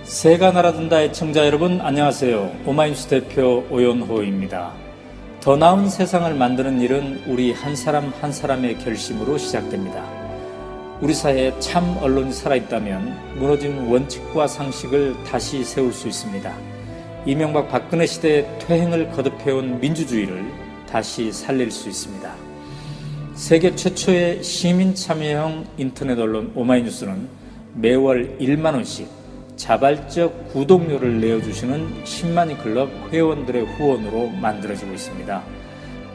새가 날아든다 애청자 여러분 안녕하세요. 오마이뉴스 대표 오연호입니다. 더 나은 세상을 만드는 일은 우리 한 사람 한 사람의 결심으로 시작됩니다. 우리 사회에 참 언론이 살아있다면 무너진 원칙과 상식을 다시 세울 수 있습니다. 이명박 박근혜 시대의 퇴행을 거듭해온 민주주의를 다시 살릴 수 있습니다. 세계 최초의 시민 참여형 인터넷 언론 오마이뉴스는 매월 1만 원씩 자발적 구독료를 내어주시는 10만인 클럽 회원들의 후원으로 만들어지고 있습니다.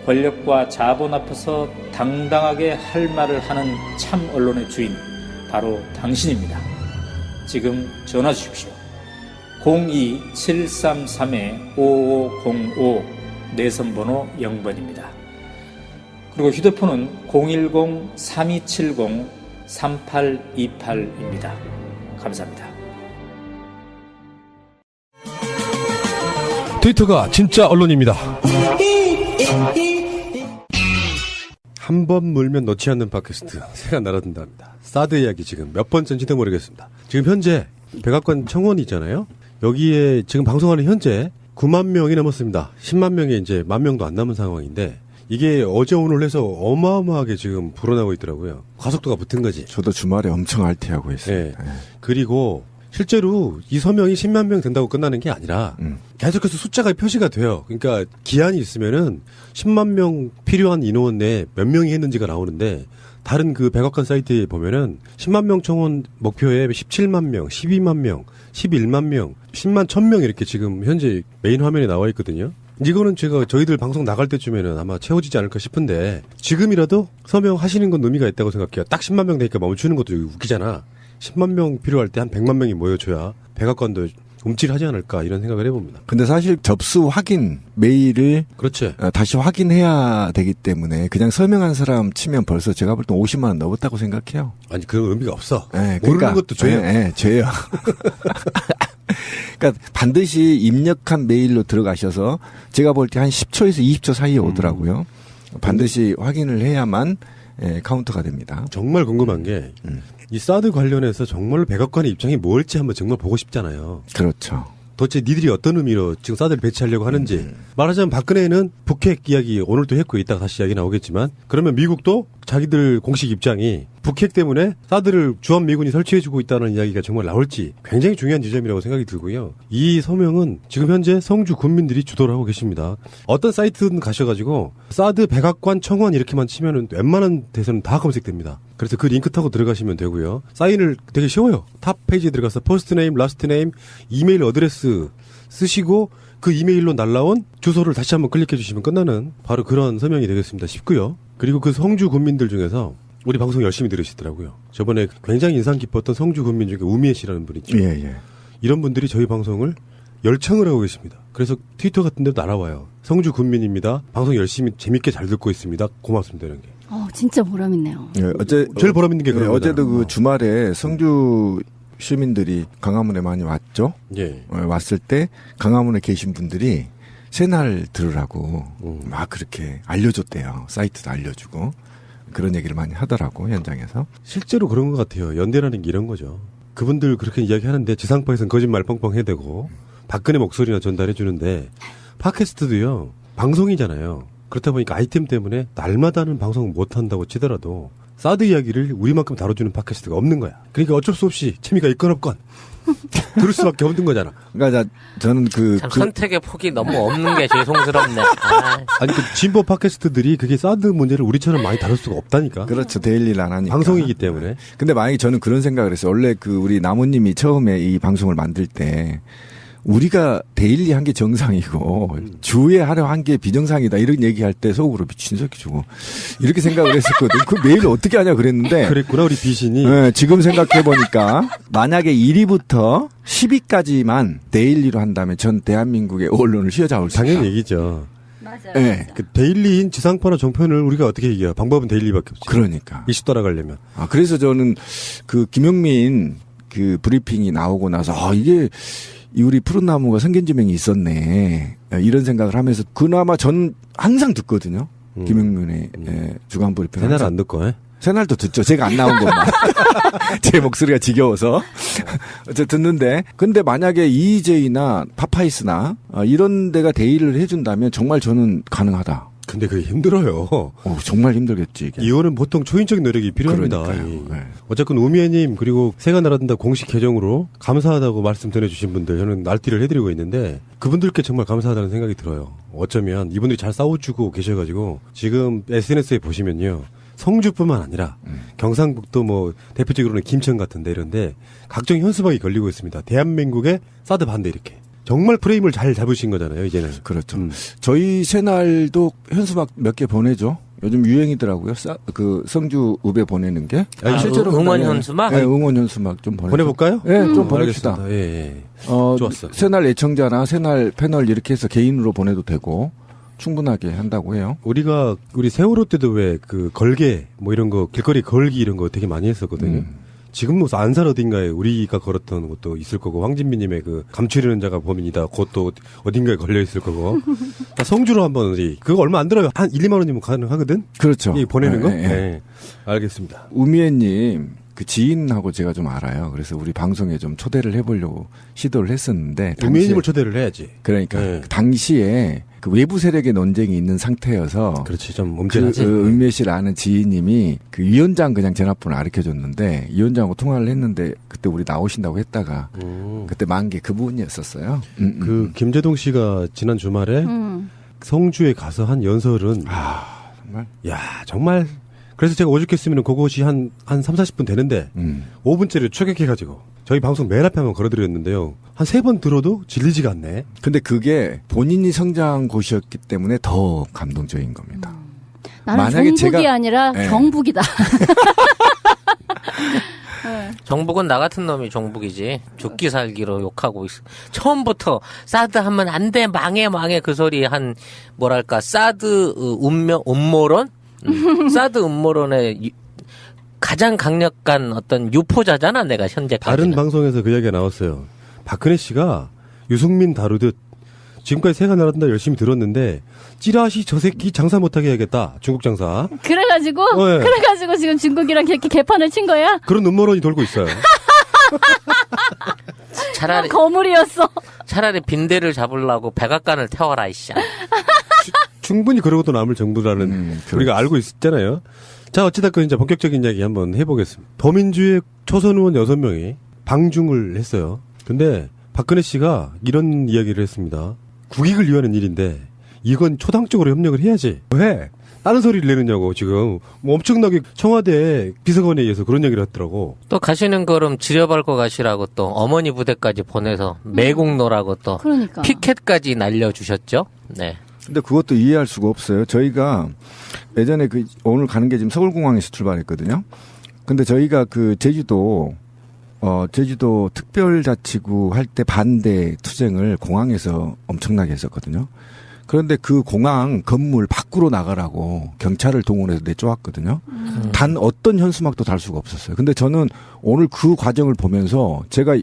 권력과 자본 앞에서 당당하게 할 말을 하는 참 언론의 주인, 바로 당신입니다. 지금 전화 주십시오. 02-733-5505 내선번호 0번입니다. 그리고 휴대폰은 010-3270-3828입니다. 감사합니다. 트위터가 진짜 언론입니다. 한 번 물면 놓지 않는 팟캐스트 새가 날아든답니다. 사드 이야기 지금 몇 번째인지도 모르겠습니다. 지금 현재 백악관 청원이 있잖아요. 여기에 지금 방송하는 현재 9만 명이 넘었습니다. 10만 명이 이제 1만 명도 안 남은 상황인데 이게 어제 오늘 해서 어마어마하게 지금 불어나고 있더라고요. 가속도가 붙은 거지. 저도 주말에 엄청 알티하고 있어요. 네. 그리고 실제로 이 서명이 10만 명 된다고 끝나는 게 아니라 계속해서 숫자가 표시가 돼요. 그러니까 기한이 있으면은 10만 명 필요한 인원 내에 몇 명이 했는지가 나오는데 다른 그 백악관 사이트에 보면은 10만 명 청원 목표에 17만 명, 12만 명, 11만 명, 10만 1000명 이렇게 지금 현재 메인 화면에 나와 있거든요. 이거는 제가 저희들 방송 나갈 때쯤에는 아마 채워지지 않을까 싶은데 지금이라도 서명하시는 건 의미가 있다고 생각해요. 딱 10만 명 되니까 멈추는 것도 웃기잖아. 10만 명 필요할 때 한 100만 명이 모여줘야 백악관도 움찔하지 않을까 이런 생각을 해봅니다. 근데 사실 접수 확인 메일을 그렇지. 다시 확인해야 되기 때문에 그냥 서명한 사람 치면 벌써 제가 볼 때 50만 원 넘었다고 생각해요. 아니 그런 의미가 없어. 네, 모르는 그러니까, 것도 죄야. 네, 죄요. 그러니까 반드시 입력한 메일로 들어가셔서 제가 볼 때 한 10초에서 20초 사이에 오더라고요. 반드시 확인을 해야만 카운터가 됩니다. 정말 궁금한 게 이 사드 관련해서 정말로 백악관의 입장이 뭘지 한번 정말 보고 싶잖아요. 그렇죠. 도대체 니들이 어떤 의미로 지금 사드를 배치하려고 하는지. 말하자면 박근혜는 북핵 이야기 오늘도 했고 이따가 다시 이야기 나오겠지만 그러면 미국도 자기들 공식 입장이 북핵 때문에 사드를 주한미군이 설치해주고 있다는 이야기가 정말 나올지 굉장히 중요한 지점이라고 생각이 들고요. 이 서명은 지금 현재 성주 군민들이 주도를 하고 계십니다. 어떤 사이트든 가셔가지고 사드 백악관 청원 이렇게만 치면은 웬만한 데서는 다 검색됩니다. 그래서 그 링크 타고 들어가시면 되고요. 사인을 되게 쉬워요. 탑 페이지에 들어가서 퍼스트 네임, 라스트 네임, 이메일 어드레스 쓰시고 그 이메일로 날라온 주소를 다시 한번 클릭해 주시면 끝나는 바로 그런 서명이 되겠습니다. 쉽고요. 그리고 그 성주 군민들 중에서 우리 방송 열심히 들으시더라고요. 저번에 굉장히 인상 깊었던 성주 군민 중에 우미애 씨라는 분이 있죠. 예. 이런 분들이 저희 방송을 열청을 하고 계십니다. 그래서 트위터 같은 데도 날아와요. 성주 군민입니다. 방송 열심히 재밌게 잘 듣고 있습니다. 고맙습니다. 이런 게. 진짜 보람있네요. 예, 제일 보람 있는 게 그런 거잖아. 어제도 그 주말에 성주 시민들이 강화문에 많이 왔죠. 예. 왔을 때 강화문에 계신 분들이 새날 들으라고 막 그렇게 알려줬대요. 사이트도 알려주고 그런 얘기를 많이 하더라고 현장에서. 실제로 그런 것 같아요. 연대라는 게 이런 거죠. 그분들 그렇게 이야기하는데 지상파에서는 거짓말 뻥뻥 해대고 박근혜 목소리나 전달해 주는데 팟캐스트도요. 방송이잖아요. 그렇다 보니까 아이템 때문에 날마다는 방송 못한다고 치더라도 사드 이야기를 우리만큼 다뤄주는 팟캐스트가 없는 거야. 그러니까 어쩔 수 없이 재미가 있건 없건 들을 수밖에 없는 거잖아. 그러니까 저는 선택의 폭이 너무 없는 게 죄송스럽네. 아니 그 진보 팟캐스트들이 그게 사드 문제를 우리처럼 많이 다룰 수가 없다니까. 그렇죠. 데일리를 안 하니까. 방송이기 때문에. 근데 만약에 저는 그런 생각을 했어요. 원래 우리 나무님이 처음에 이 방송을 만들 때 우리가 데일리 한 게 정상이고 주에 하려 한 게 비정상이다 이런 얘기할 때 속으로 미친 새끼 주고 이렇게 생각을 했었거든. 그 메일 어떻게 하냐 그랬는데 그랬구나 우리 비신이. 네, 지금 생각해 보니까 만약에 1위부터 10위까지만 데일리로 한다면 전 대한민국의 언론을 휘어잡을 수 있다. 당연히 얘기죠. 맞아요. 네. 그 데일리인 지상파나 정편을 우리가 어떻게 이겨요? 방법은 데일리밖에 없지. 그러니까. 이슈 따라가려면. 그래서 저는 그 김용민 그 브리핑이 나오고 나서 이게 우리 푸른나무가 선견지명이 있었네. 이런 생각을 하면서 그나마 전 항상 듣거든요. 김용민의 주간 브리핑. 옛날 안 듣고. 새날도 듣죠. 제가 안 나온 것만. 제 목소리가 지겨워서. 저 듣는데. 근데 만약에 EJ나 파파이스나 이런 데가 대의를 해준다면 정말 저는 가능하다. 근데 그게 힘들어요. 정말 힘들겠지. 이게. 이거는 보통 초인적 노력이 필요합니다. 네. 어쨌든 우미애님 그리고 새가 날아든다 공식 계정으로 감사하다고 말씀 전해주신 분들 저는 날띠를 해드리고 있는데 그분들께 정말 감사하다는 생각이 들어요. 어쩌면 이분들이 잘 싸워주고 계셔가지고 지금 SNS에 보시면요. 성주뿐만 아니라 경상북도 뭐 대표적으로는 김천 같은데 이런데 각종 현수막이 걸리고 있습니다. 대한민국의 사드 반대 이렇게. 정말 프레임을 잘 잡으신 거잖아요, 이제는. 그렇죠. 저희 새날도 현수막 몇 개 보내죠. 요즘 유행이더라고요. 그 성주 읍에 보내는 게. 실제로 응원 현수막? 네, 응원 현수막 좀 보내볼까요? 네, 좀 보냅시다. 알겠습니다. 예. 좋았어. 새날 애청자나 새날 패널 이렇게 해서 개인으로 보내도 되고 충분하게 한다고 해요. 우리 세월호 때도 왜 그 걸개 뭐 이런 거 길거리 걸기 이런 거 되게 많이 했었거든요. 지금 뭐 안산 어딘가에 우리가 걸었던 것도 있을 거고 황진미님의 그 감추려는 자가 범인이다. 그것도 어딘가에 걸려 있을 거고. 성주로 한번 그거 얼마 안 들어요. 한 1, 2만 원이면 가능하거든. 그렇죠. 보내는 거. 네. 알겠습니다. 우미애님 그 지인하고 제가 좀 알아요. 그래서 우리 방송에 좀 초대를 해보려고 시도를 했었는데. 우미애님을 초대를 해야지. 그러니까 네. 당시에 그 외부 세력의 논쟁이 있는 상태여서. 그렇지, 좀 엄청나지. 그 은미애 씨를 아는 지인님이 그 위원장 그냥 전화번호 가르쳐줬는데 위원장하고 통화를 했는데 그때 우리 나오신다고 했다가 그때 만개 그분이었었어요. 그 김재동 씨가 지난 주말에 성주에 가서 한 연설은 정말. 야 정말. 그래서 제가 오죽했으면 그것이 한 3, 40분 되는데 5분째를 추격해가지고 저희 방송 맨 앞에 한번 걸어드렸는데요. 한 3번 들어도 질리지가 않네. 근데 그게 본인이 성장한 곳이었기 때문에 더 감동적인 겁니다. 나는 만약에 정북이 아니라 네. 경북이다. 정북은 나 같은 놈이 정북이지. 죽기 살기로 욕하고 있어. 처음부터 사드 하면 안 돼, 망해 그 소리 한 뭐랄까 사드 음모론? 사드 음모론의 가장 강력한 어떤 유포자잖아, 내가 현재까지. 다른 방송에서 그 이야기가 나왔어요. 박근혜 씨가 유승민 다루듯 지금까지 새가 날아든다 열심히 들었는데 찌라시 저 새끼 장사 못하게 해야겠다. 중국 장사. 그래가지고 네. 그래가지고 지금 중국이랑 이렇게 개판을 친 거야? 그런 음모론이 돌고 있어요. 차라리 거물이었어. 차라리 빈대를 잡으려고 백악관을 태워라 이씨. 충분히 그러고도 남을 정부라는 우리가 알고 있잖아요. 자, 어찌됐건 이제 본격적인 이야기 한번 해보겠습니다. 더민주의 초선 의원 6명이 방중을 했어요. 근데 박근혜 씨가 이런 이야기를 했습니다. 국익을 위하는 일인데 이건 초당적으로 협력을 해야지. 왜? 다른 소리를 내느냐고 지금 뭐 엄청나게 청와대 비서관에 의해서 그런 얘기를 했더라고. 또 가시는 걸음 지려밟고 가시라고 또 어머니 부대까지 보내서 매국노라고 또 그러니까. 피켓까지 날려주셨죠. 네. 근데 그것도 이해할 수가 없어요. 저희가 예전에 오늘 가는 게 지금 서울공항에서 출발했거든요. 근데 저희가 그 제주도 특별자치구 할 때 반대 투쟁을 공항에서 엄청나게 했었거든요. 그런데 그 공항 건물 밖으로 나가라고 경찰을 동원해서 내쫓았거든요. 단 어떤 현수막도 달 수가 없었어요. 근데 저는 오늘 그 과정을 보면서 제가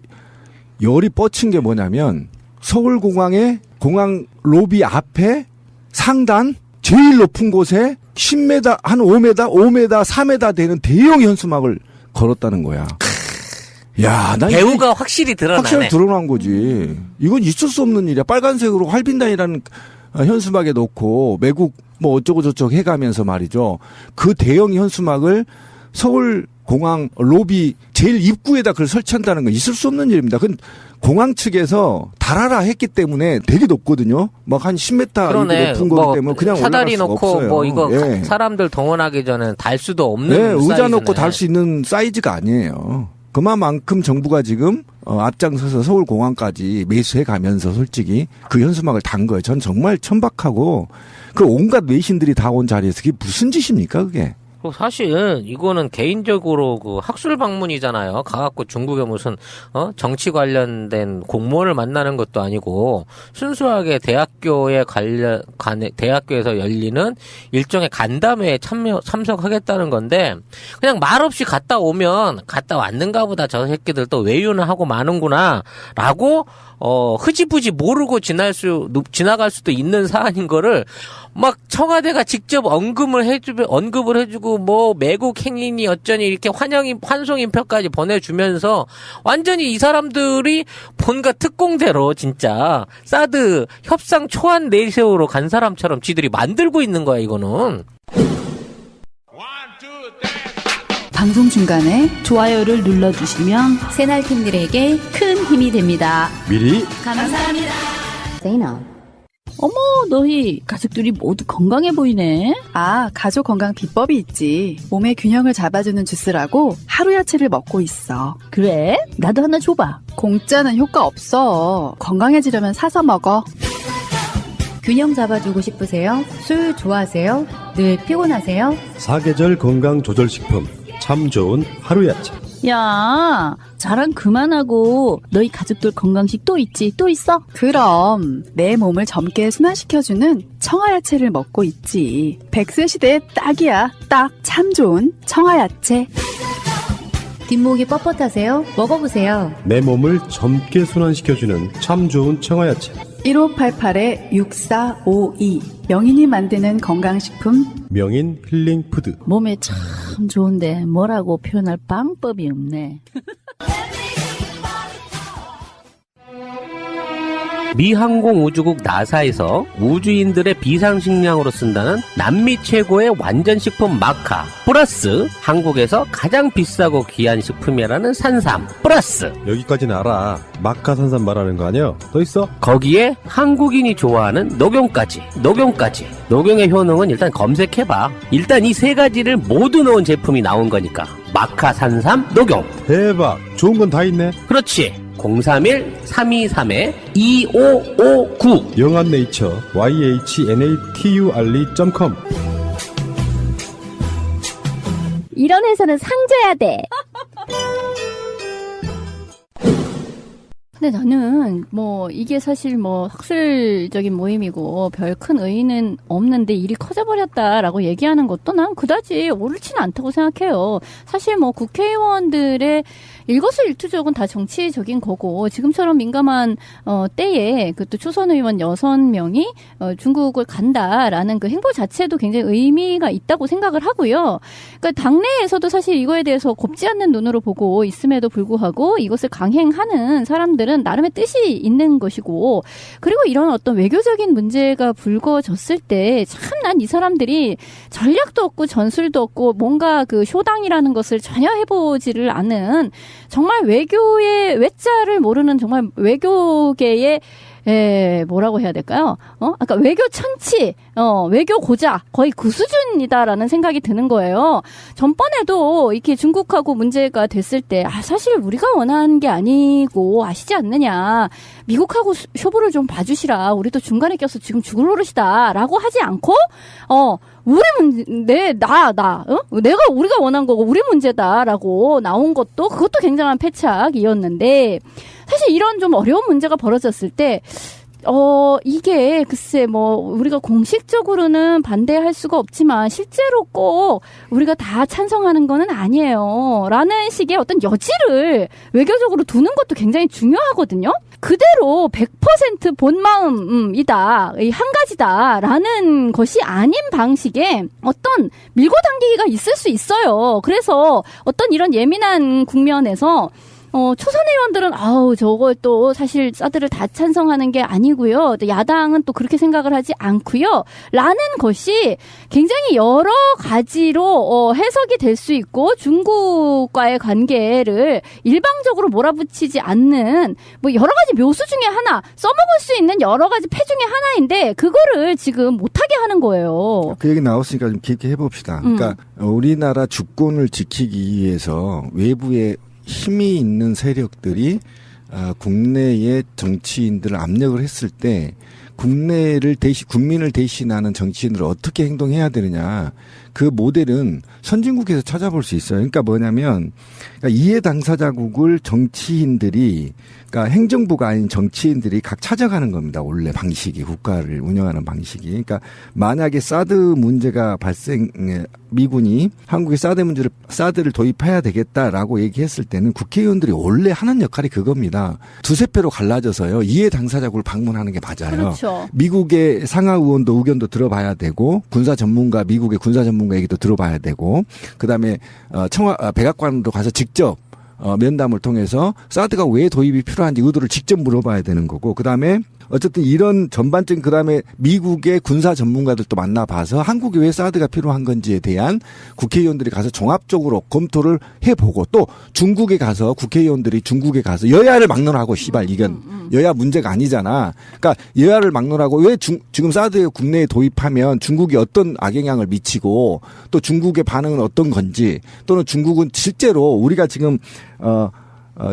열이 뻗친 게 뭐냐면 서울공항의 공항 로비 앞에 상단 제일 높은 곳에 10m, 한 5m, 5m, 4m 되는 대형 현수막을 걸었다는 거야. 야, 난 배우가 확실히 드러나네. 확실히 드러난 거지. 이건 있을 수 없는 일이야. 빨간색으로 활빈단이라는 현수막에 놓고 매국 뭐 어쩌고 저쩌고 해가면서 말이죠. 그 대형 현수막을 서울 공항 로비 제일 입구에다 그걸 설치한다는 건 있을 수 없는 일입니다. 그건 공항 측에서 달아라 했기 때문에 되게 높거든요. 막 한 10m 그러네. 높은 거기 때문에 그냥 사다리 올라갈 수가 놓고 없어요. 뭐 이거 예. 사람들 동원하기 전에 달 수도 없는 네, 의자 사이즈네. 놓고 달 수 있는 사이즈가 아니에요. 그만큼 정부가 지금 앞장서서 서울공항까지 매수해 가면서 솔직히 그 현수막을 단 거예요. 전 정말 천박하고 그 온갖 외신들이 다 온 자리에서 그게 무슨 짓입니까 그게. 사실 이거는 개인적으로 그 학술 방문이잖아요. 가갖고 중국에 무슨 정치 관련된 공무원을 만나는 것도 아니고 순수하게 대학교에서 열리는 일종의 간담회에 참석하겠다는 건데 그냥 말없이 갔다 왔는가 보다 저 새끼들 또 외유는 하고 마는구나라고 흐지부지 모르고 지나갈 수도 있는 사안인 거를 막 청와대가 직접 언급을 해주고 그리고 뭐 매국 행인이 어쩌니 이렇게 환송인표까지 보내주면서 완전히 이 사람들이 뭔가 특공대로 진짜 사드 협상 초안 내세우러 간 사람처럼 지들이 만들고 있는 거야 이거는. 방송 중간에 좋아요를 눌러주시면 새날팀들에게 큰 힘이 됩니다. 미리 감사합니다. 어머, 너희 가족들이 모두 건강해 보이네. 아, 가족 건강 비법이 있지. 몸의 균형을 잡아주는 주스라고 하루 야채를 먹고 있어. 그래? 나도 하나 줘봐. 공짜는 효과 없어. 건강해지려면 사서 먹어. 균형 잡아주고 싶으세요? 술 좋아하세요? 늘 피곤하세요? 사계절 건강 조절식품 참 좋은 하루야채. 야, 자랑 그만하고 너희 가족들 건강식 또 있지? 또 있어? 그럼 내 몸을 젊게 순환시켜주는 청아야채를 먹고 있지. 100세 시대에 딱이야. 딱 참 좋은 청아야채. 뒷목이 뻣뻣하세요? 먹어보세요. 내 몸을 젊게 순환시켜주는 참 좋은 청아야채. 1588-6452 명인이 만드는 건강식품 명인 힐링푸드. 몸에 참 좋은데 뭐라고 표현할 방법이 없네. 미 항공우주국 나사에서 우주인들의 비상식량으로 쓴다는 남미 최고의 완전식품 마카 플러스 한국에서 가장 비싸고 귀한 식품이라는 산삼 플러스 여기까지는 알아. 마카산삼 말하는 거 아니야? 또 있어? 거기에 한국인이 좋아하는 녹용까지 녹용의 효능은 일단 검색해봐. 일단 이 세 가지를 모두 넣은 제품이 나온 거니까 마카산삼 녹용. 대박. 좋은 건 다 있네. 그렇지. 031-323-2559 영한네이처 yhnature.com. 이런 회사는 상줘야 돼. 근데 나는 뭐 이게 사실 뭐 학술적인 모임이고 별 큰 의의는 없는데 일이 커져버렸다라고 얘기하는 것도 난 그다지 옳지는 않다고 생각해요. 사실 뭐 국회의원들의 일거수일투족은 다 정치적인 거고 지금처럼 민감한 때에 그것도 초선 의원 6명이 중국을 간다라는 그 행보 자체도 굉장히 의미가 있다고 생각을 하고요. 그러니까 당내에서도 사실 이거에 대해서 곱지 않는 눈으로 보고 있음에도 불구하고 이것을 강행하는 사람들은 나름의 뜻이 있는 것이고, 그리고 이런 어떤 외교적인 문제가 불거졌을 때 참 난 이 사람들이 전략도 없고 전술도 없고 뭔가 그 쇼당이라는 것을 전혀 해보지를 않은 정말 외교의 외자를 모르는 정말 외교계의 뭐라고 해야 될까요? 아까 외교 천치, 외교 고자, 거의 그 수준이다라는 생각이 드는 거예요. 전번에도 이렇게 중국하고 문제가 됐을 때, 사실 우리가 원하는 게 아니고, 아시지 않느냐. 미국하고 쇼부를 좀 봐주시라. 우리도 중간에 껴서 지금 죽을 노릇이다. 라고 하지 않고, 우리 문제, 우리가 원한 거고, 우리 문제다라고 나온 것도, 그것도 굉장한 패착이었는데, 사실 이런 좀 어려운 문제가 벌어졌을 때, 이게 글쎄 뭐 우리가 공식적으로는 반대할 수가 없지만 실제로 꼭 우리가 다 찬성하는 거는 아니에요. 라는 식의 어떤 여지를 외교적으로 두는 것도 굉장히 중요하거든요. 그대로 100% 본마음이다, 한 가지다라는 것이 아닌 방식의 어떤 밀고 당기기가 있을 수 있어요. 그래서 어떤 이런 예민한 국면에서 초선 의원들은 저거 또 사실 사드를 다 찬성하는 게 아니고요. 또 야당은 또 그렇게 생각을 하지 않고요. 라는 것이 굉장히 여러 가지로 해석이 될 수 있고 중국과의 관계를 일방적으로 몰아붙이지 않는 뭐 여러 가지 묘수 중에 하나, 써먹을 수 있는 여러 가지 패 중에 하나인데 그거를 지금 못하게 하는 거예요. 그 얘기 나왔으니까 좀 깊게 해봅시다. 그러니까 우리나라 주권을 지키기 위해서 외부의 힘이 있는 세력들이 국내의 정치인들을 압력을 했을 때 국민을 대신하는 정치인들을 어떻게 행동해야 되느냐. 그 모델은 선진국에서 찾아볼 수 있어요. 그러니까 뭐냐면 이해 당사자국을 정치인들이, 그러니까 행정부가 아닌 정치인들이 각 찾아가는 겁니다. 원래 방식이, 국가를 운영하는 방식이. 그러니까 만약에 사드 문제가 미군이 한국에 사드를 도입해야 되겠다라고 얘기했을 때는 국회의원들이 원래 하는 역할이 그겁니다. 두세 패로 갈라져서요. 이해 당사자국을 방문하는 게 맞아요. 그렇죠. 미국의 상하 의원도 의견도 들어봐야 되고 미국의 군사 전문가 장관과 얘기도 들어봐야 되고, 그 다음에 백악관으로 가서 직접 면담을 통해서 사드가 왜 도입이 필요한지 의도를 직접 물어봐야 되는 거고, 그 다음에 어쨌든 이런 전반적인, 그 다음에 미국의 군사 전문가들도 만나봐서 한국에 왜 사드가 필요한 건지에 대한 국회의원들이 가서 종합적으로 검토를 해보고, 또 중국에 가서 국회의원들이 중국에 가서 여야를 막론하고, 씨발 이건 여야 문제가 아니잖아. 그러니까 여야를 막론하고 왜 지금 사드 국내에 도입하면 중국이 어떤 악영향을 미치고, 또 중국의 반응은 어떤 건지, 또는 중국은 실제로 우리가 지금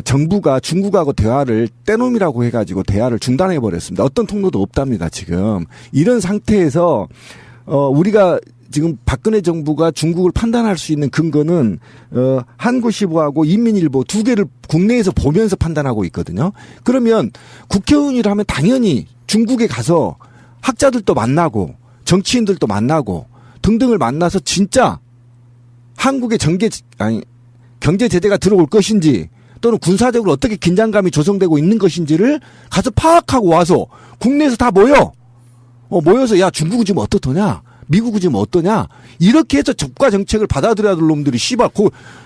정부가 중국하고 대화를 떼놈이라고 해가지고 대화를 중단해버렸습니다. 어떤 통로도 없답니다, 지금. 이런 상태에서, 우리가 지금 박근혜 정부가 중국을 판단할 수 있는 근거는, 한국시보하고 인민일보 두 개를 국내에서 보면서 판단하고 있거든요. 그러면 국회의원이라면 당연히 중국에 가서 학자들도 만나고, 정치인들도 만나고, 등등을 만나서 진짜 한국의 경제 제재가 들어올 것인지, 또는 군사적으로 어떻게 긴장감이 조성되고 있는 것인지를 가서 파악하고 와서 국내에서 다 모여서 야, 중국은 지금 어떻더냐? 미국은 지금 어떠냐? 이렇게 해서 적가 정책을 받아들여야 될 놈들이 씨발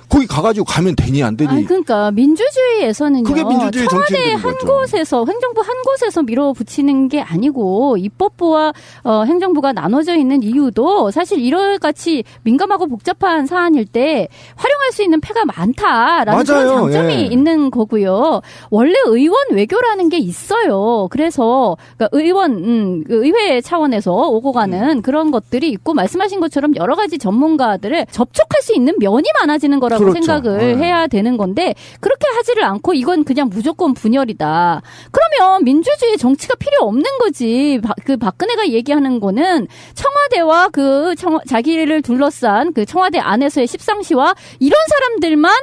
거기 가가지고 가면 되니 안 되니? 그러니까 민주주의에서는요. 그게 민주주의 청와대 한 거죠. 곳에서, 행정부 한 곳에서 밀어붙이는 게 아니고, 입법부와 행정부가 나눠져 있는 이유도 사실 이럴같이 민감하고 복잡한 사안일 때 활용할 수 있는 패가 많다라는 그런 장점이 예. 있는 거고요. 원래 의원 외교라는 게 있어요. 그래서 그러니까 의회 차원에서 오고 가는 그런 것들이 있고, 말씀하신 것처럼 여러 가지 전문가들을 접촉할 수 있는 면이 많아지는 거라고 그렇죠. 생각을 해야 되는 건데, 그렇게 하지를 않고 이건 그냥 무조건 분열이다. 그러면 민주주의 정치가 필요 없는 거지. 그 박근혜가 얘기하는 거는 청와대와 자기를 둘러싼 그 청와대 안에서의 십상시와 이런 사람들만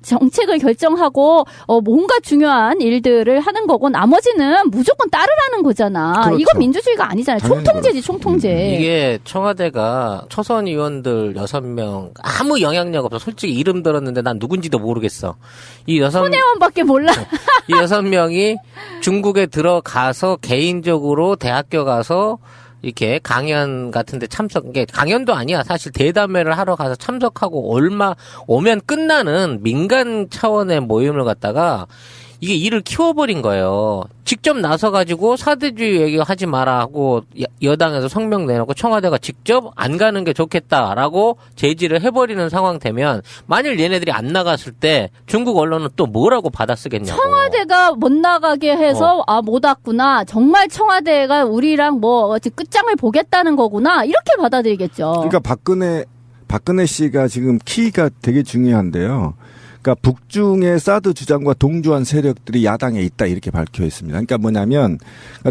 정책을 결정하고 뭔가 중요한 일들을 하는 거고, 나머지는 무조건 따르라는 거잖아. 그렇죠. 이건 민주주의가 아니잖아요. 총통제지, 총통제. 이게 청와대가 초선 의원들 6명 아무 영향력 없어. 솔직히 이름 들었는데 난 누군지도 모르겠어. 손혜원밖에 몰라. 이 6명이 중국에 들어가서 개인적으로 대학교 가서 이렇게 강연 같은데 이게 강연도 아니야. 사실 대담회를 하러 가서 참석하고 오면 끝나는 민간 차원의 모임을 갖다가 이게 일을 키워버린 거예요. 직접 나서가지고 사대주의 얘기하지 마라 하고 여당에서 성명 내놓고 청와대가 직접 안 가는 게 좋겠다라고 제지를 해버리는 상황 되면, 만일 얘네들이 안 나갔을 때 중국 언론은 또 뭐라고 받아쓰겠냐고. 청와대가 못 나가게 해서 못 왔구나. 정말 청와대가 우리랑 끝장을 보겠다는 거구나. 이렇게 받아들이겠죠. 그러니까 박근혜 씨가 지금 키가 되게 중요한데요. 그러니까 북중의 사드 주장과 동조한 세력들이 야당에 있다, 이렇게 밝혀 있습니다. 그러니까 뭐냐면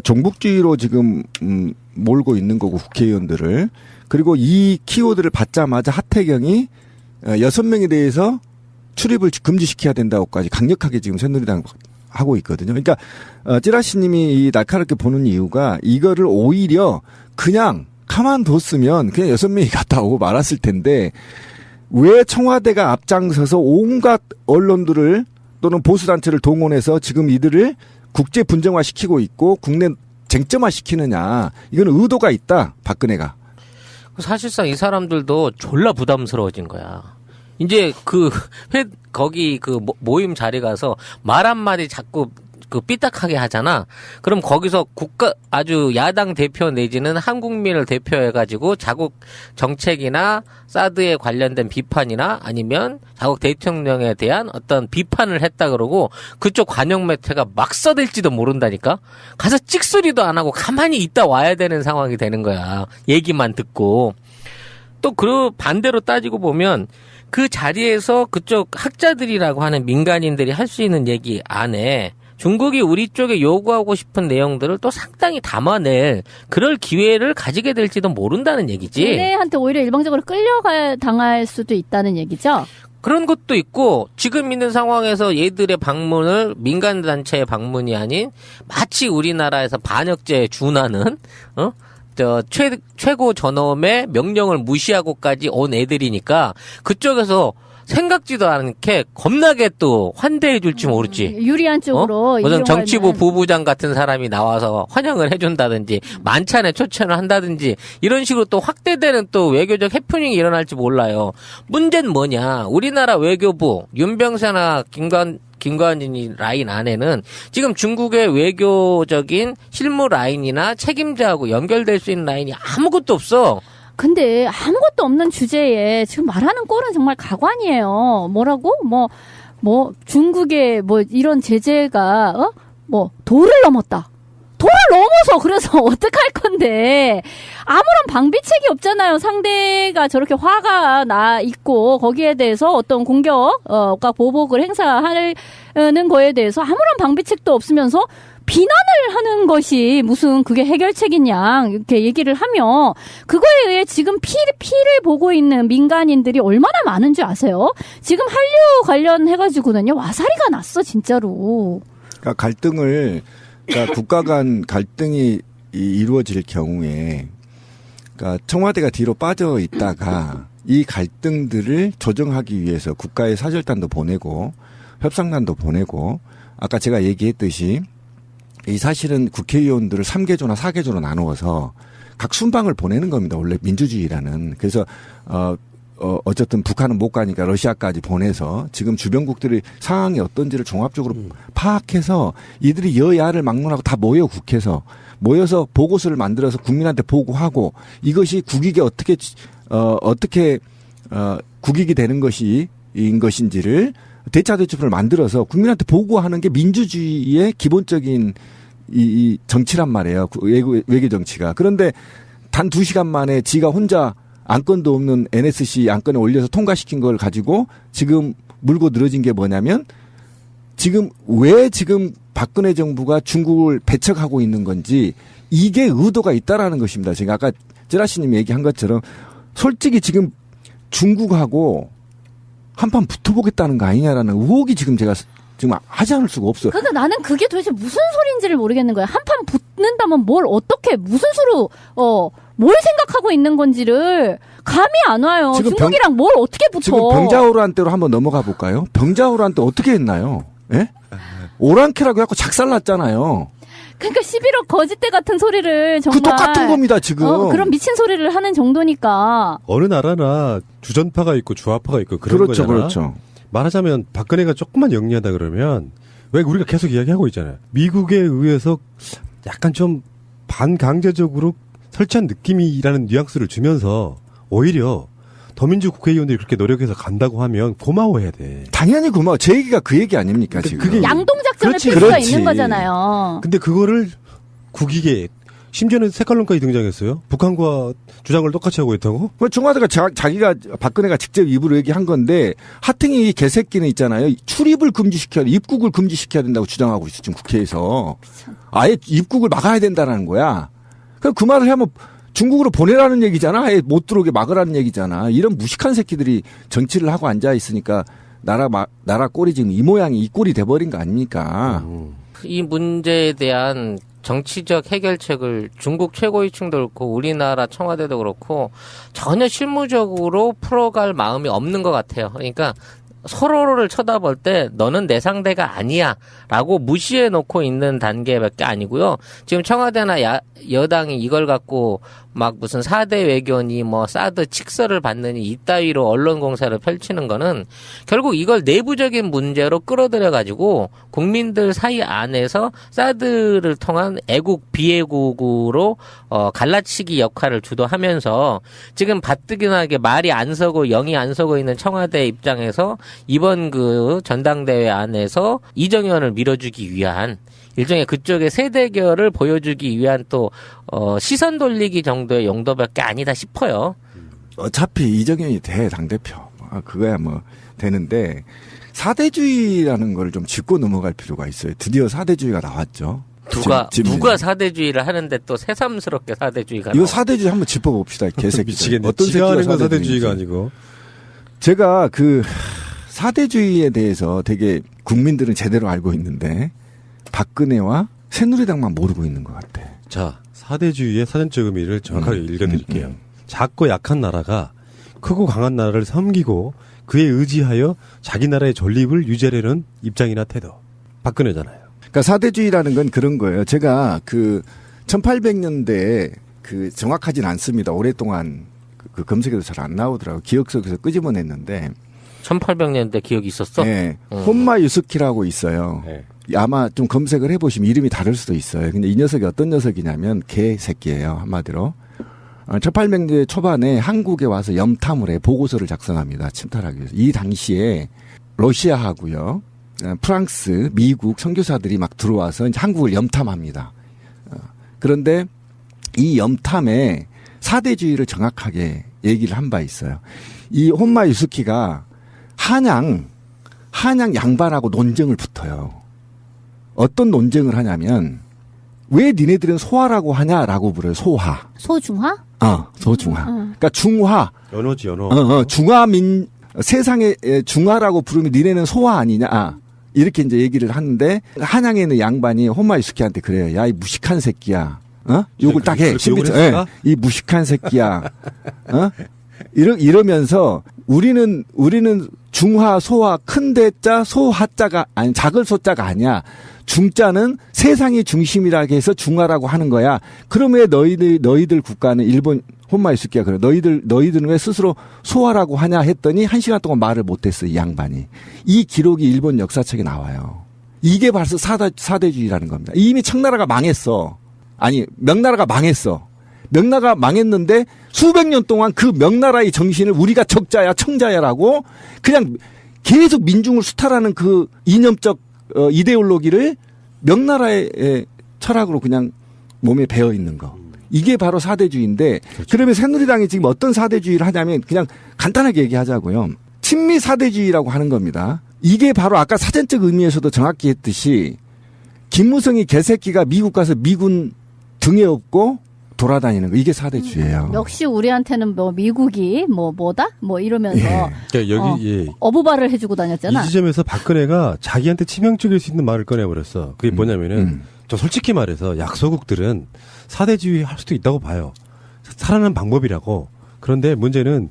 종북주의로 지금 몰고 있는 거고, 국회의원들을. 그리고 이 키워드를 받자마자 하태경이 6명에 대해서 출입을 금지시켜야 된다고까지 강력하게 지금 새누리당 하고 있거든요. 그러니까 찌라시님이 이 날카롭게 보는 이유가, 이거를 오히려 그냥 가만뒀으면 그냥 6명이 갔다 오고 말았을 텐데, 왜 청와대가 앞장서서 온갖 언론들을 또는 보수단체를 동원해서 지금 이들을 국제 분쟁화시키고 있고 국내 쟁점화시키느냐. 이건 의도가 있다, 박근혜가. 사실상 이 사람들도 졸라 부담스러워진 거야. 이제 거기 모임 자리 가서 말 한마디 자꾸 삐딱하게 하잖아. 그럼 거기서 아주 야당 대표 내지는 한국민을 대표해가지고 자국 정책이나 사드에 관련된 비판이나 아니면 자국 대통령에 대한 어떤 비판을 했다 그러고, 그쪽 관영 매체가 막 써댈지도 모른다니까? 가서 찍소리도 안 하고 가만히 있다 와야 되는 상황이 되는 거야. 얘기만 듣고. 또 반대로 따지고 보면, 그 자리에서 그쪽 학자들이라고 하는 민간인들이 할 수 있는 얘기 안에 중국이 우리 쪽에 요구하고 싶은 내용들을 또 상당히 담아낼 그럴 기회를 가지게 될지도 모른다는 얘기지. 얘네한테 오히려 일방적으로 당할 수도 있다는 얘기죠. 그런 것도 있고, 지금 있는 상황에서 얘들의 방문을 민간단체의 방문이 아닌 마치 우리나라에서 반역죄에 준하는 최고 전엄의 명령을 무시하고까지 온 애들이니까, 그쪽에서 생각지도 않게 겁나게 또 환대해 줄지 모르지. 유리한 쪽으로 무슨 정치부 이용하는. 부부장 같은 사람이 나와서 환영을 해준다든지 만찬에 초청을 한다든지 이런 식으로 또 확대되는 또 외교적 해프닝이 일어날지 몰라요. 문제는 뭐냐. 우리나라 외교부 윤병세나 김관진이 라인 안에는 지금 중국의 외교적인 실무 라인이나 책임자하고 연결될 수 있는 라인이 아무것도 없어. 근데 아무것도 없는 주제에 지금 말하는 꼴은 정말 가관이에요. 뭐라고? 뭐 중국의 뭐 이런 제재가 뭐 도를 넘었다. 도를 넘어서 그래서 어떡할 건데 아무런 방비책이 없잖아요. 상대가 저렇게 화가 나 있고 거기에 대해서 어떤 공격과 보복을 행사하는 거에 대해서 아무런 방비책도 없으면서 비난을 하는 것이 무슨 그게 해결책이냐 이렇게 얘기를 하며 그거에 의해 지금 피를 보고 있는 민간인들이 얼마나 많은 줄 아세요? 지금 한류 관련해가지고는요 와사리가 났어 진짜로. 그러니까 그러니까 국가 간 갈등이 이루어질 경우에 그러니까 청와대가 뒤로 빠져 있다가 이 갈등들을 조정하기 위해서 국가의 사절단도 보내고 협상단도 보내고 아까 제가 얘기했듯이 이 사실은 국회의원들을 3개조나 4개조로 나누어서 각 순방을 보내는 겁니다. 원래 민주주의라는. 그래서 어쨌든 북한은 못 가니까 러시아까지 보내서 지금 주변국들의 상황이 어떤지를 종합적으로 파악해서 이들이 여야를 막론하고 다 모여 국회에서 모여서 보고서를 만들어서 국민한테 보고하고 이것이 국익에 어떻게 국익이 되는 것인 것인지를 대차대첩을 만들어서 국민한테 보고하는 게 민주주의의 기본적인 이 정치란 말이에요. 외교 정치가. 그런데 단 2시간 만에 지가 혼자 안건도 없는 NSC 안건에 올려서 통과시킨 걸 가지고 지금 물고 늘어진 게 뭐냐면 지금 박근혜 정부가 중국을 배척하고 있는 건지 이게 의도가 있다라는 것입니다. 제가 아까 쯔라시님이 얘기한 것처럼 솔직히 지금 중국하고 한판 붙어보겠다는 거 아니냐라는 의혹이 지금 제가 지금 하지 않을 수가 없어요. 그러니까 나는 그게 도대체 무슨 소리인지를 모르겠는 거야. 한판 붙는다면 뭘 어떻게 무슨 수로 뭘 생각하고 있는 건지를 감이 안 와요. 중국이랑 뭘 어떻게 붙어. 지금 병자호란 때로 한번 넘어가 볼까요? 병자호란 때 어떻게 했나요? 예? 오랑캐라고 해갖고 작살났잖아요. 그러니까 11억 거짓대 같은 소리를 정말. 그 똑같은 겁니다, 지금. 그런 미친 소리를 하는 정도니까. 어느 나라나 주전파가 있고 주화파가 있고 그런 그렇죠, 거잖아. 그렇죠. 말하자면 박근혜가 조금만 영리하다 그러면 왜 우리가 계속 이야기하고 있잖아요. 미국에 의해서 약간 좀 반강제적으로 설치한 느낌이라는 뉘앙스를 주면서 오히려 더민주 국회의원들이 그렇게 노력해서 간다고 하면 고마워해야 돼. 당연히 고마워. 제 얘기가 그 얘기 아닙니까, 지금. 그게 양동작전을 그렇지, 필 수가 그렇지. 있는 거잖아요. 근데 그거를 국익에 심지어는 색깔론까지 등장했어요. 북한과 주장을 똑같이 하고 있다고? 청와대가 자기가 박근혜가 직접 입으로 얘기한 건데 하탱이 개새끼는 있잖아요. 출입을 금지시켜야 돼. 입국을 금지시켜야 된다고 주장하고 있어 지금 국회에서. 아예 입국을 막아야 된다는 거야. 그 말을 하면 중국으로 보내라는 얘기잖아. 아예 못 들어오게 막으라는 얘기잖아. 이런 무식한 새끼들이 정치를 하고 앉아 있으니까 나라 꼴이 지금 이 모양이 이 꼴이 돼버린 거 아닙니까? 이 문제에 대한 정치적 해결책을 중국 최고위층도 그렇고 우리나라 청와대도 그렇고 전혀 실무적으로 풀어갈 마음이 없는 것 같아요. 그러니까 서로를 쳐다볼 때 너는 내 상대가 아니야 라고 무시해 놓고 있는 단계밖에 아니고요. 지금 청와대나 여당이 이걸 갖고 막 무슨 4대 외교니 뭐 사드 칙서를 받느니 이따위로 언론 공세를 펼치는 거는 결국 이걸 내부적인 문제로 끌어들여 가지고 국민들 사이 안에서 사드를 통한 애국 비애국으로 갈라치기 역할을 주도하면서 지금 가뜩이나게 말이 안 서고 영이 안 서고 있는 청와대 입장에서 이번 그 전당대회 안에서 이정현을 밀어주기 위한 일종의 그쪽의 세대결을 보여주기 위한 또 시선 돌리기 정도의 용도밖에 아니다 싶어요. 어차피 이정현이 돼 당대표. 그거야 뭐 되는데 4대주의라는 걸 좀 짚고 넘어갈 필요가 있어요. 드디어 4대주의가 나왔죠. 누가 4대주의를 하는데 또 새삼스럽게 4대주의가 이거 4대주의 한번 짚어봅시다. 개새끼. 미치겠네. 어떤 지가 하는 건 새끼가 4대주의가 아니고. 제가 그 4대주의에 대해서 되게 국민들은 제대로 알고 있는데 박근혜와 새누리당만 모르고 있는 것 같아. 자, 4대주의의 사전적 의미를 정확하게 읽어드릴게요. 작고 약한 나라가 크고 강한 나라를 섬기고 그에 의지하여 자기 나라의 존립을 유지하려는 입장이나 태도. 박근혜잖아요. 그러니까 사대주의라는 건 그런 거예요. 제가 그 1800년대에 그 정확하진 않습니다. 오랫동안 그 검색에도 잘 안 나오더라고요. 기억 속에서 끄집어냈는데 1800년대 기억이 있었어? 네. 혼마 유스키라고 있어요. 네. 아마 좀 검색을 해보시면 이름이 다를 수도 있어요. 근데 이 녀석이 어떤 녀석이냐면 개새끼예요. 한마디로. 1800년대 초반에 한국에 와서 염탐을 해 보고서를 작성합니다. 침탈하기 위해서. 이 당시에 러시아하고요. 프랑스, 미국 선교사들이 막 들어와서 이제 한국을 염탐합니다. 그런데 이 염탐에 사대주의를 정확하게 얘기를 한 바 있어요. 이 혼마 유스키가 한양 양반하고 논쟁을 붙어요. 어떤 논쟁을 하냐면 왜 니네들은 소화라고 하냐라고 부르요. 소화. 소중화? 소중화. 그러니까 중화. 연어지 연어. 중화민 세상의 중화라고 부르면 니네는 소화 아니냐. 이렇게 이제 얘기를 하는데 한양에 있는 양반이 혼마 유스키한테 그래요. 야, 이 무식한 새끼야. 욕을 딱 해. 이 무식한 새끼야. 이러면서 우리는 중화, 소화, 큰 대자, 소하자가 아니 작을 소자가 아니야. 중자는 세상이 중심이라고 해서 중화라고 하는 거야. 그럼 왜 너희들 국가는 일본 혼마 유스키가 그래. 너희들은 왜 스스로 소화라고 하냐 했더니 1시간 동안 말을 못했어, 이 양반이. 이 기록이 일본 역사책에 나와요. 이게 벌써 사대주의라는 겁니다. 이미 청나라가 망했어. 아니, 명나라가 망했어. 명나라가 망했는데 수백 년 동안 그 명나라의 정신을 우리가 적자야, 청자야라고 그냥 계속 민중을 수탈하는 그 이념적 이데올로기를 명나라의 철학으로 그냥 몸에 배어 있는 거. 이게 바로 사대주의인데 그렇죠. 그러면 새누리당이 지금 어떤 사대주의를 하냐면 그냥 간단하게 얘기하자고요. 친미 사대주의라고 하는 겁니다. 이게 바로 아까 사전적 의미에서도 정확히 했듯이 김무성이 개새끼가 미국 가서 미군 등에 업고 돌아다니는 거 이게 사대주의예요. 역시 우리한테는 뭐 미국이 뭐다 이러면서 그러니까 여기 어부발을 해주고 다녔잖아. 이 지점에서 박근혜가 자기한테 치명적일 수 있는 말을 꺼내버렸어. 그게 뭐냐면은 저 솔직히 말해서 약소국들은 사대주의 할 수도 있다고 봐요. 살아가는 방법이라고. 그런데 문제는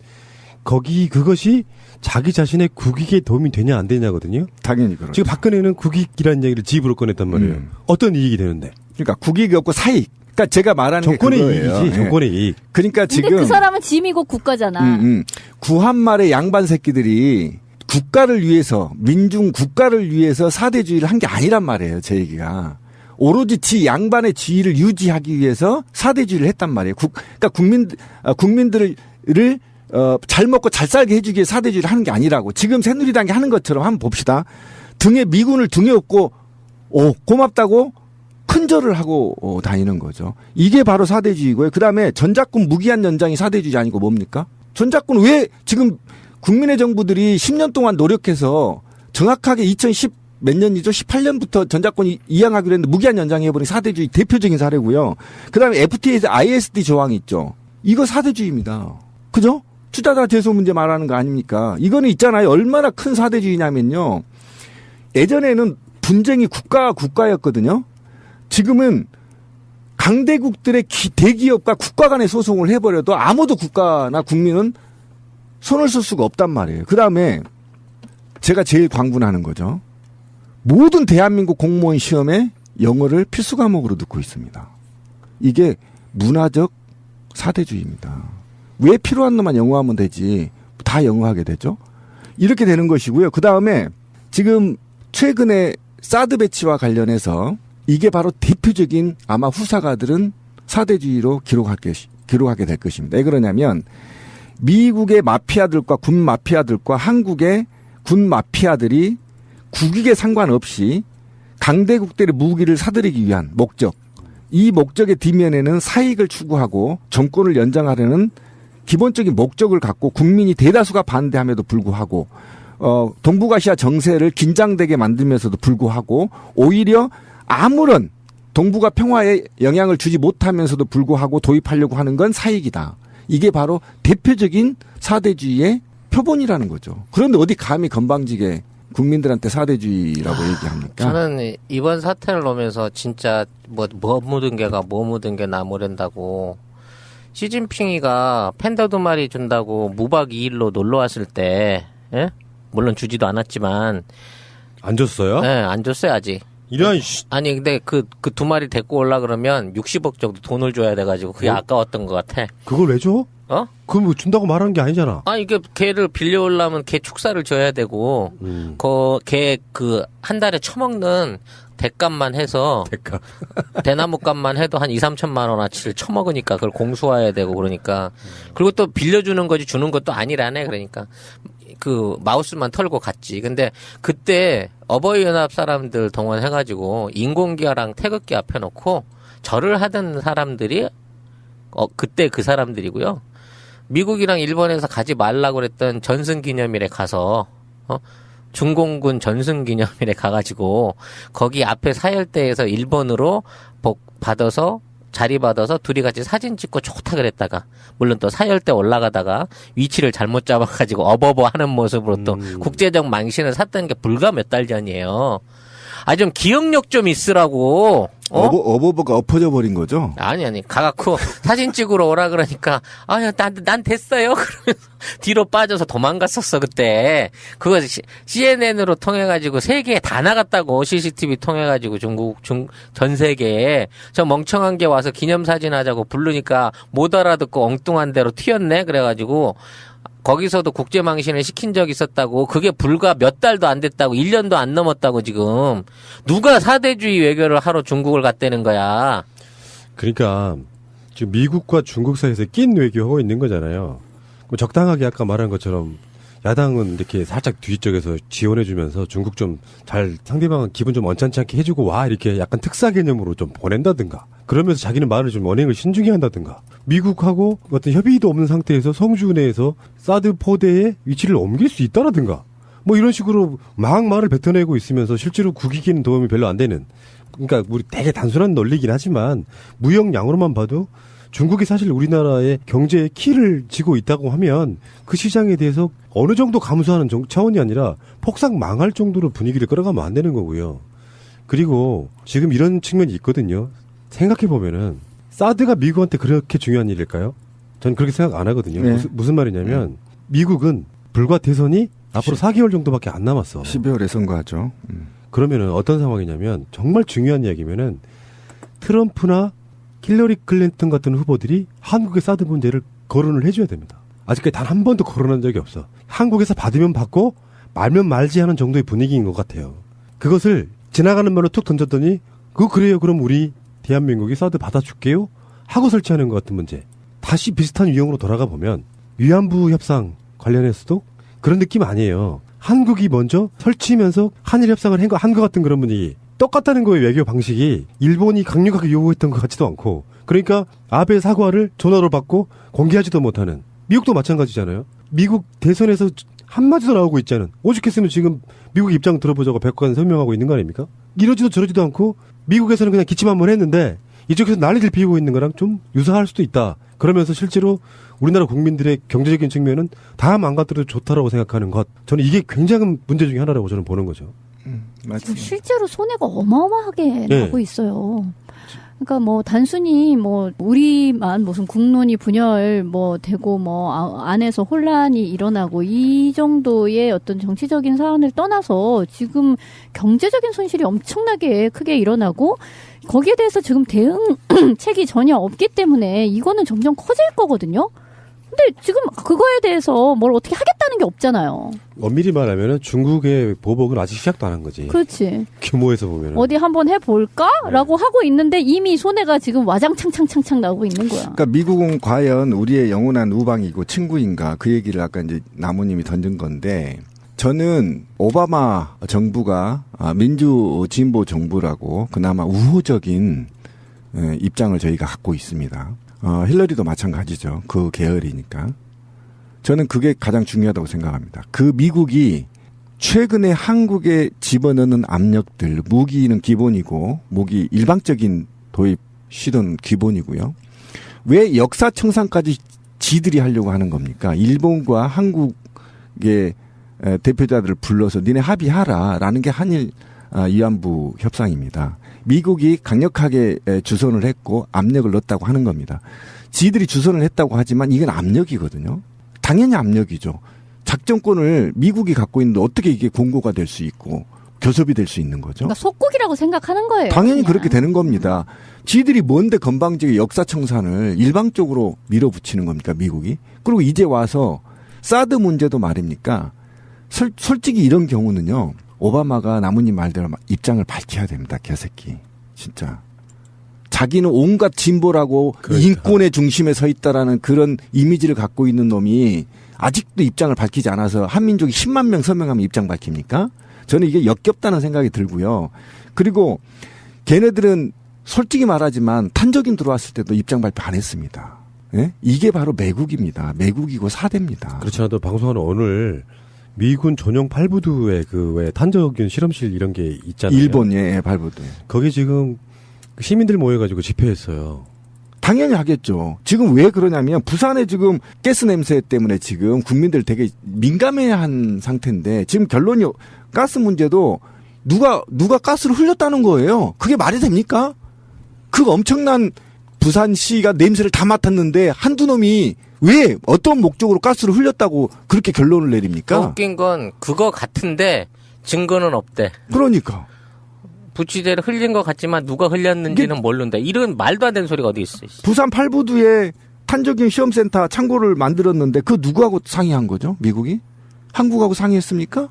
그것이 자기 자신의 국익에 도움이 되냐 안 되냐거든요. 당연히 그렇죠. 지금 박근혜는 국익이라는 얘기를 집으로 꺼냈단 말이에요. 어떤 이익이 되는데? 그러니까 국익이 없고 사익. 그러니까 제가 말하는 정권의 게 그거예요. 이익이지. 정권의 이익. 그러니까 지금 근데 그 사람은 지미국 국가잖아. 구한말의 양반 새끼들이 국가를 위해서 민중 국가를 위해서 사대주의를 한 게 아니란 말이에요. 제 얘기가. 오로지 지 양반의 지위를 유지하기 위해서 사대주의를 했단 말이에요. 그러니까 국민들을 잘 먹고 잘 살게 해주기 위해 사대주의를 하는 게 아니라고. 지금 새누리당이 하는 것처럼 한번 봅시다. 미군을 등에 업고 고맙다고 큰절을 하고 다니는 거죠. 이게 바로 사대주의고요. 그다음에 전작권 무기한 연장이 사대주의 아니고 뭡니까? 전작권 왜 지금 국민의 정부들이 10년 동안 노력해서 정확하게 2010 몇 년이죠? 18년부터 전작권이 이양하기로 했는데 무기한 연장해버린 사대주의 대표적인 사례고요. 그다음에 FTA에서 ISD 조항이 있죠. 이거 사대주의입니다. 그죠? 투자자 대소 문제 말하는 거 아닙니까? 이거는 있잖아요. 얼마나 큰 사대주의냐면요. 예전에는 분쟁이 국가였거든요. 지금은 강대국들의 대기업과 국가 간의 소송을 해버려도 아무도 국가나 국민은 손을 쓸 수가 없단 말이에요. 그다음에 제가 제일 광분하는 거죠. 모든 대한민국 공무원 시험에 영어를 필수 과목으로 넣고 있습니다. 이게 문화적 사대주의입니다. 왜 필요한 놈만 영어하면 되지 다 영어하게 되죠? 이렇게 되는 것이고요. 그다음에 지금 최근에 사드 배치와 관련해서 이게 바로 대표적인 아마 후사가들은 사대주의로 기록하게 될 것입니다. 왜 그러냐면 미국의 마피아들과 군 마피아들과 한국의 군 마피아들이 국익에 상관없이 강대국들의 무기를 사들이기 위한 목적, 이 목적의 뒷면에는 사익을 추구하고 정권을 연장하려는 기본적인 목적을 갖고 국민이 대다수가 반대함에도 불구하고 동북아시아 정세를 긴장되게 만들면서도 불구하고 오히려 아무런 동북아 평화에 영향을 주지 못하면서도 불구하고 도입하려고 하는 건 사익이다. 이게 바로 대표적인 사대주의의 표본이라는 거죠. 그런데 어디 감히 건방지게 국민들한테 사대주의라고 얘기합니까? 저는 이번 사태를 보면서 진짜 뭐 묻은 개가 뭐 묻은 게 나무랜다고 시진핑이가 팬더 2마리 준다고 무박 2일로 놀러 왔을 때 예? 물론 주지도 않았지만 안 줬어요? 네, 안 줬어요 아직. 이런 아니 근데 그 두 마리 데리고 올라 그러면 60억 정도 돈을 줘야 돼가지고 그게 아까웠던 것 같아. 그걸 왜 줘? 어? 그럼 뭐 준다고 말하는 게 아니잖아. 아 이게 개를 빌려오려면 개 축사를 줘야 되고 개 그 한 달에 처먹는 대값만 해서 대가. 대나무값만 해도 한 2, 3천만 원어치를 처먹으니까 그걸 공수화해야 되고 그러니까 그리고 또 빌려주는 거지 주는 것도 아니라네. 그러니까 그 마우스만 털고 갔지. 근데 그때 어버이연합 사람들 동원해가지고 인공기아랑 태극기 앞에 놓고 절을 하던 사람들이 그때 그 사람들이고요. 미국이랑 일본에서 가지 말라고 그랬던 전승기념일에 가서 중공군 전승기념일에 가가지고 거기 앞에 사열대에서 일본으로 받아서 자리 받아서 둘이 같이 사진 찍고 좋다 그랬다가 물론 또 사열대 올라가다가 위치를 잘못 잡아가지고 어버버 하는 모습으로 또 국제적 망신을 샀다는 게 불과 몇 달 전이에요. 아 좀 기억력 좀 있으라고. 어버버가 엎어져 버린 거죠? 아니 가갖고 사진 찍으러 오라 그러니까 아야 난 됐어요 그러면서 뒤로 빠져서 도망갔었어 그때. 그거 CNN으로 통해 가지고 세계에 다 나갔다고. CCTV 통해 가지고 전 세계에 저 멍청한 게 와서 기념사진 하자고 부르니까 못 알아듣고 엉뚱한 대로 튀었네. 그래가지고 거기서도 국제망신을 시킨 적이 있었다고. 그게 불과 몇 달도 안 됐다고. 1년도 안 넘었다고 지금. 누가 사대주의 외교를 하러 중국을 갔다는 거야. 그러니까 지금 미국과 중국 사이에서 낀 외교하고 있는 거잖아요. 적당하게 아까 말한 것처럼 야당은 이렇게 살짝 뒤쪽에서 지원해주면서 중국 좀 잘 상대방은 기분 좀 언짢지 않게 해주고 와 이렇게 약간 특사 개념으로 좀 보낸다든가 그러면서 자기는 말을 좀 언행을 신중히 한다든가 미국하고 어떤 협의도 없는 상태에서 성주 내에서 사드 포대의 위치를 옮길 수 있다라든가 뭐 이런 식으로 막 말을 뱉어내고 있으면서 실제로 국익에는 도움이 별로 안 되는 그러니까 우리 되게 단순한 논리긴 하지만 무역량으로만 봐도 중국이 사실 우리나라의 경제의 키를 쥐고 있다고 하면 그 시장에 대해서 어느 정도 감수하는 차원이 아니라 폭삭 망할 정도로 분위기를 끌어가면 안 되는 거고요. 그리고 지금 이런 측면이 있거든요. 생각해보면은 사드가 미국한테 그렇게 중요한 일일까요? 전 그렇게 생각 안 하거든요. 네. 무슨 말이냐면 미국은 불과 대선이 앞으로 4개월 정도밖에 안 남았어. 12월에 선거하죠. 그러면은 어떤 상황이냐면 정말 중요한 이야기면은 트럼프나 힐러리 클린턴 같은 후보들이 한국의 사드 문제를 거론을 해줘야 됩니다. 아직까지 단 한 번도 거론한 적이 없어. 한국에서 받으면 받고 말면 말지 하는 정도의 분위기인 것 같아요. 그것을 지나가는 말로 툭 던졌더니 그래요. 그럼 우리 대한민국이 사드 받아줄게요. 하고 설치하는 것 같은 문제. 다시 비슷한 유형으로 돌아가 보면 위안부 협상 관련해서도 그런 느낌 아니에요. 한국이 먼저 설치면서 한일 협상을 한 것 같은 그런 분위기. 똑같다는 거예요. 외교 방식이. 일본이 강력하게 요구했던 것 같지도 않고. 그러니까 아베 사과를 전화로 받고 공개하지도 못하는. 미국도 마찬가지잖아요. 미국 대선에서 한마디도 나오고 있지 않은. 오죽했으면 지금 미국 입장 들어보자고 백악관 설명하고 있는 거 아닙니까? 이러지도 저러지도 않고 미국에서는 그냥 기침 한번 했는데 이쪽에서 난리를 피우고 있는 거랑 좀 유사할 수도 있다. 그러면서 실제로 우리나라 국민들의 경제적인 측면은 다 망가뜨려도 좋다라고 생각하는 것. 저는 이게 굉장한 문제 중에 하나라고 저는 보는 거죠. 맞습니다. 실제로 손해가 어마어마하게 네. 나고 있어요. 그러니까 뭐 단순히 뭐 우리만 무슨 국론이 분열 뭐 되고 뭐 안에서 혼란이 일어나고 이 정도의 어떤 정치적인 사안을 떠나서 지금 경제적인 손실이 엄청나게 크게 일어나고 거기에 대해서 지금 대응책이 전혀 없기 때문에 이거는 점점 커질 거거든요. 근데 지금 그거에 대해서 뭘 어떻게 하겠다는 게 없잖아요. 엄밀히 말하면 중국의 보복은 아직 시작도 안 한 거지. 그렇지. 규모에서 보면. 어디 한번 해볼까라고 하고 있는데 이미 손해가 지금 와장창창창창 나오고 있는 거야. 그러니까 미국은 과연 우리의 영원한 우방이고 친구인가 그 얘기를 아까 이제 나무님이 던진 건데 저는 오바마 정부가 민주 진보 정부라고 그나마 우호적인 입장을 저희가 갖고 있습니다. 힐러리도 마찬가지죠. 그 계열이니까. 저는 그게 가장 중요하다고 생각합니다. 그 미국이 최근에 한국에 집어넣는 압력들, 무기는 기본이고, 무기 일방적인 도입 시도는 기본이고요. 왜 역사청산까지 지들이 하려고 하는 겁니까? 일본과 한국의 대표자들을 불러서 니네 합의하라라는 게 한일 위안부 협상입니다. 미국이 강력하게 주선을 했고 압력을 넣었다고 하는 겁니다. 지들이 주선을 했다고 하지만 이건 압력이거든요. 당연히 압력이죠. 작전권을 미국이 갖고 있는데 어떻게 이게 공고가 될 수 있고 교섭이 될 수 있는 거죠? 그러니까 속국이라고 생각하는 거예요. 당연히 그냥. 그렇게 되는 겁니다. 지들이 뭔데 건방지게 역사청산을 일방적으로 밀어붙이는 겁니까, 미국이? 그리고 이제 와서 사드 문제도 말입니까? 솔직히 이런 경우는요, 오바마가 나무님 말대로 입장을 밝혀야 됩니다, 개새끼. 진짜. 자기는 온갖 진보라고 그렇죠. 인권의 중심에 서 있다라는 그런 이미지를 갖고 있는 놈이 아직도 입장을 밝히지 않아서 한민족이 10만 명 서명하면 입장 밝힙니까? 저는 이게 역겹다는 생각이 들고요. 그리고 걔네들은 솔직히 말하지만 탄저균 들어왔을 때도 입장 발표 안 했습니다. 예? 이게 바로 매국입니다. 매국이고 사대입니다. 그렇지 않아도 방송하는 오늘 미군 전용 발부두에 그 왜 탄저균 실험실 이런 게 있잖아요. 일본 발부두. 거기 지금 시민들 모여가지고 집회했어요. 당연히 하겠죠. 지금 왜 그러냐면 부산에 지금 가스 냄새 때문에 지금 국민들 되게 민감해한 상태인데 지금 결론이 가스 문제도 누가 가스를 흘렸다는 거예요. 그게 말이 됩니까? 그 엄청난 부산시가 냄새를 다 맡았는데 한두 놈이 왜 어떤 목적으로 가스를 흘렸다고 그렇게 결론을 내립니까? 웃긴 건 그거 같은데 증거는 없대. 그러니까. 부치대를 흘린 것 같지만 누가 흘렸는지는 모른다. 이런 말도 안 되는 소리가 어디 있어. 부산 팔부두에 탄저균 시험센터 창고를 만들었는데 그 누구하고 상의한 거죠? 미국이? 한국하고 상의했습니까?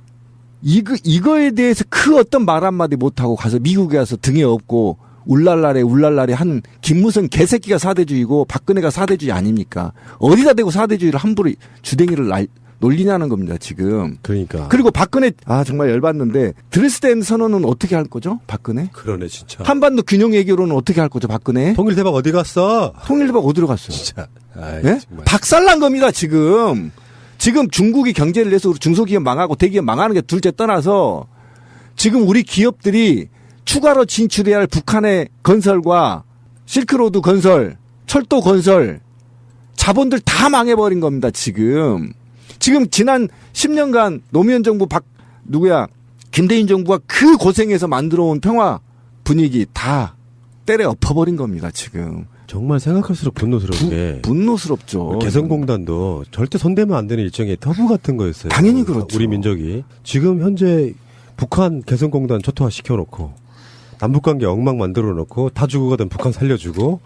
이거에 대해서 그 어떤 말 한마디 못하고 가서 미국에 가서 등에 업고 울랄라레 한 김무성 개새끼가 사대주의고 박근혜가 사대주의 아닙니까? 어디다 대고 사대주의를 함부로 주댕이를 놀리냐는 겁니다, 지금. 그러니까. 그리고 박근혜, 정말 열받는데, 드레스덴 선언은 어떻게 할 거죠, 박근혜? 그러네, 진짜. 한반도 균형 외교로는 어떻게 할 거죠, 박근혜? 통일대박 어디 갔어? 통일대박 어디로 갔어요? 진짜. 아이, 예? 정말. 박살난 겁니다, 지금. 지금 중국이 경제를 내서 우리 중소기업 망하고 대기업 망하는 게 둘째 떠나서, 지금 우리 기업들이 추가로 진출해야 할 북한의 건설과 실크로드 건설, 철도 건설, 자본들 다 망해버린 겁니다, 지금. 지금 지난 10년간 노무현 정부 김대인 정부가 그 고생해서 만들어온 평화 분위기 다 때려 엎어버린 겁니다, 지금. 정말 생각할수록 분노스러운 게. 분노스럽죠. 개성공단도 절대 손대면 안 되는 일종의 터부 같은 거였어요. 당연히 그렇죠. 우리 민족이. 지금 현재 북한 개성공단 초토화 시켜놓고 남북관계 엉망 만들어놓고 다 주고 가던 북한 살려주고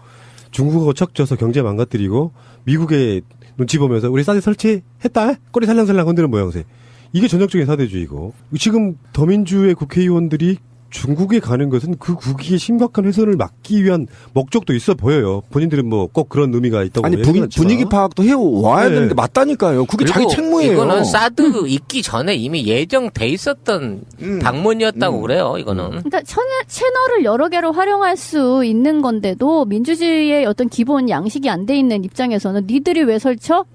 중국하고 척져서 경제 망가뜨리고 미국의 눈치 보면서 우리 사드 설치했다? 꼬리 살랑살랑 건드는 모양새. 이게 전형적인 사대주의고. 지금 더민주의 국회의원들이 중국에 가는 것은 그 국익의 심각한 훼손을 막기 위한 목적도 있어 보여요. 본인들은 뭐 꼭 그런 의미가 있다고 아니 얘기하지만. 분위기 파악도 해와야 되는데 맞다니까요. 그게 자기 책무예요. 이거는 사드 있기 전에 이미 예정돼 있었던 방문이었다고 그래요. 이거는. 그러니까 채널을 여러 개로 활용할 수 있는 건데도 민주주의의 어떤 기본 양식이 안 돼 있는 입장에서는 니들이 왜 설쳐?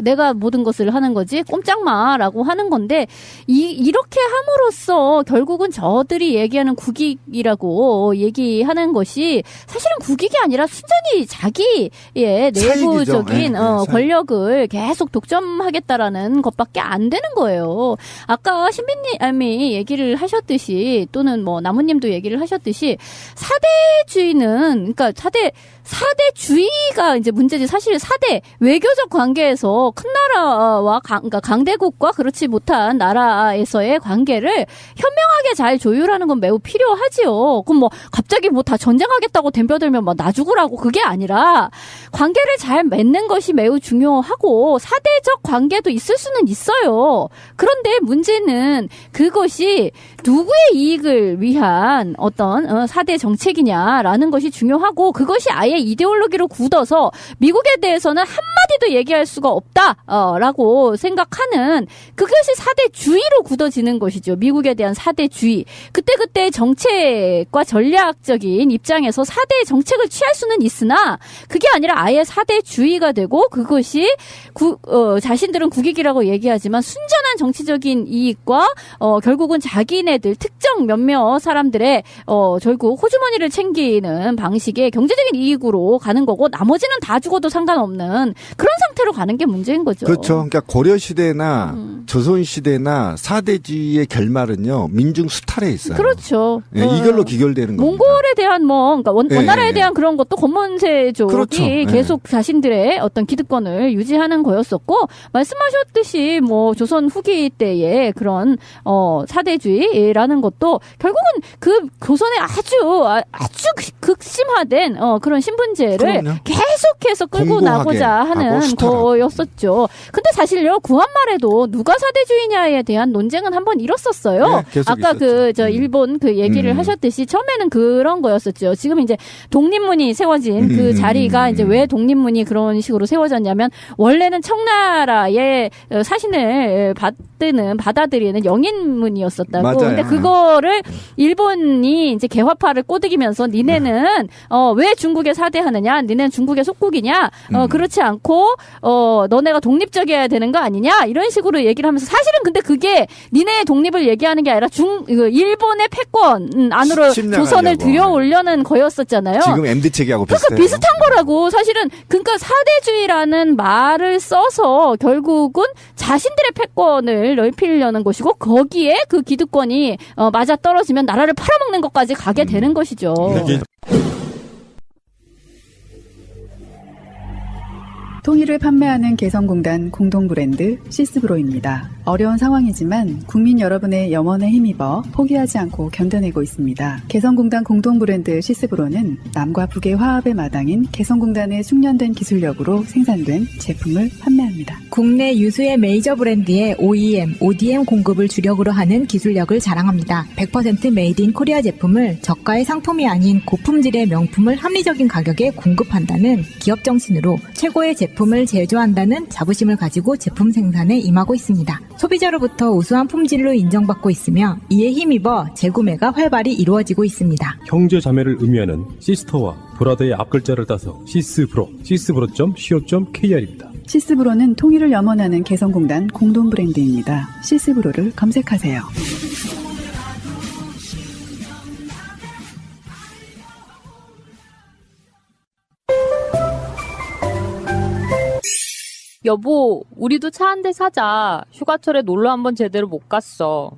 내가 모든 것을 하는 거지? 꼼짝마라고 하는 건데 이렇게 함으로써 결국은 저들이 얘기하는 국익이라고 얘기하는 것이 사실은 국익이 아니라 순전히 자기의 내부적인 권력을 계속 독점하겠다라는 것밖에 안 되는 거예요. 아까 신빈님이 얘기를 하셨듯이 또는 뭐 나무님도 얘기를 하셨듯이 사대주의는 그러니까 사대주의가 이제 문제지. 사실 사대 외교적 관계에서 큰 나라와 그러니까 강대국과 그렇지 못한 나라에서의 관계를 현명하게 잘 조율하는 건 매우 필요하지요. 그럼 뭐 갑자기 뭐 다 전쟁하겠다고 덤벼들면 막 나 죽으라고 그게 아니라 관계를 잘 맺는 것이 매우 중요하고 사대적 관계도 있을 수는 있어요. 그런데 문제는 그것이 누구의 이익을 위한 어떤 사대 정책이냐라는 것이 중요하고 그것이 아예 이데올로기로 굳어서 미국에 대해서는 한마디도 얘기할 수가 없다라고 생각하는 그것이 사대주의로 굳어지는 것이죠. 미국에 대한 사대주의. 그때 정책과 전략적인 입장에서 사대 정책을 취할 수는 있으나 그게 아니라 아예 사대주의가 되고 그것이 자신들은 국익이라고 얘기하지만 순전한 정치적인 이익과 결국은 자기네들 특정 몇몇 사람들의 결국 호주머니를 챙기는 방식의 경제적인 이익으로 가는 거고 나머지는 다 죽어도 상관없는 그런 상태로 가는 게 문제인 거죠. 그렇죠. 그러니까 고려시대나 조선시대나 사대주의의 결말은요. 민중 수탈에 있어요. 그렇죠. 예, 이걸로 기결되는 겁니다. 몽골에 대한 그러니까 원나라에 예. 대한 그런 것도 권문세족이 그렇죠. 예. 계속 자신들의 어떤 기득권을 유지하는 거였었고, 말씀하셨듯이 조선 후기 때의 그런 사대주의라는 것도 결국은 그 조선의 아주 극심화된 그런 신분제를 그럼요. 계속해서 끌고 공고하게 나고자 하는 하고 수탈하고. 거였었죠. 근데 사실요, 구한말에도 누가 사대주의냐에 대한 논쟁은 한번 일었었어요. 네, 계속 아까 있었죠. 일본 그 얘기를 하셨듯이 처음에는 그런 거였었죠. 지금 이제 독립문이 세워진 그 자리가 이제 왜 독립문이 그런 식으로 세워졌냐면, 원래는 청나라의 사신을 받아들이는 영인문이었었다고. 맞아요. 근데 그거를 일본이 이제 개화파를 꼬드기면서 니네는 왜 중국에 사대하느냐? 니네는 중국의 속국이냐? 그렇지 않고 너네가 독립적이어야 되는 거 아니냐? 이런 식으로 얘기를 하면서, 사실은 근데 그게 니네의 독립을 얘기하는 게 아니라 일본의 패권 안으로 조선을 들여오려는 거였었잖아요. 지금 MD 체계하고 비슷해요. 그러니까 비슷한 거라고. 사실은 그러니까 사대주의라는 말을 써서 결국은 자신들의 패권을 넓히려는 것이고, 거기에 그 기득권이 맞아 떨어지면 나라를 팔아먹는 것까지 가게 되는 것이죠. 통일을 판매하는 개성공단 공동 브랜드 시스브로입니다. 어려운 상황이지만 국민 여러분의 염원에 힘입어 포기하지 않고 견뎌내고 있습니다. 개성공단 공동 브랜드 시스브로는 남과 북의 화합의 마당인 개성공단의 숙련된 기술력으로 생산된 제품을 판매합니다. 국내 유수의 메이저 브랜드의 OEM, ODM 공급을 주력으로 하는 기술력을 자랑합니다. 100% 메이드 인 코리아 제품을 저가의 상품이 아닌 고품질의 명품을 합리적인 가격에 공급한다는 기업 정신으로 최고의 제품을 제조한다는 자부심을 가지고 제품 생산에 임하고 있습니다. 소비자로부터 우수한 품질로 인정받고 있으며 이에 힘입어 재구매가 활발히 이루어지고 있습니다. 형제 자매를 의미하는 시스터와 브라더의 앞글자를 따서 시스브로, 시스브로.co.kr입니다. 시스브로는 통일을 염원하는 개성공단 공동 브랜드입니다. 시스브로를 검색하세요. 여보, 우리도 차 한 대 사자. 휴가철에 놀러 한번 제대로 못 갔어.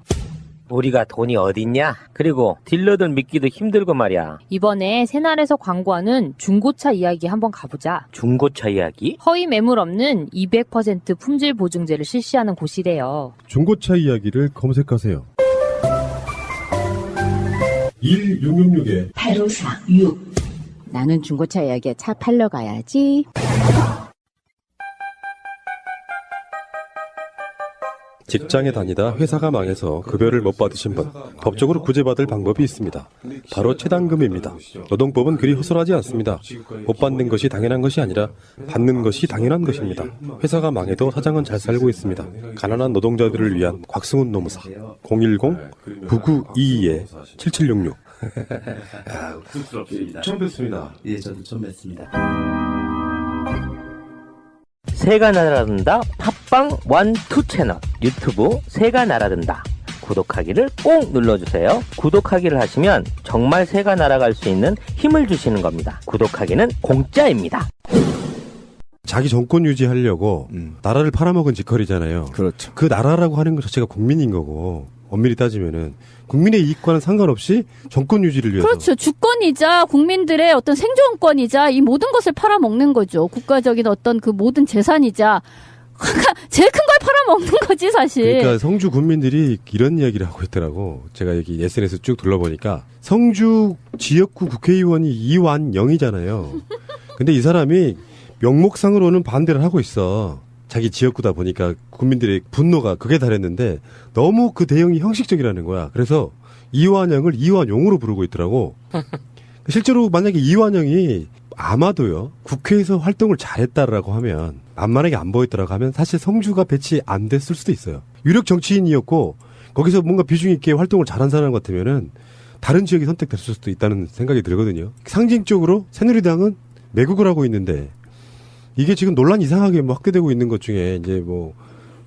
우리가 돈이 어딨냐? 그리고 딜러들 믿기도 힘들고 말이야. 이번에 새날에서 광고하는 중고차 이야기 한번 가보자. 중고차 이야기? 허위 매물 없는 200% 품질 보증제를 실시하는 곳이래요. 중고차 이야기를 검색하세요. 1666에 8546. 나는 중고차 이야기에 차 팔러 가야지. 직장에 다니다 회사가 망해서 급여를 못 받으신 분, 법적으로 구제받을 방법이 있습니다. 바로 체당금입니다. 노동법은 그리 허술하지 않습니다. 못 받는 것이 당연한 것이 아니라 받는 것이 당연한 것입니다. 회사가 망해도 사장은 잘 살고 있습니다. 가난한 노동자들을 위한 곽승훈 노무사 010-9922-7766. 쑥스럽습니다. 처음 뵙습니다. 예, 저도 처음 뵙습니다. 새가 날아든다 팟빵 1, 2 채널 유튜브 새가 날아든다 구독하기를 꼭 눌러주세요. 구독하기를 하시면 정말 새가 날아갈 수 있는 힘을 주시는 겁니다. 구독하기는 공짜입니다. 자기 정권 유지하려고 나라를 팔아먹은 짓거리잖아요. 그렇죠. 그 나라라고 하는 것 자체가 국민인 거고, 엄밀히 따지면은 국민의 이익과는 상관없이 정권 유지를 위해서. 그렇죠. 주권이자 국민들의 어떤 생존권이자 이 모든 것을 팔아먹는 거죠. 국가적인 어떤 그 모든 재산이자 제일 큰 걸 팔아먹는 거지 사실. 그러니까 성주 군민들이 이런 이야기를 하고 있더라고. 제가 여기 SNS 쭉 둘러보니까 성주 지역구 국회의원이 이완영이잖아요. 근데 이 사람이 명목상으로는 반대를 하고 있어. 자기 지역구다 보니까 국민들의 분노가 극에 달했는데 너무 그 대응이 형식적이라는 거야. 그래서 이완영을 이완용으로 부르고 있더라고. 실제로 만약에 이완영이 아마도요, 국회에서 활동을 잘했다라고 하면, 만만하게 안 보였다라고 하면 사실 성주가 배치 안 됐을 수도 있어요. 유력 정치인이었고 거기서 뭔가 비중 있게 활동을 잘한 사람 같으면은 다른 지역이 선택됐을 수도 있다는 생각이 들거든요. 상징적으로 새누리당은 매국을 하고 있는데 이게 지금 논란 이상하게 확대되고 있는 것 중에 이제 뭐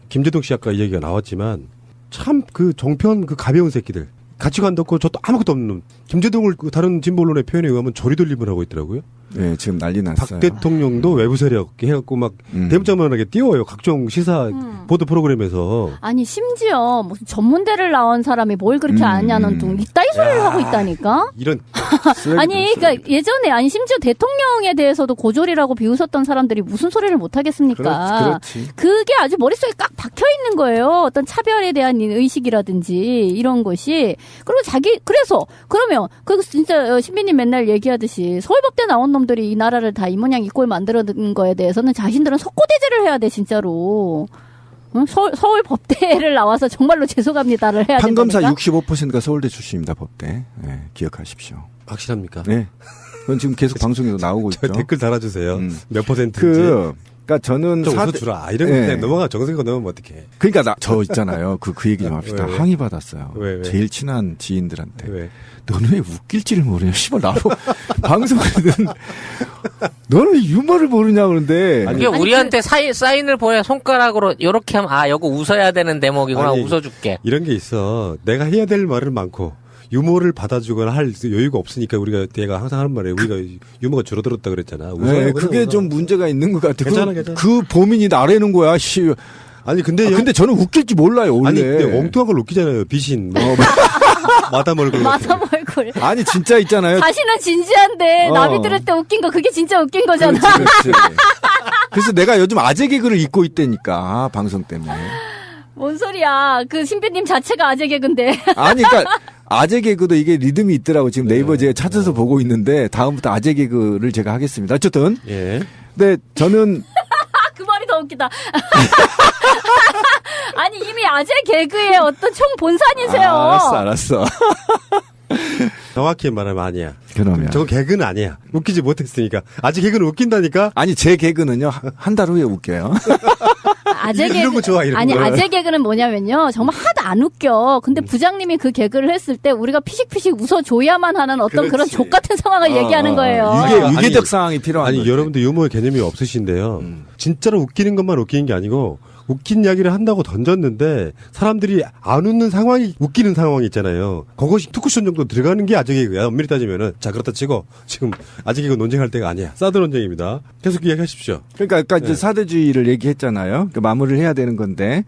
김재동 씨 아까 얘기가 나왔지만 참 그 정편 그 가벼운 새끼들, 가치관도 없고 저도 아무것도 없는 놈. 김재동을 다른 진보 언론의 표현에 의하면 조리돌림을 하고 있더라고요. 네, 지금 난리 났어요. 박 대통령도 외부 세력 해갖고 막 대문짝만하게 띄워요. 각종 시사 보도 프로그램에서. 아니 심지어 무슨 전문대를 나온 사람이 뭘 그렇게 아냐는 둥 이따위 소리를 하고 있다니까. 이런 아니 그러니까 예전에 아니 심지어 대통령에 대해서도 고졸이라고 비웃었던 사람들이 무슨 소리를 못 하겠습니까? 그렇지. 그게 아주 머릿속에 꽉 박혀 있는 거예요. 어떤 차별에 대한 의식이라든지 이런 것이. 그리고 그래서 그러면 그 진짜 신비님 맨날 얘기하듯이 서울법대 나온 놈들이 이 나라를 다 이 모양 이 꼴 만들어낸 거에 대해서는 자신들은 속고대죄를 해야 돼 진짜로. 응? 서울법대를 나와서 정말로 죄송합니다를 해야 판검사 된다니까? 65%가 서울대 출신입니다. 법대. 네, 기억하십시오. 확실합니까? 네. 그건 지금 계속 방송에도 나오고 있죠. 댓글 달아주세요. 몇 퍼센트인지. 그러니까 저는 좀 웃어주라. 이런 거 그냥 넘어가 정색어 넣으면 어떡해. 그러니까 저 있잖아요. 그 얘기 좀 합시다. 왜? 항의 받았어요. 왜? 제일 친한 지인들한테. 왜? 너는 왜 웃길지를 모르냐? 씨발 나보고 방송하든 너는 유머를 모르냐 그러는데. 이게 우리한테 사인을 보내 손가락으로 요렇게 하면 아 이거 웃어야 되는 대목이구나. 아니, 웃어줄게. 이런 게 있어. 내가 해야 될 말은 많고 유머를 받아주거나 할 여유가 없으니까 내가 항상 하는 말에 우리가 유머가 줄어들었다 그랬잖아. 네, 그게 웃어. 좀 문제가 있는 것 같아. 괜찮아. 그 범인이 나래는 거야. 씨. 아니 근데 근데 저는 웃길지 몰라요 원래. 아니 근데 엉뚱한 걸 웃기잖아요. 비신. 마담 얼굴. 마담 얼굴. 아니 진짜 있잖아요. 자신은 진지한데 남이 들을 때 웃긴 거 그게 진짜 웃긴 거잖아. 그렇지. 그래서 내가 요즘 아재 개그를 입고 있다니까 방송 때문에. 뭔 소리야. 그 신비님 자체가 아재 개그인데. 아니 그러니까 아재 개그도 이게 리듬이 있더라고. 지금 네이버 제가 찾아서 보고 있는데 다음부터 아재 개그를 제가 하겠습니다. 어쨌든. 예. 근데 저는 그 말이 더 웃기다. 아니 이미 아재 개그의 어떤 총본산이세요. 알았어. 정확히 말하면 아니야. 그러면 저건 개그는 아니야. 웃기지 못했으니까. 아직 개그는 웃긴다니까. 아니 제 개그는요 한 달 후에 웃겨요. 아재 개그 이런 거 좋아. 이런 아니 거. 아재 개그는 뭐냐면요 정말 하나도 안 웃겨. 근데 부장님이 그 개그를 했을 때 우리가 피식피식 웃어줘야만 하는 어떤 그런 족 같은 상황을 얘기하는 거예요. 유계적 상황이 필요한 아니 거지. 여러분들 유머의 개념이 없으신데요. 진짜로 웃기는 것만 웃기는 게 아니고 웃긴 이야기를 한다고 던졌는데 사람들이 안 웃는 상황이 웃기는 상황이 있잖아요. 그것이 토크쇼 정도 들어가는 게 아재 개그야. 엄밀히 따지면은. 자 그렇다 치고 지금 아재 개그 논쟁할 때가 아니야. 사드 논쟁입니다. 계속 이야기하십시오. 그러니까 아까 이제 사대주의를 얘기했잖아요. 그러니까 마무리를 해야 되는 건데.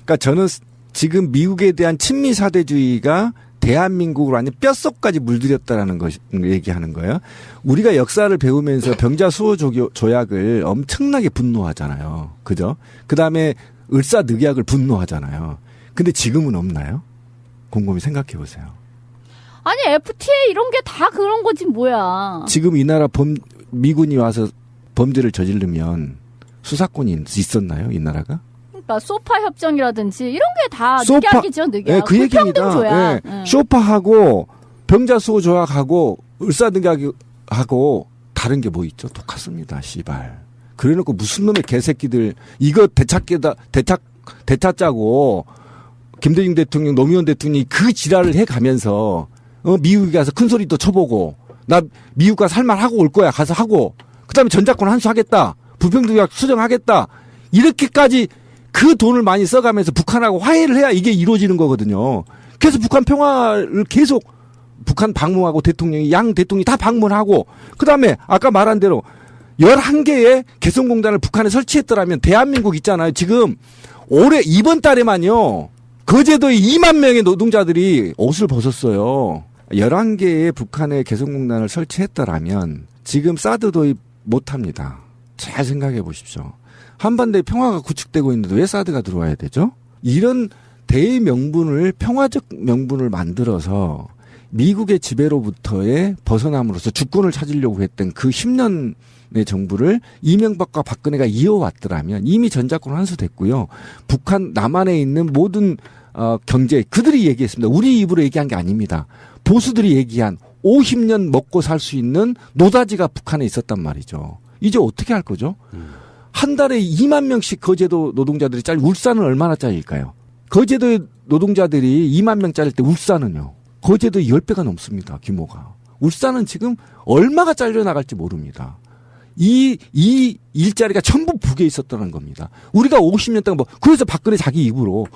그러니까 저는 지금 미국에 대한 친미 사대주의가 대한민국으로 완전 뼛속까지 물들였다라는 걸 얘기하는 거예요. 우리가 역사를 배우면서 병자 수호 조약을 엄청나게 분노하잖아요. 그죠? 그 다음에 을사늑약을 분노하잖아요. 근데 지금은 없나요? 곰곰이 생각해 보세요. 아니 FTA 이런 게 다 그런 거지 뭐야. 지금 이 나라 미군이 와서 범죄를 저지르면 수사권이 있었나요? 이 나라가? 그러니까 소파 협정이라든지 이런 게 다 늑약이죠, 늑약. 네, 그 얘기입니다. 조약. 네. 소파하고 병자 수호 조약하고 을사늑약하고 다른 게 뭐 있죠? 똑같습니다. 씨발. 그래놓고 무슨 놈의 개새끼들 이거 대차 짜고 김대중 대통령, 노무현 대통령이 그 지랄을 해가면서 미국에 가서 큰 소리도 쳐보고 나 미국 가서 할 말 하고 올 거야. 가서 하고 그다음에 전작권 환수하겠다. 불평등약 수정하겠다. 이렇게까지 그 돈을 많이 써가면서 북한하고 화해를 해야 이게 이루어지는 거거든요. 그래서 북한 평화를 계속 북한 방문하고 대통령이 양 대통령이 다 방문하고 그다음에 아까 말한 대로 11개의 개성공단을 북한에 설치했더라면 대한민국 있잖아요. 지금 올해 이번 달에만요. 거제도에 2만 명의 노동자들이 옷을 벗었어요. 11개의 북한의 개성공단을 설치했더라면 지금 사드 도입 못합니다. 잘 생각해 보십시오. 한반도에 평화가 구축되고 있는데 왜 사드가 들어와야 되죠? 이런 대명분을 평화적 명분을 만들어서 미국의 지배로부터의 벗어남으로써 주권을 찾으려고 했던 그 10년의 정부를 이명박과 박근혜가 이어왔더라면 이미 전작권 환수됐고요. 북한 남한에 있는 모든 경제 그들이 얘기했습니다. 우리 입으로 얘기한 게 아닙니다. 보수들이 얘기한 50년 먹고 살 수 있는 노다지가 북한에 있었단 말이죠. 이제 어떻게 할 거죠? 한 달에 2만 명씩 거제도 노동자들이 울산은 얼마나 짜릴까요? 거제도의 노동자들이 2만 명 짜릴 때 울산은요. 거제도의 10배가 넘습니다. 규모가. 울산은 지금 얼마가 잘려나갈지 모릅니다. 이 일자리가 전부 북에 있었다는 겁니다. 우리가 50년 동안 그래서 박근혜 자기 입으로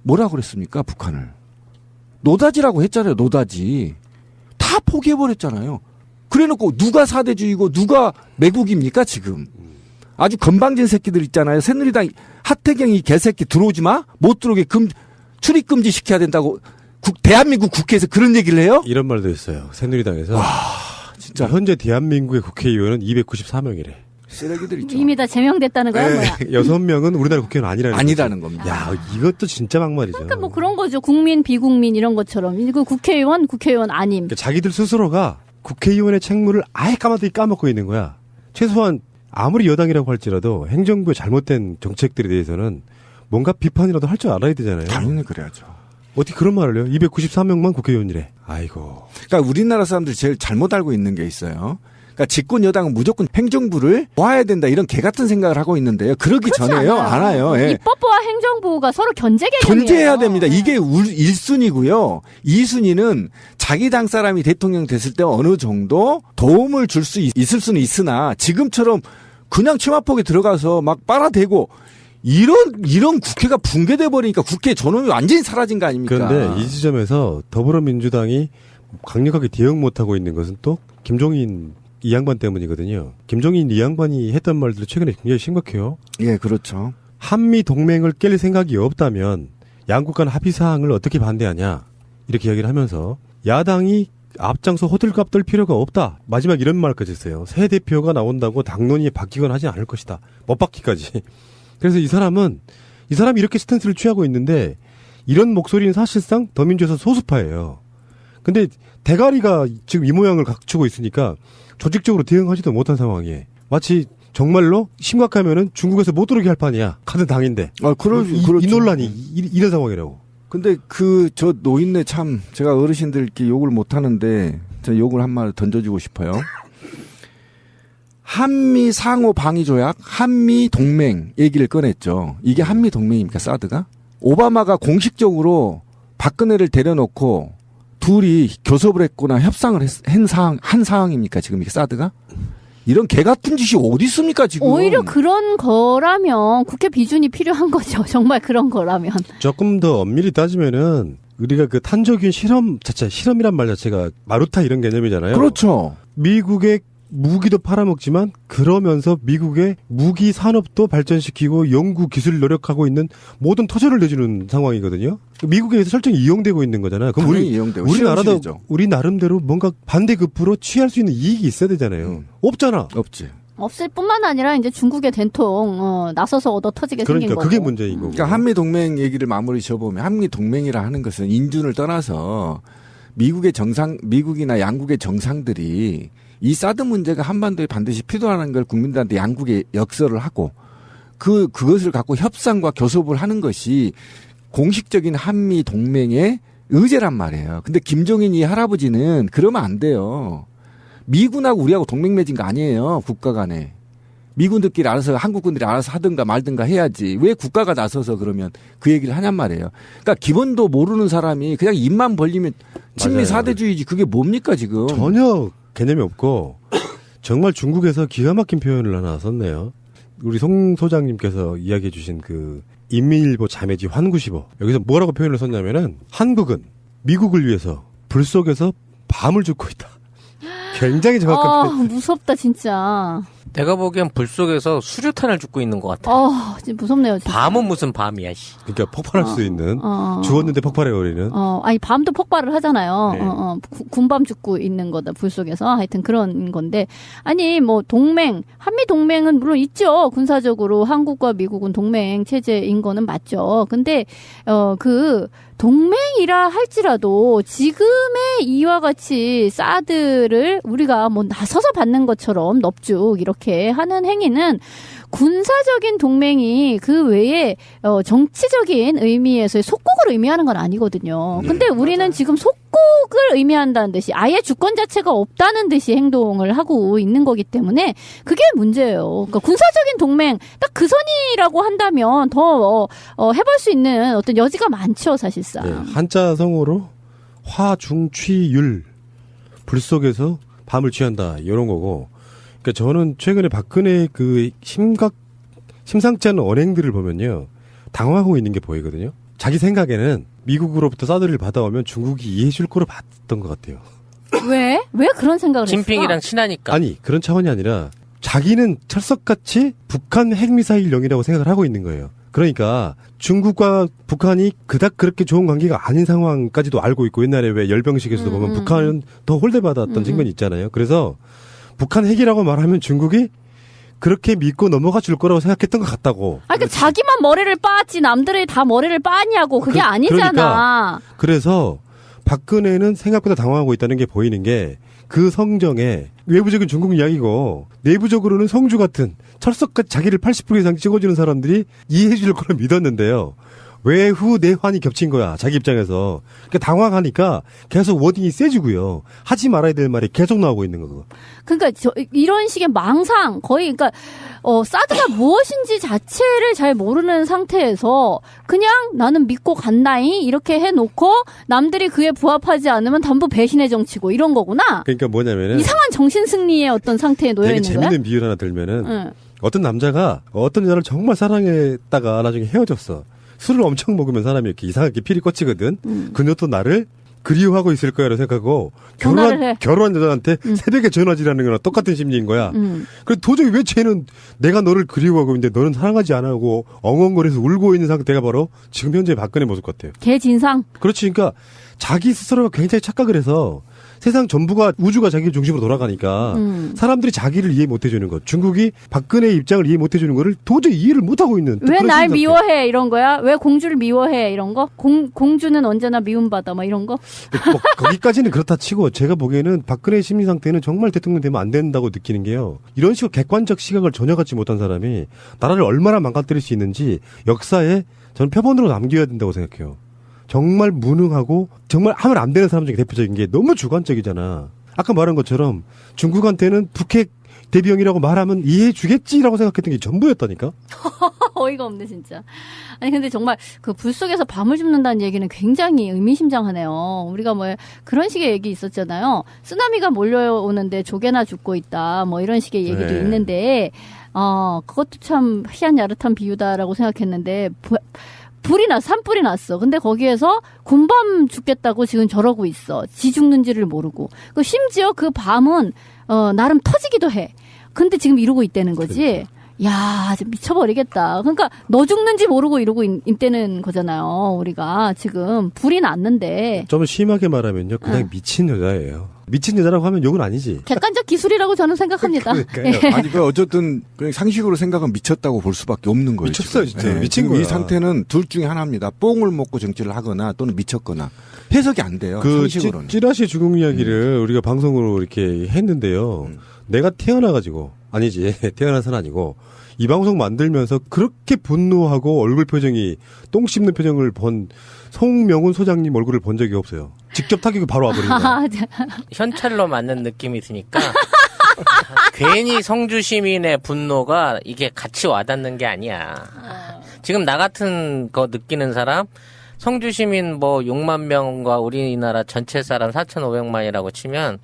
뭐라고 그랬습니까? 북한을. 노다지라고 했잖아요. 노다지. 다 포기해버렸잖아요. 그래놓고 누가 사대주의고 누가 매국입니까 지금. 아주 건방진 새끼들 있잖아요. 새누리당 하태경이 개새끼 들어오지 마. 못 들어오게 출입금지 시켜야 된다고 대한민국 국회에서 그런 얘기를 해요? 이런 말도 있어요. 새누리당에서. 와, 진짜. 현재 대한민국의 국회의원은 294명이래. 쓰레기들 있죠. 이미 다 제명됐다는 거야, 네. 뭐야? 6명은 우리나라 국회의원 아니라는 겁니다. 야, 이것도 진짜 막말이죠. 그러니까 뭐 그런 거죠. 국민, 비국민 이런 것처럼. 그 국회의원 아님. 그러니까 자기들 스스로가 국회의원의 책무를 아예 까먹고 있는 거야. 최소한 아무리 여당이라고 할지라도 행정부의 잘못된 정책들에 대해서는 뭔가 비판이라도 할 줄 알아야 되잖아요. 당연히 그래야죠. 어떻게 그런 말을 해요? 294명만 국회의원이래. 아이고. 그러니까 우리나라 사람들이 제일 잘못 알고 있는 게 있어요. 그러니까 집권 여당은 무조건 행정부를 도와야 된다 이런 개 같은 생각을 하고 있는데요. 그러기 전에요. 않아요. 예. 입법부와 행정부가 서로 견제 개념이에요. 견제해야 됩니다. 이게 1순위고요. 2순위는 자기 당 사람이 대통령 됐을 때 어느 정도 도움을 줄 수 있을 수는 있으나 지금처럼 그냥 치마폭에 들어가서 막 빨아대고 이런 국회가 붕괴돼 버리니까 국회 전원이 완전히 사라진 거 아닙니까? 그런데 이 지점에서 더불어민주당이 강력하게 대응 못하고 있는 것은 또 김종인 이 양반 때문이거든요. 김종인 이 양반이 했던 말들이 최근에 굉장히 심각해요. 예, 그렇죠. 한미 동맹을 깰 생각이 없다면 양국 간 합의 사항을 어떻게 반대하냐 이렇게 이야기를 하면서 야당이 앞장서 호들갑 떨 필요가 없다. 마지막 이런 말까지 했어요. 새 대표가 나온다고 당론이 바뀌거나 하지 않을 것이다. 못 바뀌까지. 그래서 이 사람이 이렇게 스탠스를 취하고 있는데 이런 목소리는 사실상 더민주에서 소수파예요. 근데 대가리가 지금 이 모양을 갖추고 있으니까 조직적으로 대응하지도 못한 상황이에요. 마치 정말로 심각하면은 중국에서 못 들어오게 할 판이야. 같은 당인데. 그렇죠. 이 논란이 이런 상황이라고. 근데 저 노인네 참 제가 어르신들 이렇게 욕을 못 하는데 제가 욕을 한 말 던져주고 싶어요. 한미 상호 방위 조약, 한미 동맹 얘기를 꺼냈죠. 이게 한미 동맹입니까, 사드가? 오바마가 공식적으로 박근혜를 데려놓고 둘이 교섭을 했거나 협상을 한 상황입니까, 지금 이게 사드가? 이런 개 같은 짓이 어디 있습니까, 지금? 오히려 그런 거라면 국회 비준이 필요한 거죠. 정말 그런 거라면. 조금 더 엄밀히 따지면은 우리가 그 탄저균 실험이란 말 자체가 마루타 이런 개념이잖아요. 그렇죠. 미국의 무기도 팔아먹지만 그러면서 미국의 무기 산업도 발전시키고 연구 기술 노력하고 있는 모든 터전을 내주는 상황이거든요. 미국에 의해서 설정이 이용되고 있는 거잖아요. 그럼 우리 나름대로 뭔가 반대급부로 취할 수 있는 이익이 있어야 되잖아요. 없잖아. 없지. 없을 뿐만 아니라 이제 중국의 된통 나서서 얻어 터지게 생긴 거고. 그러니까 그게 문제인 거고. 그러니까 한미 동맹 얘기를 마무리 지어보면 한미 동맹이라 하는 것은 인준을 떠나서 미국이나 양국의 정상들이 이 사드 문제가 한반도에 반드시 필요하는 걸 국민들한테 양국에 역설을 하고 그것을 갖고 협상과 교섭을 하는 것이 공식적인 한미 동맹의 의제란 말이에요. 근데 김종인 이 할아버지는 그러면 안 돼요. 미군하고 우리하고 동맹 맺은 거 아니에요. 국가 간에. 미군들끼리 알아서 한국군들이 알아서 하든가 말든가 해야지. 왜 국가가 나서서 그러면 그 얘기를 하냔 말이에요. 그러니까 기본도 모르는 사람이 그냥 입만 벌리면 친미 사대주의지 그게 뭡니까 지금. 전혀 개념이 없고 정말 중국에서 기가 막힌 표현을 하나 썼네요. 우리 송 소장님께서 이야기해 주신 그 인민일보 자매지 환구시보 여기서 뭐라고 표현을 썼냐면은 한국은 미국을 위해서 불 속에서 밤을 죽고 있다. 굉장히 정확한 표현. 무섭다 진짜. 내가 보기엔 불 속에서 수류탄을 줍고 있는 것 같아. 진짜 무섭네요. 진짜. 밤은 무슨 밤이야, 씨. 그러니까 폭발할 수 있는 죽었는데 폭발해버리는. 아니 밤도 폭발을 하잖아요. 네. 군밤 죽고 있는 거다 불 속에서. 하여튼 그런 건데 아니 뭐 동맹 한미 동맹은 물론 있죠. 군사적으로 한국과 미국은 동맹 체제인 거는 맞죠. 근데 그 동맹이라 할지라도 지금의 이와 같이 사드를 우리가 뭐 나서서 받는 것처럼 넙죽 이렇게 하는 행위는 군사적인 동맹이 그 외에 정치적인 의미에서의 속국을 의미하는 건 아니거든요. 근데 우리는 맞아요. 지금 속국을 의미한다는 듯이 아예 주권 자체가 없다는 듯이 행동을 하고 있는 거기 때문에 그게 문제예요. 그러니까 군사적인 동맹 딱 그 선이라고 한다면 더 해볼 수 있는 어떤 여지가 많죠, 사실상. 네, 한자성어로 화중취율 불 속에서 밤을 취한다 이런 거고. 그러니까 저는 최근에 박근혜 그 심상치 않은 언행들을 보면요 당황하고 있는 게 보이거든요. 자기 생각에는 미국으로부터 사드를 받아오면 중국이 이해해줄 거로 봤던 것 같아요. 왜 그런 생각을 했을까? 진핑이랑 친하니까. 아니 그런 차원이 아니라 자기는 철석같이 북한 핵미사일용이라고 생각을 하고 있는 거예요. 그러니까 중국과 북한이 그닥 그렇게 좋은 관계가 아닌 상황까지도 알고 있고 옛날에 왜 열병식에서도 보면 북한은 더 홀대받았던 측면이 있잖아요. 그래서 북한 핵이라고 말하면 중국이 그렇게 믿고 넘어가 줄 거라고 생각했던 것 같다고. 그러니까 자기만 머리를 빻지 남들이 다 머리를 빻냐고. 그게 아니잖아. 그러니까, 그래서 박근혜는 생각보다 당황하고 있다는 게 보이는 게 그 성정에 외부적인 중국 이야기고 내부적으로는 성주 같은 철석같이 자기를 80% 이상 찍어주는 사람들이 이해해 줄 거로 믿었는데요. 외후 내환이 겹친 거야. 자기 입장에서. 그러니까 당황하니까 계속 워딩이 세지고요. 하지 말아야 될 말이 계속 나오고 있는 거고. 그러니까 이런 식의 망상 거의 그러니까 사드가 무엇인지 자체를 잘 모르는 상태에서 그냥 나는 믿고 간다잉 이렇게 해놓고 남들이 그에 부합하지 않으면 전부 배신의 정치고 이런 거구나. 그러니까 뭐냐면은 이상한 정신승리의 어떤 상태에 놓여 되게 있는 거야. 재밌는 비유를 하나 들면은 어떤 남자가 어떤 여자를 정말 사랑했다가 나중에 헤어졌어. 술을 엄청 먹으면 사람이 이렇게 이상하게 필이 꽂히거든. 그녀도 나를 그리워하고 있을 거야라고 생각하고 결혼한 여자한테 새벽에 전화질하는 거랑 똑같은 심리인 거야. 그래서 도저히 왜 쟤는 내가 너를 그리워하고 있는데 너는 사랑하지 안 하고 엉엉거려서 울고 있는 상태가 바로 지금 현재 박근혜 모습 같아요. 개진상. 그렇지. 그러니까 자기 스스로가 굉장히 착각을 해서 세상 전부가 우주가 자기 중심으로 돌아가니까 사람들이 자기를 이해 못 해주는 것. 중국이 박근혜의 입장을 이해 못 해주는 거를 도저히 이해를 못 하고 있는. 왜 날 미워해 이런 거야? 왜 공주를 미워해 이런 거? 공주는 언제나 미움받아 막 이런 거? 거기까지는 그렇다 치고 제가 보기에는 박근혜 심리 상태는 정말 대통령 되면 안 된다고 느끼는 게요. 이런 식으로 객관적 시각을 전혀 갖지 못한 사람이 나라를 얼마나 망가뜨릴 수 있는지 역사에 저는 표본으로 남겨야 된다고 생각해요. 정말 무능하고 정말 하면 안 되는 사람 중에 대표적인 게 너무 주관적이잖아. 아까 말한 것처럼 중국한테는 북핵 대비형이라고 말하면 이해해 주겠지라고 생각했던 게 전부였다니까. 어이가 없네 진짜. 아니 근데 정말 그 불 속에서 밤을 줍는다는 얘기는 굉장히 의미심장하네요. 우리가 뭐 그런 식의 얘기 있었잖아요. 쓰나미가 몰려오는데 조개나 죽고 있다. 뭐 이런 식의 얘기도 네. 있는데 그것도 참 희한 야릇한 비유다라고 생각했는데 불이 났어. 산불이 났어. 근데 거기에서 군밤 죽겠다고 지금 저러고 있어. 지 죽는지를 모르고. 심지어 그 밤은 나름 터지기도 해. 근데 지금 이러고 있다는 거지. 그러니까. 야, 미쳐버리겠다. 그러니까 너 죽는지 모르고 이러고 있다는 거잖아요. 우리가 지금 불이 났는데. 좀 심하게 말하면요. 그냥 미친 여자예요. 미친 여자라고 하면 욕은 아니지. 객관적 기술이라고 저는 생각합니다. 그러니까요. 아니, 어쨌든 그냥 상식으로 생각은 미쳤다고 볼 수밖에 없는 거예요. 미쳤어요, 지금. 진짜. 미친 거야. 이 상태는 둘 중에 하나입니다. 뽕을 먹고 정치를 하거나 또는 미쳤거나 해석이 안 돼요. 상식으로는. 찌라시 중국 이야기를 우리가 방송으로 이렇게 했는데요. 내가 태어나가지고 아니지 태어나서는 아니고 이 방송 만들면서 그렇게 분노하고 얼굴 표정이 똥 씹는 표정을 본 송명훈 소장님 얼굴을 본 적이 없어요. 직접 타격이 바로 와버린 거야. 현찰로 맞는 느낌이 드니까 괜히 성주 시민의 분노가 이게 같이 와닿는 게 아니야. 지금 나 같은 거 느끼는 사람 성주 시민 뭐 6만 명과 우리나라 전체 사람 4,500만이라고 치면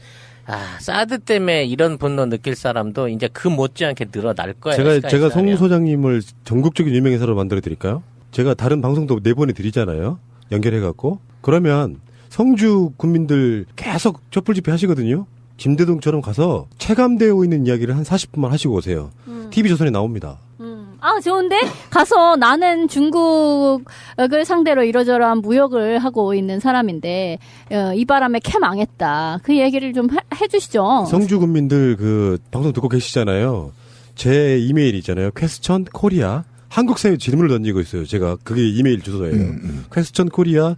사드 때문에 이런 분노 느낄 사람도 이제 그 못지않게 늘어날 거예요. 제가 송 소장님을 전국적인 유명인사로 만들어 드릴까요? 제가 다른 방송도 내보내 드리잖아요. 연결해갖고. 그러면 성주 국민들 계속 촛불 집회 하시거든요. 김대동처럼 가서 체감되어 있는 이야기를 한 40분만 하시고 오세요. TV조선에 나옵니다. 좋은데? 가서 나는 중국을 상대로 이러저러한 무역을 하고 있는 사람인데, 이 바람에 캐 망했다. 그 얘기를 좀 해주시죠. 성주 국민들 그 방송 듣고 계시잖아요. 제 이메일 있잖아요. 퀘스천 코리아. 한국사회 질문을 던지고 있어요. 제가 그게 이메일 주소예요. 퀘스천 코리아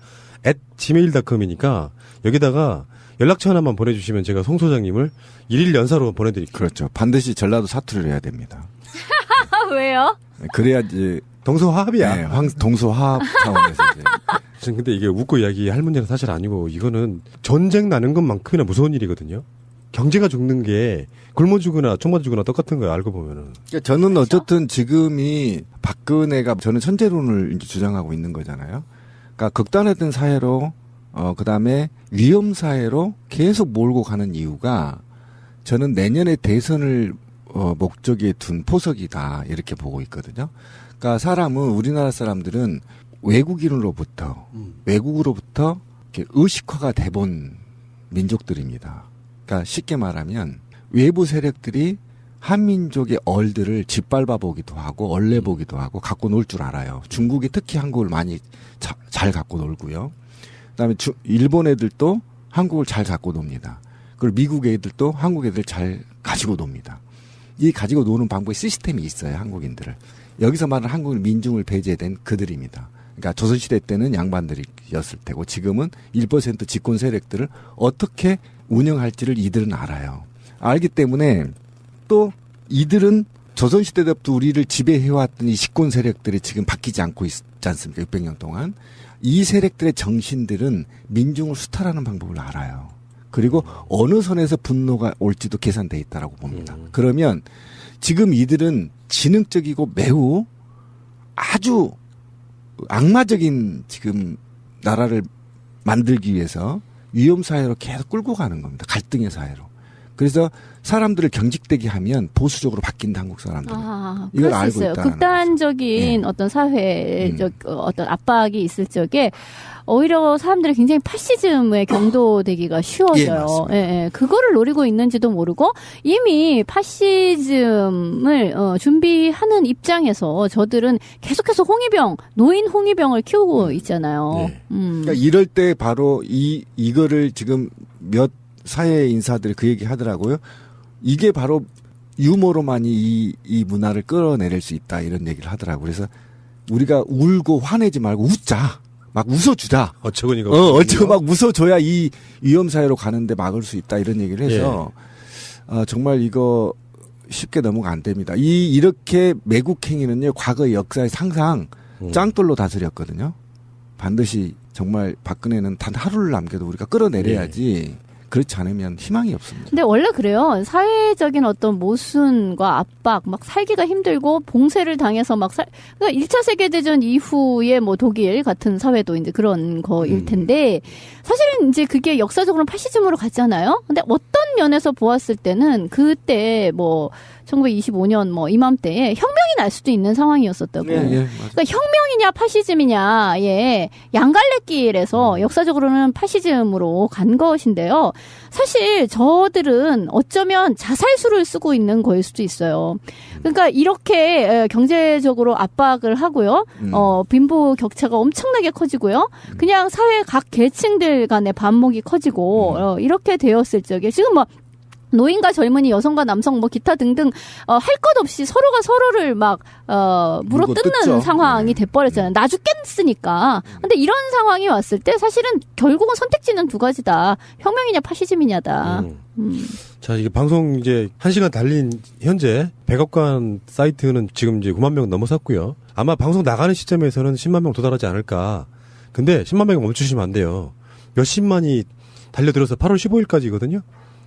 @gmail.com이니까 여기다가 연락처 하나만 보내주시면 제가 송 소장님을 1일 연사로 보내드릴게요. 그렇죠. 반드시 전라도 사투리를 해야 됩니다. 왜요? 그래야지 동서화합이야. 네, 동서화합 차원에서 이제. 근데 이게 웃고 이야기할 문제는 사실 아니고 이거는 전쟁 나는 것만큼이나 무서운 일이거든요. 경제가 죽는 게 굶어 죽거나 총 맞아 죽거나 똑같은 거예요. 알고 보면은. 그러니까 저는 어쨌든 지금이 박근혜가 저는 천재론을 이제 주장하고 있는 거잖아요. 그러니까 극단화된 사회로 그다음에 위험 사회로 계속 몰고 가는 이유가 저는 내년에 대선을 목적에 둔 포석이다 이렇게 보고 있거든요. 그러니까 우리나라 사람들은 외국으로부터 이렇게 의식화가 돼본 민족들입니다. 그러니까 쉽게 말하면 외부 세력들이 한민족의 얼들을 짓밟아 보기도 하고 얼레 보기도 하고 갖고 놀 줄 알아요. 중국이 특히 한국을 많이 잘 갖고 놀고요. 그다음에 일본 애들도 한국을 잘 갖고 놉니다. 그리고 미국 애들도 한국 애들 잘 가지고 놉니다. 이 가지고 노는 방법의 시스템이 있어요. 한국인들을. 여기서 말하는 한국 민중을 배제된 그들입니다. 그러니까 조선시대 때는 양반들이었을 테고 지금은 1% 집권 세력들을 어떻게 운영할지를 이들은 알아요. 알기 때문에 또 이들은 조선시대 때부터 우리를 지배해왔던 이 집권 세력들이 지금 바뀌지 않고 있지 않습니까? 600년 동안. 이 세력들의 정신들은 민중을 수탈하는 방법을 알아요. 그리고 어느 선에서 분노가 올지도 계산돼 있다라고 봅니다. 그러면 지금 이들은 지능적이고 매우 아주 악마적인 지금 나라를 만들기 위해서 위험사회로 계속 끌고 가는 겁니다. 갈등의 사회로. 그래서 사람들을 경직되게 하면 보수적으로 바뀐다, 한국 사람들은. 이걸 알고 있어요. 있다는 극단적인 어떤 사회적 어떤 압박이 있을 적에 오히려 사람들이 굉장히 파시즘에 경도되기가 쉬워져요. 예, 그거를 노리고 있는지도 모르고 이미 파시즘을 준비하는 입장에서 저들은 계속해서 노인 홍위병을 키우고 있잖아요. 그러니까 이럴 때 바로 이거를 지금 몇 사회 인사들이 그 얘기 하더라고요. 이게 바로 유머로만이 이 문화를 끌어내릴 수 있다, 이런 얘기를 하더라고요. 그래서 우리가 울고 화내지 말고 웃자. 막 웃어주자. 어쩌고 막 웃어줘야 이 위험사회로 가는데 막을 수 있다, 이런 얘기를 해서 정말 이거 쉽게 넘어가 안 됩니다. 이렇게 매국 행위는요, 과거의 역사에서 항상 짱돌로 다스렸거든요. 반드시 정말 박근혜는 단 하루를 남겨도 우리가 끌어내려야지. 그렇지 않으면 희망이 없습니다. 근데 원래 그래요. 사회적인 어떤 모순과 압박, 막 살기가 힘들고 봉쇄를 당해서 그러니까 1차 세계대전 이후에 뭐 독일 같은 사회도 이제 그런 거일 텐데, 사실은 이제 그게 역사적으로는 파시즘으로 갔잖아요. 근데 어떤 면에서 보았을 때는 그때 뭐 1925년 뭐 이맘때에 혁명이 날 수도 있는 상황이었었다고. 그러니까 혁명이냐 파시즘이냐, 양갈래길에서 역사적으로는 파시즘으로 간 것인데요. 사실 저들은 어쩌면 자살수를 쓰고 있는 거일 수도 있어요. 그러니까 이렇게 경제적으로 압박을 하고요. 빈부 격차가 엄청나게 커지고요. 그냥 사회 각 계층들 간의 반목이 커지고 이렇게 되었을 적에 지금 뭐 노인과 젊은이, 여성과 남성, 뭐 기타 등등 할 것 없이 서로가 서로를 막 물어뜯는 상황이 돼버렸잖아요. 나 죽겠으니까. 근데 이런 상황이 왔을 때 사실은 결국은 선택지는 두 가지다. 혁명이냐 파시즘이냐다. 자, 이게 방송 이제 1시간 달린 현재 백악관 사이트는 지금 이제 9만 명 넘어섰고요. 아마 방송 나가는 시점에서는 10만 명 도달하지 않을까. 근데 10만 명이 멈추시면 안 돼요. 몇십만이 달려들어서 8월 15일까지거든요.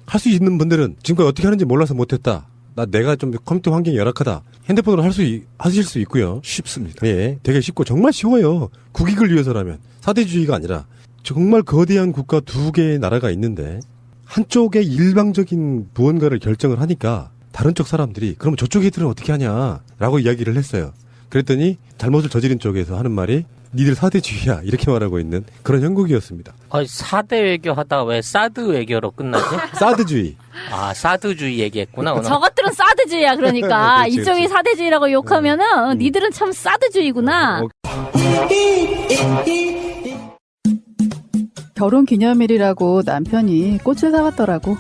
할 수 있는 분들은 지금까지 어떻게 하는지 몰라서 못했다. 내가 좀 컴퓨터 환경이 열악하다. 핸드폰으로 하실 수 있고요. 쉽습니다. 예, 되게 쉽고 정말 쉬워요. 국익을 위해서라면. 사대주의가 아니라 정말 거대한 국가 두 개의 나라가 있는데 한쪽의 일방적인 무언가를 결정을 하니까 다른 쪽 사람들이 그럼 저쪽 애들은 어떻게 하냐라고 이야기를 했어요. 그랬더니 잘못을 저지른 쪽에서 하는 말이 니들 사대주의야, 이렇게 말하고 있는 그런 형국이었습니다. 4대 외교 하다가 왜 사드 외교로 끝나지? 사드주의. 사드주의 얘기했구나. 오늘. 저것들은 사드주의야. 그러니까 이쪽이 사대주의라고 욕하면은 니들은 참 사드주의구나. 결혼 기념일이라고 남편이 꽃을 사왔더라고.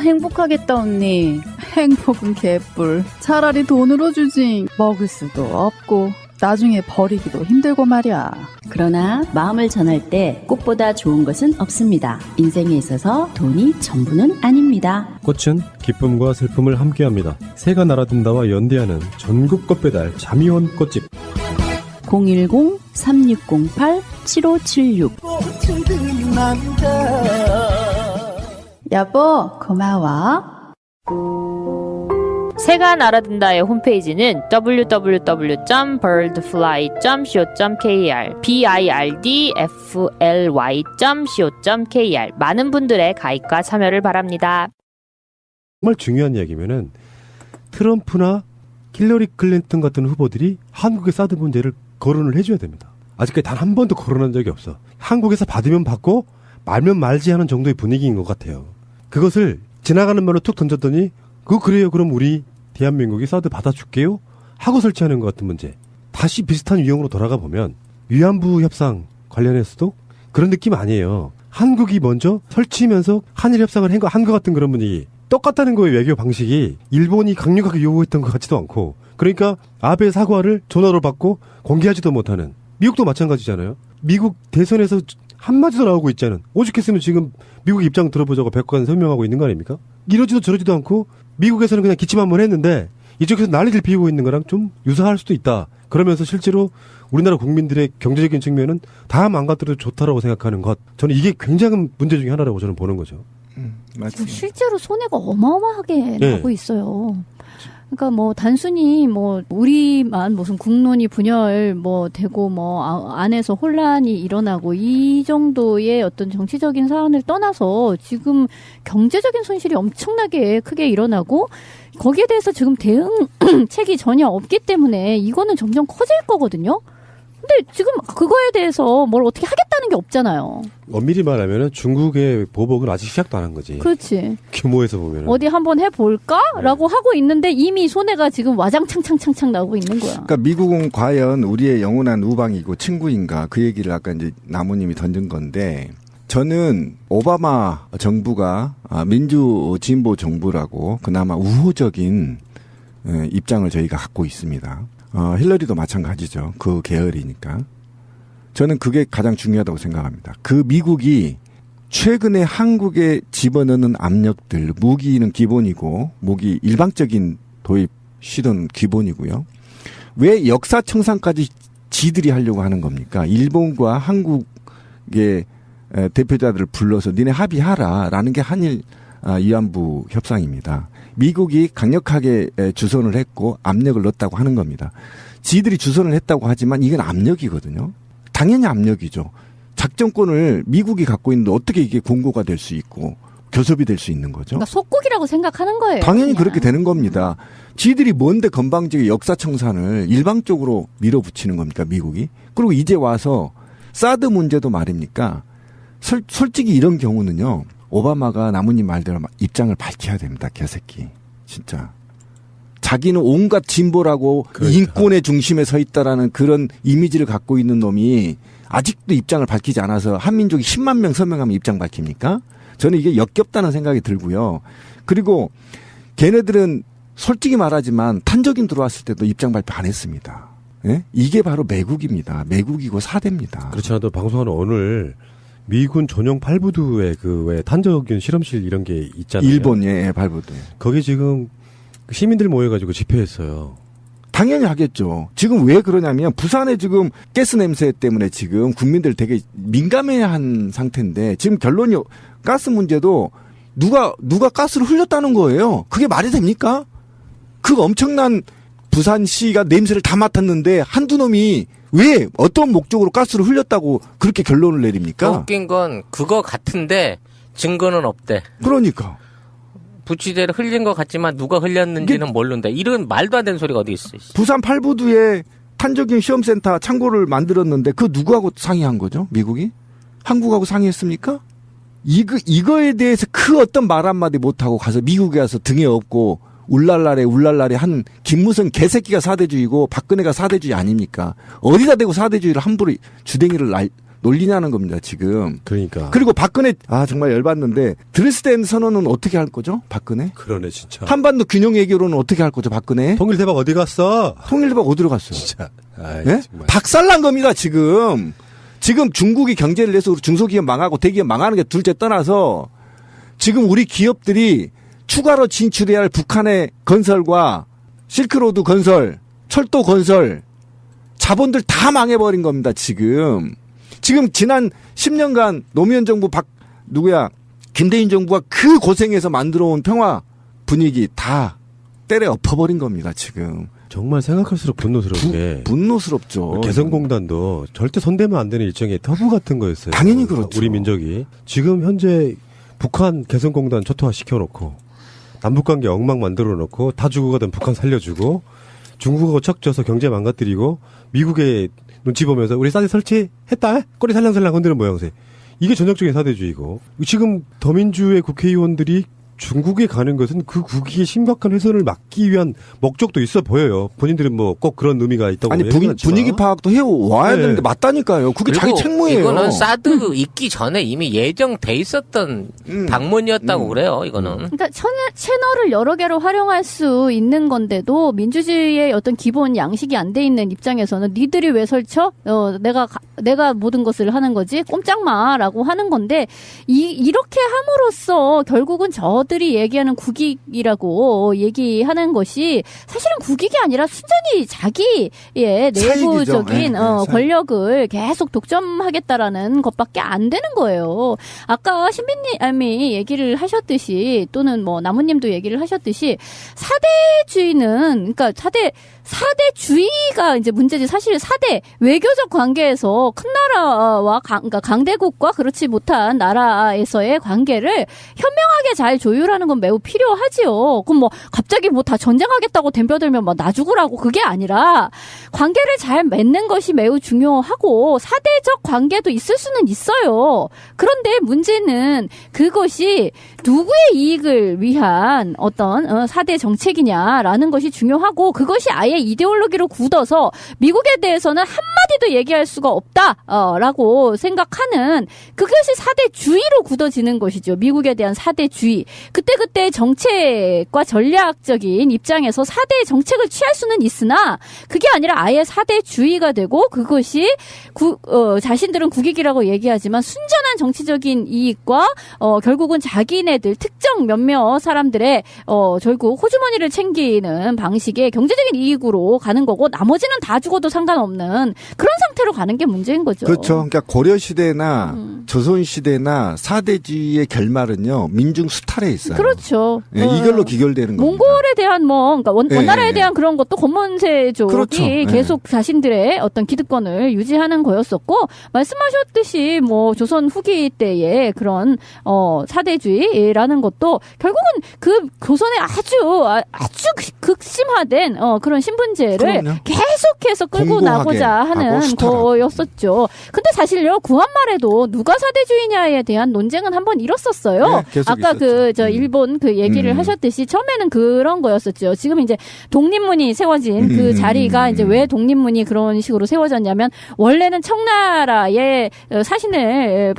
행복하겠다, 언니. 행복은 개뿔. 차라리 돈으로 주지. 먹을 수도 없고 나중에 버리기도 힘들고 말이야. 그러나 마음을 전할 때 꽃보다 좋은 것은 없습니다. 인생에 있어서 돈이 전부는 아닙니다. 꽃은 기쁨과 슬픔을 함께합니다. 새가 날아든다와 연대하는 전국 꽃배달 자미원 꽃집. 010-3608-7576. 여보, 고마워. 새가 날아든다의 홈페이지는 www.birdfly.co.kr birdfly.co.kr 많은 분들의 가입과 참여를 바랍니다. 정말 중요한 이야기면은 트럼프나 힐러리 클린턴 같은 후보들이 한국의 사드 문제를 거론을 해줘야 됩니다. 아직까지 단 한 번도 거론한 적이 없어. 한국에서 받으면 받고 말면 말지 하는 정도의 분위기인 것 같아요. 그것을 지나가는 말로 툭 던졌더니 그래요. 그럼 우리 대한민국이 사드 받아줄게요 하고 설치하는 것 같은 문제. 다시 비슷한 유형으로 돌아가 보면 위안부 협상 관련해서도 그런 느낌 아니에요. 한국이 먼저 설치면서 한일 협상을 한 것 같은 그런 분위기. 똑같다는 거예요. 외교 방식이. 일본이 강력하게 요구했던 것 같지도 않고. 그러니까 아베 사과를 전화로 받고 공개하지도 못하는. 미국도 마찬가지잖아요. 미국 대선에서 한마디도 나오고 있지 않은. 오죽했으면 지금 미국 입장 들어보자고 백악관 설명하고 있는 거 아닙니까? 이러지도 저러지도 않고 미국에서는 그냥 기침 한번 했는데 이쪽에서 난리를 피우고 있는 거랑 좀 유사할 수도 있다. 그러면서 실제로 우리나라 국민들의 경제적인 측면은 다 망가뜨려도 좋다라고 생각하는 것. 저는 이게 굉장한 문제 중에 하나라고 저는 보는 거죠. 지금 실제로 손해가 어마어마하게 나고 있어요. 그러니까 뭐 단순히 뭐 우리만 무슨 국론이 분열 뭐 되고 뭐 안에서 혼란이 일어나고 이 정도의 어떤 정치적인 사안을 떠나서 지금 경제적인 손실이 엄청나게 크게 일어나고 거기에 대해서 지금 대응책이 전혀 없기 때문에 이거는 점점 커질 거거든요. 근데 지금 그거에 대해서 뭘 어떻게 하겠다는 게 없잖아요. 엄밀히 말하면 중국의 보복은 아직 시작도 안 한 거지. 그렇지. 규모에서 보면. 어디 한번 해볼까라고 하고 있는데 이미 손해가 지금 와장창창창창 나고 있는 거야. 그러니까 미국은 과연 우리의 영원한 우방이고 친구인가 그 얘기를 아까 이제 나무님이 던진 건데 저는 오바마 정부가 민주 진보 정부라고 그나마 우호적인 입장을 저희가 갖고 있습니다. 힐러리도 마찬가지죠. 그 계열이니까. 저는 그게 가장 중요하다고 생각합니다. 그 미국이 최근에 한국에 집어넣는 압력들, 무기는 기본이고, 무기 일방적인 도입 시도는 기본이고요. 왜 역사청산까지 지들이 하려고 하는 겁니까? 일본과 한국의 대표자들을 불러서 니네 합의하라라는 게 한일 위안부 협상입니다. 미국이 강력하게 주선을 했고 압력을 넣었다고 하는 겁니다. 지들이 주선을 했다고 하지만 이건 압력이거든요. 당연히 압력이죠. 작전권을 미국이 갖고 있는데 어떻게 이게 공고가 될 수 있고 교섭이 될 수 있는 거죠. 그러니까 속국이라고 생각하는 거예요. 당연히 그냥. 그렇게 되는 겁니다. 지들이 뭔데 건방지게 역사청산을 일방적으로 밀어붙이는 겁니까 미국이. 그리고 이제 와서 사드 문제도 말입니까. 솔직히 이런 경우는요. 오바마가 나무님 말대로 입장을 밝혀야 됩니다. 개새끼. 진짜. 자기는 온갖 진보라고 그러니까. 인권의 중심에 서 있다라는 그런 이미지를 갖고 있는 놈이 아직도 입장을 밝히지 않아서 한민족이 10만 명 서명하면 입장 밝힙니까? 저는 이게 역겹다는 생각이 들고요. 그리고 걔네들은 솔직히 말하지만 탄저균 들어왔을 때도 입장 발표 안 했습니다. 예? 이게 바로 매국입니다. 매국이고 사대입니다. 그렇지 않아도 방송하는 오늘 미군 전용 발부두에 그 왜 탄저균 실험실 이런 게 있잖아요. 일본 발부두. 거기 지금 시민들 모여가지고 집회했어요. 당연히 하겠죠. 지금 왜 그러냐면 부산에 지금 가스 냄새 때문에 지금 국민들 되게 민감해한 상태인데 지금 결론이 가스 문제도 누가 가스를 흘렸다는 거예요. 그게 말이 됩니까? 그 엄청난 부산시가 냄새를 다 맡았는데 한두 놈이 왜 어떤 목적으로 가스를 흘렸다고 그렇게 결론을 내립니까? 웃긴 건 그거 같은데 증거는 없대. 그러니까. 부치대를 흘린 것 같지만 누가 흘렸는지는 모른다. 이런 말도 안 되는 소리가 어디 있어. 부산 팔부두에 탄저균 시험센터 창고를 만들었는데 그 누구하고 상의한 거죠? 미국이? 한국하고 상의했습니까? 이거에 대해서 그 어떤 말 한마디 못하고 가서 미국에 가서 등에 업고 울랄라레 한 김무성 개새끼가 사대주의고 박근혜가 사대주의 아닙니까? 어디다 대고 사대주의를 함부로 주댕이를 놀리냐는 겁니다, 지금. 그러니까. 그리고 박근혜, 정말 열받는데, 드레스덴 선언은 어떻게 할 거죠, 박근혜? 그러네, 진짜. 한반도 균형 외교로는 어떻게 할 거죠, 박근혜? 통일대박 어디 갔어? 통일대박 어디로 갔어요? 진짜. 아이, 네? 정말. 박살난 겁니다, 지금. 지금 중국이 경제를 내서 중소기업 망하고 대기업 망하는 게 둘째 떠나서, 지금 우리 기업들이 추가로 진출해야 할 북한의 건설과 실크로드 건설, 철도 건설, 자본들 다 망해버린 겁니다, 지금. 지금 지난 10년간 노무현 정부 김대인 정부가 그 고생해서 만들어온 평화 분위기 다 때려 엎어버린 겁니다, 지금. 정말 생각할수록 분노스러운 게. 분노스럽죠. 개성공단도 절대 손대면 안 되는 일종의 터부 같은 거였어요. 당연히 그렇죠. 우리 민족이. 지금 현재 북한 개성공단 초토화 시켜놓고 남북관계 엉망 만들어놓고 다 죽어가던 북한 살려주고 중국하고 척져서 경제 망가뜨리고 미국의 눈치 보면서 우리 사드 설치했다? 꼬리 살랑살랑 흔드는 모양새. 이게 전형적인 사대주의고 지금 더민주의 국회의원들이 중국에 가는 것은 그 국익의 심각한 훼손을 막기 위한 목적도 있어 보여요. 본인들은 뭐 꼭 그런 의미가 있다고 아니 분위기 파악도 해와야 네. 되는데 맞다니까요. 그게 자기 책무예요. 이거는 사드 있기 전에 이미 예정돼 있었던 방문이었다고 그래요. 이거는. 그러니까 채널을 여러 개로 활용할 수 있는 건데도 민주주의의 어떤 기본 양식이 안 돼 있는 입장에서는 니들이 왜 설쳐? 내가 모든 것을 하는 거지. 꼼짝마라고 하는 건데 이렇게 함으로써 결국은 들이 얘기하는 국익이라고 얘기하는 것이 사실은 국익이 아니라 순전히 자기의 내부적인 권력을 계속 독점하겠다라는 것밖에 안 되는 거예요. 아까 신빈님이 얘기를 하셨듯이 또는 뭐 나무님도 얘기를 하셨듯이 사대주의는 그러니까 사대주의가 이제 문제지. 사실 사대 외교적 관계에서 큰 나라와 그러니까 강대국과 그렇지 못한 나라에서의 관계를 현명하게 잘 조율하는 건 매우 필요하지요. 그럼 뭐 갑자기 뭐 다 전쟁하겠다고 덤벼들면 막 나 죽으라고 그게 아니라 관계를 잘 맺는 것이 매우 중요하고 사대적 관계도 있을 수는 있어요. 그런데 문제는 그것이 누구의 이익을 위한 어떤 사대 정책이냐라는 것이 중요하고 그것이 아예 이데올로기로 굳어서 미국에 대해서는 한마디도 얘기할 수가 없다라고 생각하는 그것이 사대주의로 굳어지는 것이죠. 미국에 대한 사대주의. 그때 정책과 전략적인 입장에서 사대 정책을 취할 수는 있으나 그게 아니라 아예 사대주의가 되고 그것이 자신들은 국익이라고 얘기하지만 순전한 정치적인 이익과 결국은 자기네들 특정 몇몇 사람들의 결국 호주머니를 챙기는 방식의 경제적인 이익으로 가는 거고 나머지는 다 죽어도 상관없는 그런 상태로 가는 게 문제인 거죠. 그렇죠. 그러니까 고려시대나 조선시대나 사대주의의 결말은요. 민중 수탈에 있어요. 그렇죠. 네, 이걸로 기결되는 겁니다. 몽골에 대한 그러니까 원나라에 대한 그런 것도 권문세족이 그렇죠. 계속 자신들의 어떤 기득권을 유지하는 거였었고 말씀하셨듯이 뭐 조선 후기 때의 그런 사대주의라는 것도 결국은 그 조선의 아주 극심화된 그런 신분제를 그럼요. 계속해서 끌고 나고자 하는 거였었죠. 근데 사실요 구한말에도 누가 사대주의냐에 대한 논쟁은 한번 일었었어요. 네, 아까 일본 그 얘기를 하셨듯이 처음에는 그런 거였었죠. 지금 이제 독립문이 세워진 그 자리가 이제 왜 독립문이 그런 식으로 세워졌냐면 원래는 청나라의 사신을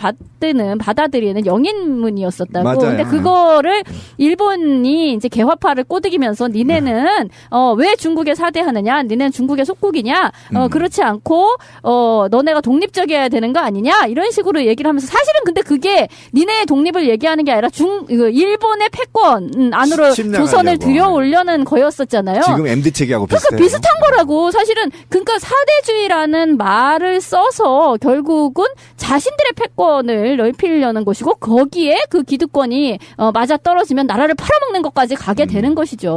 받아들이는 영인문이었었다고. 맞아요. 근데 그거를 일본이 이제 개화파를 꼬드기면서 니네는 왜 중국에 사대하느냐? 니네는 중국의 속국이냐? 그렇지 않고 너네가 독립적이어야 되는 거 아니냐? 이런 식으로 얘기를 하면서 사실은 근데 그게 니네의 독립을 얘기하는 게 아니라 일본의 패권 안으로 조선을 들여올려는 거였었잖아요. 지금 MD 체계하고 비슷해요. 그러니까 비슷한 거라고. 사실은 그러니까 사대주의라는 말을 써서 결국은 자신들의 패권을 넓히려는 것이고 거기에 그 기득권이 맞아 떨어지면 나라를 팔아먹는 것까지 가게 되는 것이죠.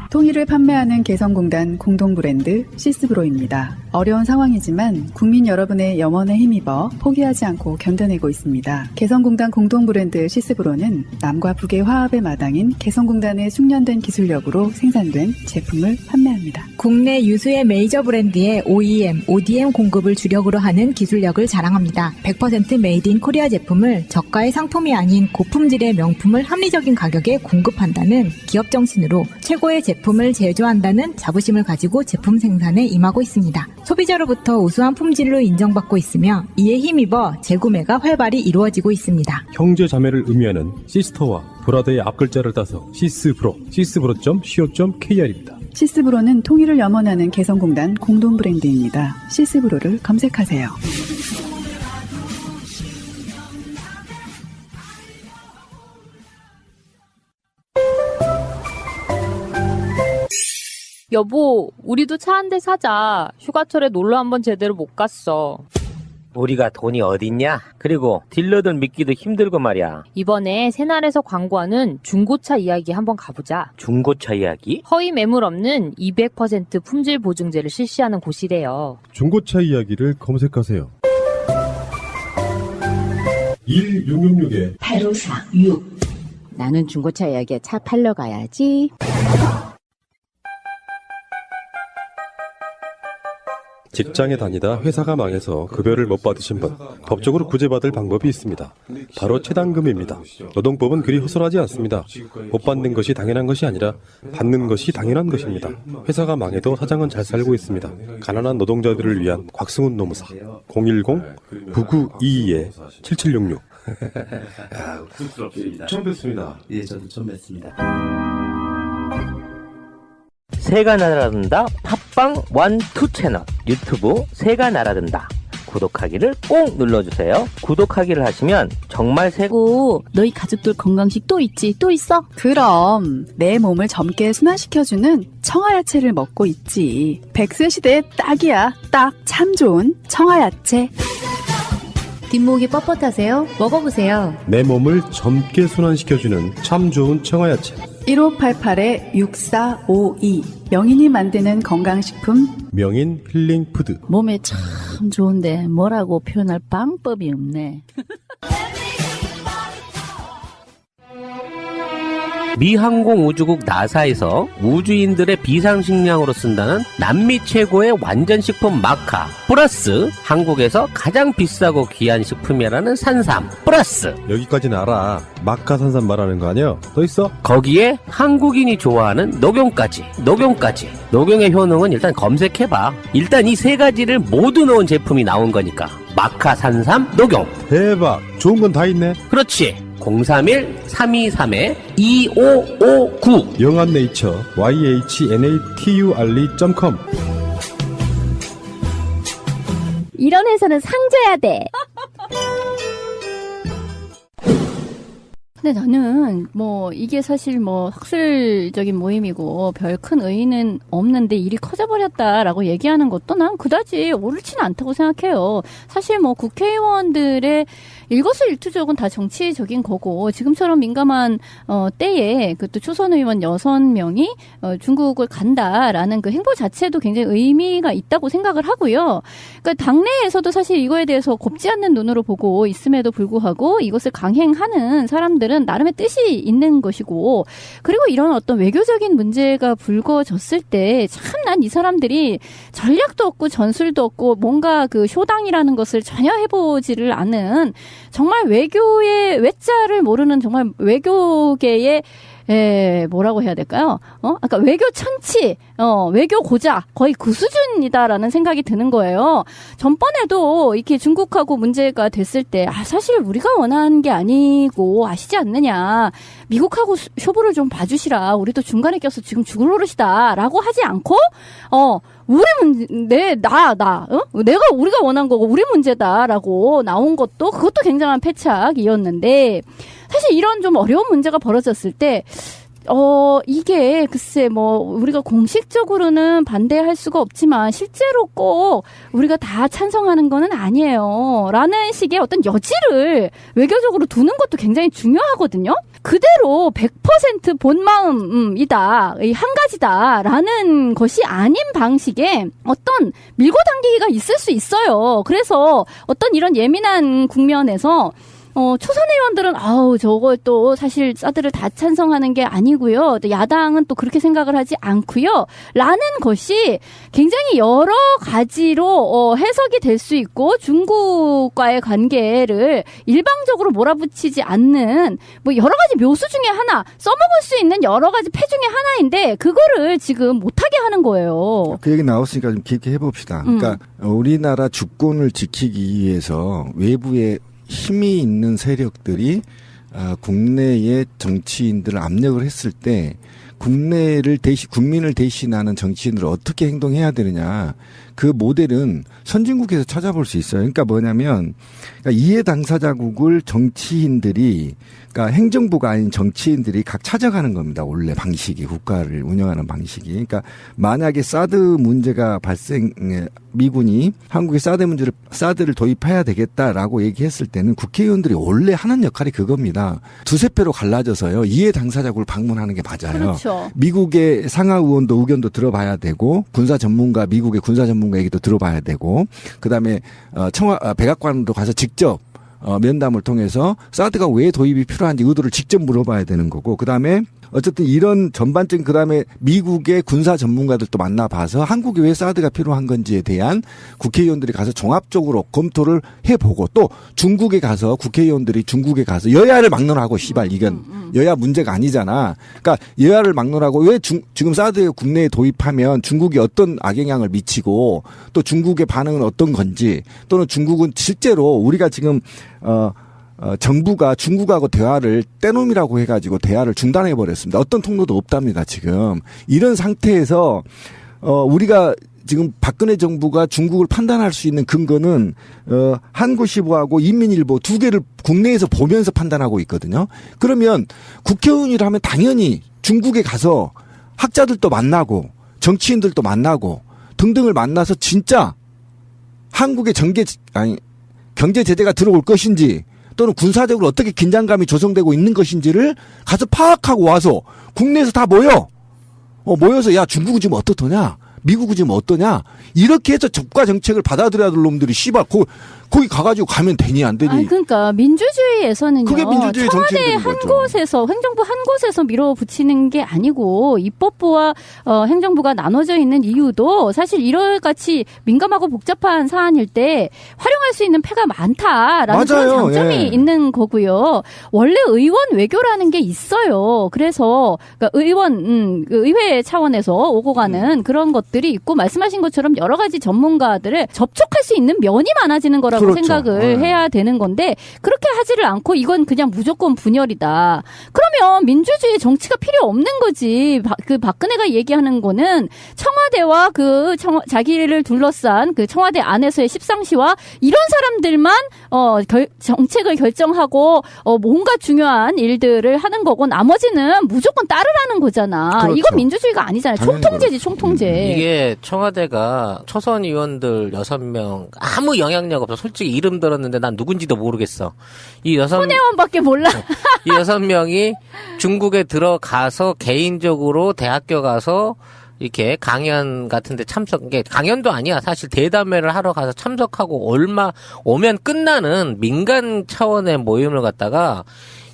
통일을 판매하는 개성공단 공동 브랜드 시스브로입니다. 어려운 상황이지만 국민 여러분의 염원에 힘입어 포기하지 않고 견뎌내고 있습니다. 개성공단 공동 브랜드 시스브로는 남과 북의 화합의 마당인 개성공단의 숙련된 기술력으로 생산된 제품을 판매합니다. 국내 유수의 메이저 브랜드의 OEM, ODM 공급을 주력으로 하는 기술력을 자랑합니다. 100% 메이드 인 코리아 제품을 저가의 상품이 아닌 고품질의 명품을 합리적인 가격에 공급한다는 기업 정신으로 최고의 제품을 제조한다는 자부심을 가지고 제품 생산에 임하고 있습니다. 소비자로부터 우수한 품질로 인정받고 있으며 이에 힘입어 재구매가 활발히 이루어지고 있습니다. 형제 자매를 의미하는 시스터와 브라더의 앞글자를 따서 시스브로, 시스브로.co.kr입니다. 시스브로는 통일을 염원하는 개성공단 공동 브랜드입니다. 시스브로를 검색하세요. 여보, 우리도 차 한 대 사자. 휴가철에 놀러 한번 제대로 못 갔어. 우리가 돈이 어딨냐? 그리고 딜러들 믿기도 힘들고 말이야. 이번에 새날에서 광고하는 중고차 이야기 한번 가보자. 중고차 이야기? 허위 매물 없는 200% 품질 보증제를 실시하는 곳이래요. 중고차 이야기를 검색하세요. 1666-8546 나는 중고차 이야기에 차 팔러 가야지. 직장에 다니다 회사가 망해서 급여를 못 받으신 분, 법적으로 구제받을 방법이 있습니다. 바로 체당금입니다. 노동법은 그리 허술하지 않습니다. 못 받는 것이 당연한 것이 아니라 받는 것이 당연한 것입니다. 회사가 망해도 사장은 잘 살고 있습니다. 가난한 노동자들을 위한 곽승훈 노무사 010-9922-7766 처음 뵙습니다. 예, 저도 처음 뵙습니다. 새가 날아든다 팟빵 1, 2 채널 유튜브 새가 날아든다 구독하기를 꼭 눌러주세요. 구독하기를 하시면 정말 오, 너희 가족들 건강식 또 있지? 또 있어? 그럼 내 몸을 젊게 순환시켜주는 청아야채를 먹고 있지. 100세 시대에 딱이야. 딱 참 좋은 청아야채. 뒷목이 뻣뻣하세요? 먹어보세요. 내 몸을 젊게 순환시켜주는 참 좋은 청아야채 1588-6452 명인이 만드는 건강식품 명인 힐링푸드. 몸에 참 좋은데 뭐라고 표현할 방법이 없네. 미 항공우주국 나사에서 우주인들의 비상식량으로 쓴다는 남미 최고의 완전식품 마카 플러스 한국에서 가장 비싸고 귀한 식품이라는 산삼 플러스 여기까지는 알아. 마카 산삼 말하는 거 아니야? 또 있어? 거기에 한국인이 좋아하는 녹용까지 녹용의 효능은 일단 검색해봐. 일단 이 세 가지를 모두 넣은 제품이 나온 거니까 마카 산삼 녹용. 대박. 좋은 건 다 있네. 그렇지. 031-323-2559 영한네이처 yhnatre.com 이런 회사는 상줘야 돼. 근데 나는 이게 사실 학술적인 모임이고 별 큰 의의는 없는데 일이 커져버렸다라고 얘기하는 것도 난 그다지 옳지는 않다고 생각해요. 사실 국회의원들의 일거수일투족은 다 정치적인 거고 지금처럼 민감한 때에 그것도 초선 의원 6명이 중국을 간다라는 그 행보 자체도 굉장히 의미가 있다고 생각을 하고요. 그러니까 당내에서도 사실 이거에 대해서 곱지 않는 눈으로 보고 있음에도 불구하고 이것을 강행하는 사람들은 나름의 뜻이 있는 것이고, 그리고 이런 어떤 외교적인 문제가 불거졌을 때 참 난 이 사람들이 전략도 없고 전술도 없고 뭔가 그 쇼당이라는 것을 전혀 해보지를 않은 정말 외교의 외자를 모르는 정말 외교계의 뭐라고 해야 될까요? 아까 외교 천치, 외교 고자, 거의 그 수준이다라는 생각이 드는 거예요. 전번에도 이렇게 중국하고 문제가 됐을 때, 사실 우리가 원하는 게 아니고 아시지 않느냐. 미국하고 쇼부를 좀 봐주시라. 우리도 중간에 껴서 지금 죽을 노릇이다. 라고 하지 않고, 우리 문제, 우리가 원한 거고 우리 문제다라고 나온 것도 그것도 굉장한 패착이었는데, 사실 이런 좀 어려운 문제가 벌어졌을 때, 이게 글쎄 우리가 공식적으로는 반대할 수가 없지만 실제로 꼭 우리가 다 찬성하는 거는 아니에요. 라는 식의 어떤 여지를 외교적으로 두는 것도 굉장히 중요하거든요. 그대로 100% 본마음이다, 한 가지다라는 것이 아닌 방식의 어떤 밀고 당기기가 있을 수 있어요. 그래서 어떤 이런 예민한 국면에서 초선 의원들은 저거 또 사실 사드를 다 찬성하는 게 아니고요. 또 야당은 또 그렇게 생각을 하지 않고요. 라는 것이 굉장히 여러 가지로 해석이 될 수 있고 중국과의 관계를 일방적으로 몰아붙이지 않는 여러 가지 묘수 중에 하나, 써먹을 수 있는 여러 가지 패 중에 하나인데 그거를 지금 못하게 하는 거예요. 그 얘기 나왔으니까 좀 깊게 해봅시다. 그러니까 우리나라 주권을 지키기 위해서 외부의 힘이 있는 세력들이 국내의 정치인들을 압력을 했을 때 국민을 대신하는 정치인들을 어떻게 행동해야 되느냐. 그 모델은 선진국에서 찾아볼 수 있어요. 그러니까 뭐냐면, 이해 당사자국을 정치인들이, 그러니까 행정부가 아닌 정치인들이 각 찾아가는 겁니다. 원래 방식이, 국가를 운영하는 방식이. 그러니까 만약에 사드 문제가 미군이 한국에 사드를 도입해야 되겠다라고 얘기했을 때는 국회의원들이 원래 하는 역할이 그겁니다. 두세 표로 갈라져서요. 이해 당사자국을 방문하는 게 맞아요. 그렇죠. 미국의 상하 의견도 들어봐야 되고, 미국의 군사 전문가 얘기도 들어봐야 되고, 그다음에 백악관으로 가서 직접 면담을 통해서 사드가 왜 도입이 필요한지 의도를 직접 물어봐야 되는 거고, 그다음에 어쨌든 이런 전반적인 그다음에 미국의 군사 전문가들도 만나봐서 한국에 왜 사드가 필요한 건지에 대한 국회의원들이 가서 종합적으로 검토를 해보고 또 중국에 가서 국회의원들이 중국에 가서 여야를 막론하고 시발 이건 여야 문제가 아니잖아. 그러니까 여야를 막론하고 왜 지금 사드 국내에 도입하면 중국이 어떤 악영향을 미치고 또 중국의 반응은 어떤 건지 또는 중국은 실제로 우리가 지금 정부가 중국하고 대화를 떼놈이라고 해가지고 대화를 중단해 버렸습니다. 어떤 통로도 없답니다. 지금 이런 상태에서 우리가 지금 박근혜 정부가 중국을 판단할 수 있는 근거는 한국시보하고 인민일보 두 개를 국내에서 보면서 판단하고 있거든요. 그러면 국회의원이라면 당연히 중국에 가서 학자들도 만나고 정치인들도 만나고 등등을 만나서 진짜 한국의 경제 제재가 들어올 것인지 또는 군사적으로 어떻게 긴장감이 조성되고 있는 것인지를 가서 파악하고 와서 국내에서 다 모여서 야 중국은 지금 어떻더냐 미국은 지금 어떠냐 이렇게 해서 적가 정책을 받아들여야 될 놈들이 씨발 거기 가가지고 가면 되니 안 되니. 아니 그러니까 민주주의에서는요. 그게 민주주의 청와대 한 거죠. 곳에서 행정부 한 곳에서 밀어붙이는 게 아니고 입법부와 행정부가 나눠져 있는 이유도 사실 이런 같이 민감하고 복잡한 사안일 때 활용할 수 있는 패가 많다라는 그런 장점이 있는 거고요. 원래 의원 외교라는 게 있어요. 그래서 그러니까 의회 차원에서 오고 가는 그런 것들이 있고 말씀하신 것처럼 여러 가지 전문가들을 접촉할 수 있는 면이 많아지는 거라고 그렇죠. 생각을 해야 되는 건데 그렇게 하지를 않고 이건 그냥 무조건 분열이다. 그러면 민주주의 정치가 필요 없는 거지. 그 박근혜가 얘기하는 거는 청와대와 자기를 둘러싼 그 청와대 안에서의 십상시와 이런 사람들만 정책을 결정하고 뭔가 중요한 일들을 하는 거고 나머지는 무조건 따르라는 거잖아. 그렇죠. 이건 민주주의가 아니잖아요. 총통제지 총통제. 이게 청와대가 초선 의원들 6명 아무 영향력 없어. 솔직히 이름 들었는데 난 누군지도 모르겠어. 손혜원밖에 몰라. 이 6명이 중국에 들어가서 개인적으로 대학교 가서 이렇게 강연 같은데 이게 강연도 아니야. 사실 대담회를 하러 가서 참석하고 오면 끝나는 민간 차원의 모임을 갖다가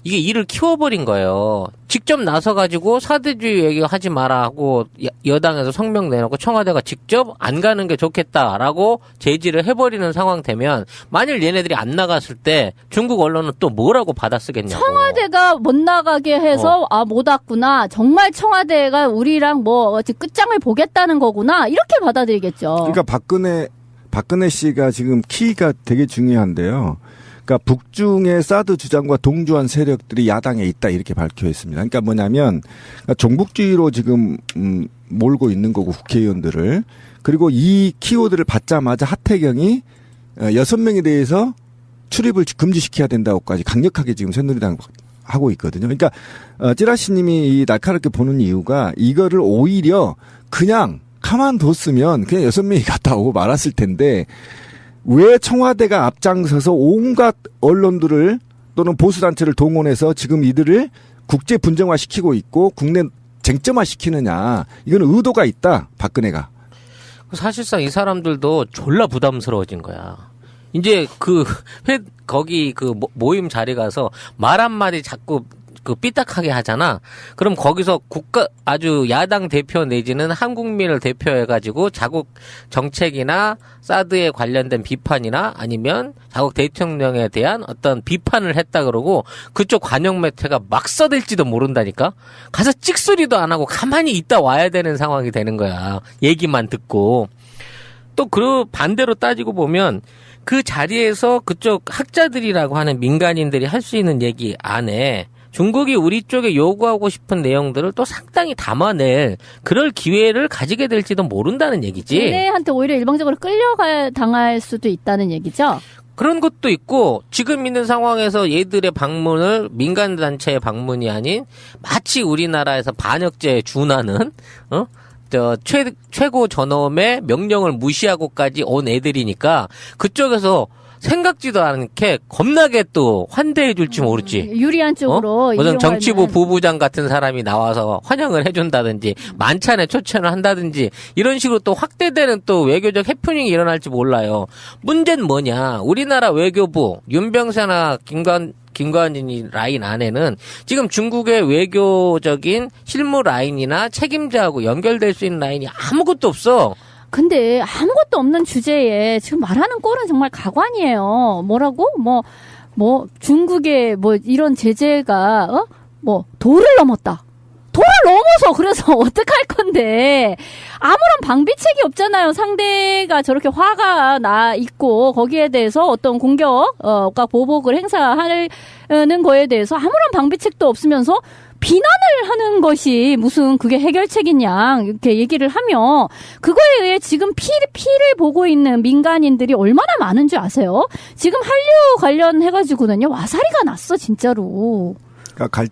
이게 일을 키워버린 거예요. 직접 나서가지고 사대주의 얘기하지 마라 하고 여당에서 성명 내놓고 청와대가 직접 안 가는 게 좋겠다라고 제지를 해버리는 상황 되면 만일 얘네들이 안 나갔을 때 중국 언론은 또 뭐라고 받아쓰겠냐고. 청와대가 못 나가게 해서 못 왔구나. 정말 청와대가 우리랑 끝장을 보겠다는 거구나. 이렇게 받아들이겠죠. 그러니까 박근혜 씨가 지금 키가 되게 중요한데요. 그러니까 북중의 사드 주장과 동조한 세력들이 야당에 있다 이렇게 밝혀 있습니다. 그러니까 뭐냐면 종북주의로 지금 몰고 있는 거고 국회의원들을 그리고 이 키워드를 받자마자 하태경이 6명에 대해서 출입을 금지시켜야 된다고까지 강력하게 지금 새누리당 하고 있거든요. 그러니까 찌라시님이 이 날카롭게 보는 이유가 이거를 오히려 그냥 가만뒀으면 그냥 6명이 갔다 오고 말았을 텐데. 왜 청와대가 앞장서서 온갖 언론들을 또는 보수단체를 동원해서 지금 이들을 국제 분정화시키고 있고 국내 쟁점화시키느냐. 이건 의도가 있다. 박근혜가. 사실상 이 사람들도 졸라 부담스러워진 거야. 이제 거기 모임 자리 가서 말 한마디 자꾸 삐딱하게 하잖아. 그럼 거기서 아주 야당 대표 내지는 한국민을 대표해가지고 자국 정책이나 사드에 관련된 비판이나 아니면 자국 대통령에 대한 어떤 비판을 했다 그러고 그쪽 관영 매체가 막 써댈지도 모른다니까? 가서 찍소리도 안 하고 가만히 있다 와야 되는 상황이 되는 거야. 얘기만 듣고. 또 반대로 따지고 보면 그 자리에서 그쪽 학자들이라고 하는 민간인들이 할 수 있는 얘기 안에 중국이 우리 쪽에 요구하고 싶은 내용들을 또 상당히 담아낼 그럴 기회를 가지게 될지도 모른다는 얘기지. 얘네한테 오히려 일방적으로 당할 수도 있다는 얘기죠. 그런 것도 있고 지금 있는 상황에서 얘들의 방문을 민간단체의 방문이 아닌 마치 우리나라에서 반역죄에 준하는 최고 전엄의 명령을 무시하고까지 온 애들이니까 그쪽에서 생각지도 않게 겁나게 또 환대해 줄지 모르지. 유리한 쪽으로. 무슨 정치부 이용하면. 부부장 같은 사람이 나와서 환영을 해준다든지 만찬에 초청을 한다든지 이런 식으로 또 확대되는 또 외교적 해프닝이 일어날지 몰라요. 문제는 뭐냐. 우리나라 외교부 윤병세나 김관진이 라인 안에는 지금 중국의 외교적인 실무 라인이나 책임자하고 연결될 수 있는 라인이 아무것도 없어. 근데 아무것도 없는 주제에 지금 말하는 꼴은 정말 가관이에요. 뭐라고? 뭐 중국의 뭐 이런 제재가 도를 넘었다. 도를 넘어서 그래서 어떡할 건데 아무런 방비책이 없잖아요. 상대가 저렇게 화가 나 있고 거기에 대해서 어떤 공격과 보복을 행사하는 거에 대해서 아무런 방비책도 없으면서 비난을 하는 것이 무슨 그게 해결책이냐 이렇게 얘기를 하며 그거에 의해 지금 피를 보고 있는 민간인들이 얼마나 많은 줄 아세요? 지금 한류 관련해가지고는요 와사리가 났어 진짜로. 그러니까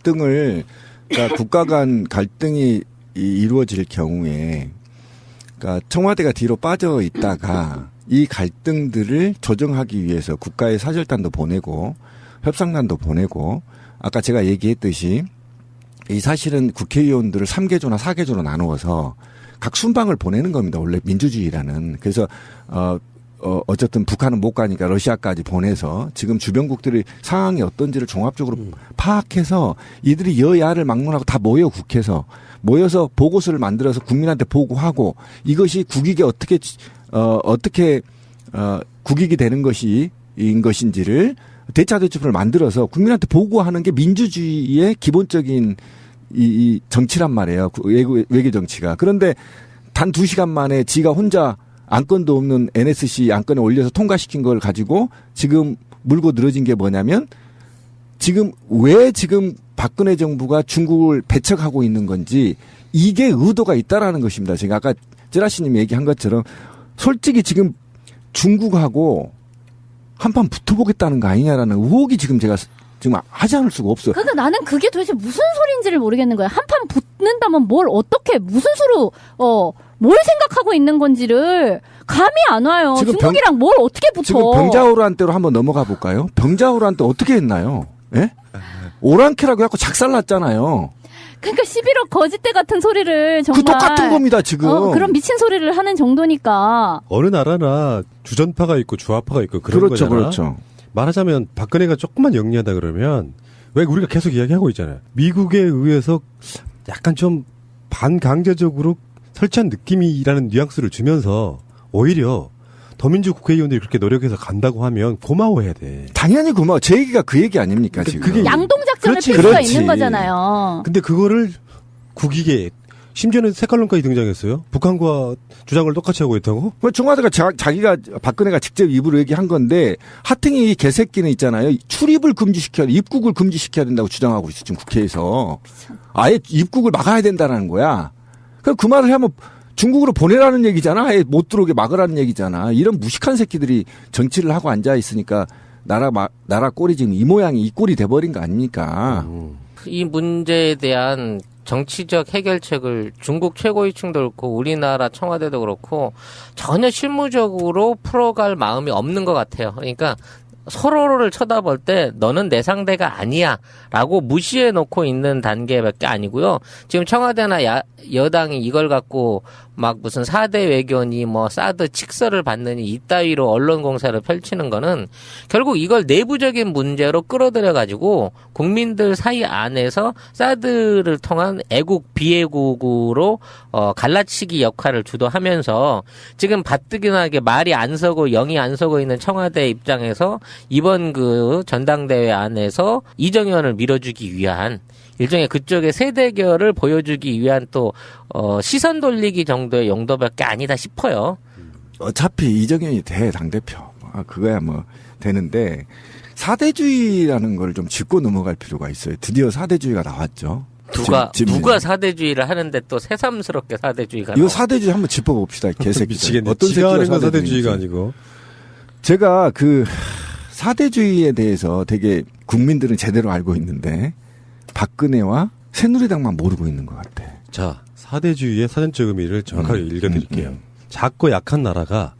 그러니까 국가 간 갈등이 이루어질 경우에 그러니까 청와대가 뒤로 빠져 있다가 이 갈등들을 조정하기 위해서 국가의 사절단도 보내고 협상단도 보내고 아까 제가 얘기했듯이 이 사실은 국회의원들을 3개조나 4개조로 나누어서 각 순방을 보내는 겁니다. 원래 민주주의라는. 그래서 어쨌든 북한은 못 가니까 러시아까지 보내서 지금 주변국들의 상황이 어떤지를 종합적으로 파악해서 이들이 여야를 막론하고 다 모여 국회에서 모여서 보고서를 만들어서 국민한테 보고하고 이것이 국익에 어떻게 국익이 되는 것인지를 대차대첩을 만들어서 국민한테 보고하는 게 민주주의의 기본적인 이 정치란 말이에요. 외교 정치가. 그런데 단 2시간 만에 지가 혼자 안건도 없는 NSC 안건에 올려서 통과시킨 걸 가지고 지금 물고 늘어진 게 뭐냐면 지금 박근혜 정부가 중국을 배척하고 있는 건지 이게 의도가 있다라는 것입니다. 제가 아까 쯔라시님 얘기한 것처럼 솔직히 지금 중국하고 한판 붙어보겠다는 거 아니냐라는 의혹이 지금 제가 지금 하지 않을 수가 없어요. 그러니까 나는 그게 도대체 무슨 소리인지를 모르겠는 거야. 한판 붙는다면 뭘 어떻게 무슨 수로 뭘 생각하고 있는 건지를 감이 안 와요. 중국이랑 뭘 어떻게 붙어. 지금 병자호란 때로 한번 넘어가 볼까요? 병자호란 때 어떻게 했나요? 예? 오랑캐라고 해갖고 작살났잖아요. 그러니까 11억 거짓대 같은 소리를 정말. 그 똑같은 겁니다, 지금. 그런 미친 소리를 하는 정도니까. 어느 나라나 주전파가 있고 주화파가 있고 그런 그렇죠, 거잖아. 그렇죠. 말하자면 박근혜가 조금만 영리하다 그러면 왜 우리가 계속 이야기하고 있잖아요. 미국에 의해서 약간 좀 반강제적으로 설치한 느낌이라는 뉘앙스를 주면서 오히려 더민주 국회의원들이 그렇게 노력해서 간다고 하면 고마워해야 돼. 당연히 고마워. 제 얘기가 그 얘기 아닙니까, 지금. 그게 양동작전을 필 수가 있는 거잖아요. 근데 그거를 국익에 심지어는 색깔론까지 등장했어요. 북한과 주장을 똑같이 하고 있다고? 청와대가 자기가 박근혜가 직접 입으로 얘기한 건데 하여튼 이 개새끼는 있잖아요. 출입을 입국을 금지시켜야 된다고 주장하고 있어 지금 국회에서. 아예 입국을 막아야 된다는 거야. 그 말을 하면 중국으로 보내라는 얘기잖아. 아예 못 들어오게 막으라는 얘기잖아. 이런 무식한 새끼들이 정치를 하고 앉아 있으니까 나라 꼴이 지금 이 모양이 이 꼴이 돼버린 거 아닙니까? 이 문제에 대한 정치적 해결책을 중국 최고위층도 그렇고 우리나라 청와대도 그렇고 전혀 실무적으로 풀어갈 마음이 없는 것 같아요. 그러니까 서로를 쳐다볼 때 너는 내 상대가 아니야 라고 무시해 놓고 있는 단계밖에 아니고요. 지금 청와대나 여당이 이걸 갖고 막 무슨 4대 외교니 뭐 사드 칙서를 받느니 이따위로 언론 공세를 펼치는 거는 결국 이걸 내부적인 문제로 끌어들여 가지고 국민들 사이 안에서 사드를 통한 애국 비애국으로 갈라치기 역할을 주도하면서 지금 가뜩이나게 말이 안 서고 영이 안 서고 있는 청와대 입장에서 이번 그 전당대회 안에서 이정현을 밀어주기 위한 일종의 그쪽의 세대결을 보여주기 위한 또 시선 돌리기 정도의 용도밖에 아니다 싶어요. 어차피 이정현이 당대표. 그거야 뭐 되는데 4대주의라는 걸 좀 짚고 넘어갈 필요가 있어요. 드디어 4대주의가 나왔죠. 누가 4대주의를 하는데 또 새삼스럽게 4대주의가 이거 4대주의 한번 짚어봅시다. 개새끼들. 어떤 새끼가 4대주의가 아니고. 제가 그 4대주의에 대해서 되게 국민들은 제대로 알고 있는데 박근혜와 새누리당만 모르고 있는 것 같아. 자, 4대주의의 사전적 의미를 정확하게 읽어드릴게요. 작고 약한 나라가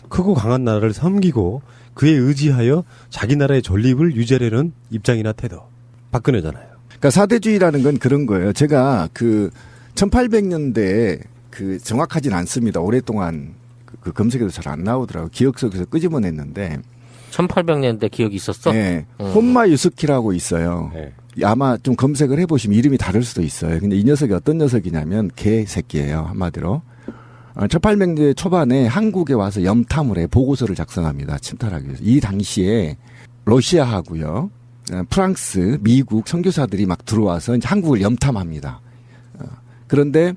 크고 강한 나라를 섬기고 그에 의지하여 자기 나라의 존립을 유지하려는 입장이나 태도. 박근혜잖아요. 그러니까 사대주의라는 건 그런 거예요. 제가 그 1800년대에 그 정확하진 않습니다. 오랫동안 그 검색에도 잘 안 나오더라고요. 기억 속에서 끄집어냈는데 1800년대 기억이 있었어? 네. 혼마 유스키라고 있어요. 네. 아마 좀 검색을 해보시면 이름이 다를 수도 있어요. 근데 이 녀석이 어떤 녀석이냐면 개새끼예요. 한마디로. 1800년대 초반에 한국에 와서 염탐을 해 보고서를 작성합니다. 침탈하기 위해서. 이 당시에 러시아하고요. 프랑스, 미국 선교사들이 막 들어와서 이제 한국을 염탐합니다. 그런데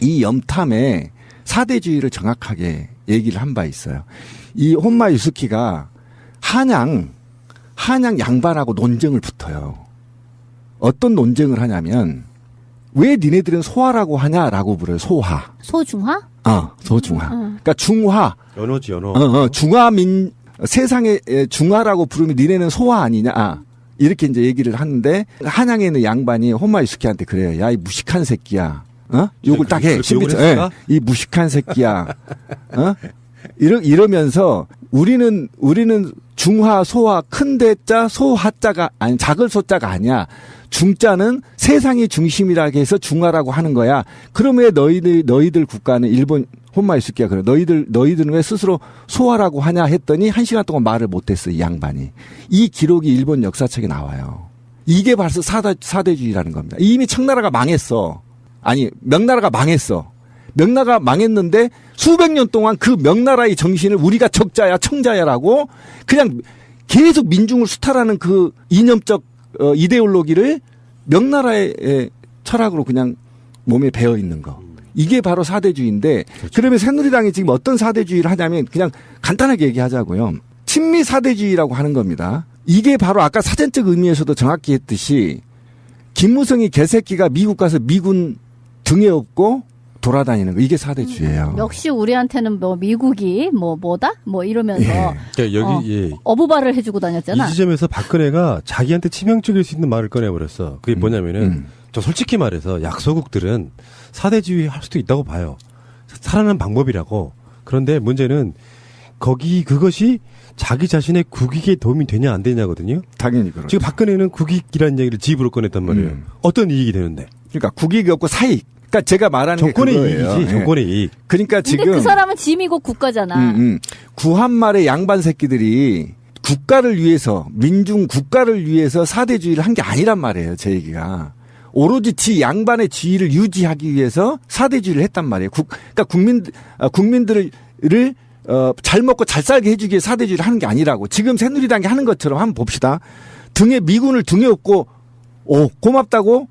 이 염탐에 사대주의를 정확하게 얘기를 한 바 있어요. 이 혼마 유스키가 한양 양반하고 논쟁을 붙어요. 어떤 논쟁을 하냐면 왜 니네들은 소화라고 하냐라고 부르요. 소화. 소중화? 소중화. 그러니까 중화. 연어지 연어. 세상의 중화라고 부르면 니네는 소화 아니냐. 이렇게 이제 얘기를 하는데 한양에 있는 양반이 혼마 유스키한테 그래요. 야, 이 무식한 새끼야. 욕을 딱 해. 이 무식한 새끼야. 이러면서 우리는 중화, 소화, 큰 대자, 소하자가 아니 작을 소자가 아니야. 중자는 세상이 중심이라고 해서 중화라고 하는 거야. 그럼 왜 너희들 국가는 일본 혼마 유스키가 그래. 너희들은 왜 스스로 소화라고 하냐 했더니 1시간 동안 말을 못했어, 이 양반이. 이 기록이 일본 역사책에 나와요. 이게 바로 사대주의라는 겁니다. 이미 청나라가 망했어. 아니, 명나라가 망했어. 명나라가 망했는데 수백 년 동안 그 명나라의 정신을 우리가 적자야, 청자야라고 그냥 계속 민중을 수탈하는 그 이념적 이데올로기를 명나라의 철학으로 그냥 몸에 배어 있는 거. 이게 바로 사대주의인데, 그렇죠. 그러면 새누리당이 지금 어떤 사대주의를 하냐면 그냥 간단하게 얘기하자고요. 친미 사대주의라고 하는 겁니다. 이게 바로 아까 사전적 의미에서도 정확히 했듯이 김무성이 개새끼가 미국 가서 미군 등에 업고 돌아다니는 거, 이게 사대주의예요. 역시 우리한테는 뭐 미국이 뭐다 이러면서 여기 어부발을 해주고 다녔잖아. 이 지점에서 박근혜가 자기한테 치명적일 수 있는 말을 꺼내버렸어. 그게 뭐냐면은 저 솔직히 말해서 약소국들은 사대주의 할 수도 있다고 봐요. 살아나는 방법이라고. 그런데 문제는 그것이 자기 자신의 국익에 도움이 되냐 안 되냐거든요. 당연히 그렇죠. 지금 박근혜는 국익이라는 얘기를 집으로 꺼냈단 말이에요. 어떤 이익이 되는데? 그러니까 국익이 없고 사익. 그러니까 제가 말하는 정권의 게 그거예요. 이익이지. 정권의 이익. 그러니까 지금 근데 그 사람은 지미국 국가잖아. 구한말의 양반 새끼들이 국가를 위해서, 민중 국가를 위해서 사대주의를 한 게 아니란 말이에요. 제 얘기가. 오로지 지 양반의 지위를 유지하기 위해서 사대주의를 했단 말이에요. 그러니까 국민들을 잘 먹고 잘 살게 해주기 위해 사대주의를 하는 게 아니라고. 지금 새누리당이 하는 것처럼 한번 봅시다. 미군을 등에 업고 고맙다고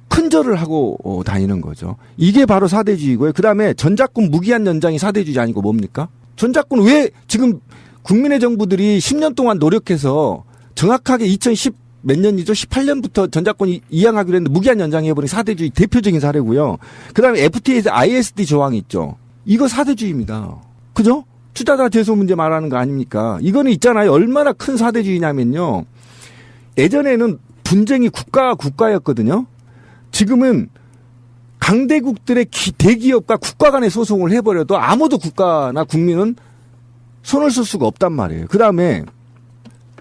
큰절을 하고 다니는 거죠. 이게 바로 사대주의고요. 그다음에 전작권 무기한 연장이 사대주의 아니고 뭡니까? 전작권 왜 지금 국민의 정부들이 10년 동안 노력해서 정확하게 2010 몇 년이죠? 18년부터 전작권 이양하기로 했는데 무기한 연장해버린 사대주의 대표적인 사례고요. 그다음에 FTA에서 ISD 조항이 있죠. 이거 사대주의입니다. 그죠? 투자자 제소 문제 말하는 거 아닙니까? 이거는 있잖아요. 얼마나 큰 사대주의냐면요. 예전에는 분쟁이 국가였거든요. 지금은 강대국들의 대기업과 국가 간의 소송을 해버려도 아무도 국가나 국민은 손을 쓸 수가 없단 말이에요. 그다음에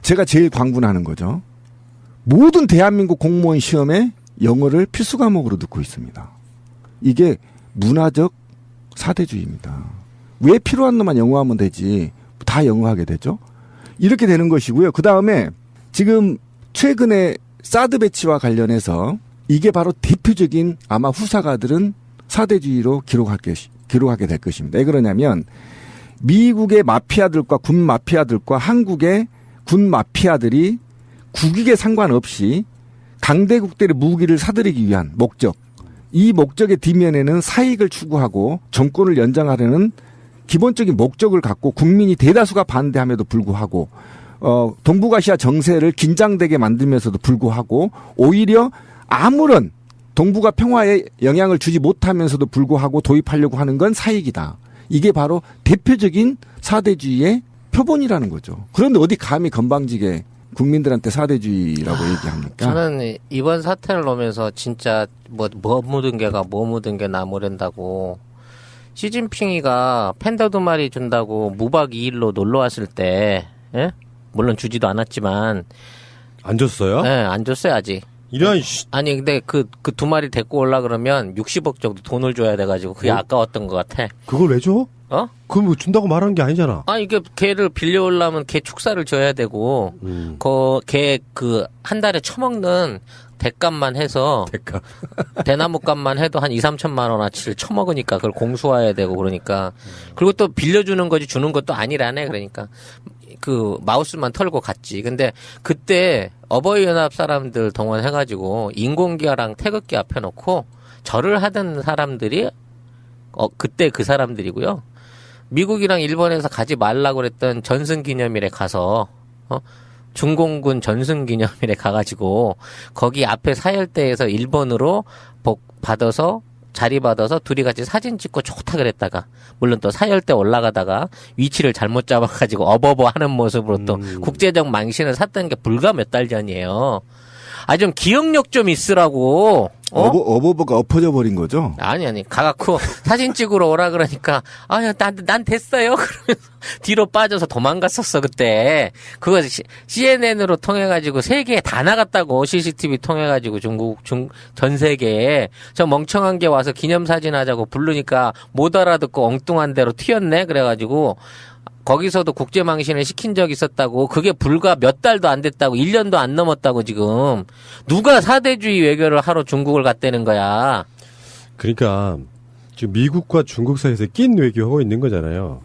제가 제일 광분하는 거죠. 모든 대한민국 공무원 시험에 영어를 필수 과목으로 넣고 있습니다. 이게 문화적 사대주의입니다. 왜 필요한 놈만 영어하면 되지 다 영어하게 되죠? 이렇게 되는 것이고요. 그다음에 지금 최근에 사드 배치와 관련해서 이게 바로 대표적인 아마 후사가들은 사대주의로 기록하게 될 것입니다. 왜 그러냐면 미국의 마피아들과 군 마피아들과 한국의 군 마피아들이 국익에 상관없이 강대국들의 무기를 사들이기 위한 목적, 이 목적의 뒷면에는 사익을 추구하고 정권을 연장하려는 기본적인 목적을 갖고 국민이 대다수가 반대함에도 불구하고 동북아시아 정세를 긴장되게 만들면서도 불구하고 오히려 아무런 동북아 평화에 영향을 주지 못하면서도 불구하고 도입하려고 하는 건 사익이다. 이게 바로 대표적인 사대주의의 표본이라는 거죠. 그런데 어디 감히 건방지게 국민들한테 사대주의라고 얘기합니까? 저는 이번 사태를 놓으면서 진짜 뭐 묻은 개가 뭐 묻은 게 나무랜다고 시진핑이가 팬더 2마리 준다고 무박 2일로 놀러 왔을 때 예? 물론 주지도 않았지만. 안 줬어요? 네, 안 줬어요, 아직. 이런, 아니, 근데 그 두 마리 데리고 올라 그러면 60억 정도 돈을 줘야 돼가지고 그게 아까웠던 것 같아. 그걸 왜 줘? 그럼 뭐 준다고 말한 게 아니잖아. 이게 개를 빌려오려면 개 축사를 줘야 되고, 개 한 달에 처먹는 대값만 해서. 대값. 대나무값만 해도 한 2, 3천만 원어치를 처먹으니까 그걸 공수화해야 되고 그러니까. 그리고 또 빌려주는 거지 주는 것도 아니라네. 그러니까. 마우스만 털고 갔지. 근데 그때 어버이연합 사람들 동원해가지고 인공기아랑 태극기 앞에 놓고 절을 하던 사람들이, 그때 그 사람들이고요. 미국이랑 일본에서 가지 말라고 그랬던 전승기념일에 가서, 중공군 전승기념일에 가가지고, 거기 앞에 사열대에서 일본으로 받아서, 자리 받아서 둘이 같이 사진 찍고 좋다 그랬다가, 물론 또 사열대 올라가다가 위치를 잘못 잡아가지고 어버버 하는 모습으로 또 국제적 망신을 샀던 게 불과 몇 달 전이에요. 좀 기억력 좀 있으라고. 어버버가 엎어져 버린 거죠? 아니. 가갖고 사진 찍으러 오라 그러니까, 난 됐어요. 그러면서 뒤로 빠져서 도망갔었어, 그때. 그거 CNN으로 통해가지고 세계에 다 나갔다고, CCTV 통해가지고 전 세계에. 저 멍청한 게 와서 기념사진 하자고 부르니까 못 알아듣고 엉뚱한 대로 튀었네? 그래가지고, 거기서도 국제망신을 시킨 적이 있었다고. 그게 불과 몇 달도 안 됐다고. 1년도 안 넘었다고 지금. 누가 사대주의 외교를 하러 중국을 갔다는 거야. 그러니까 지금 미국과 중국 사이에서 낀 외교하고 있는 거잖아요.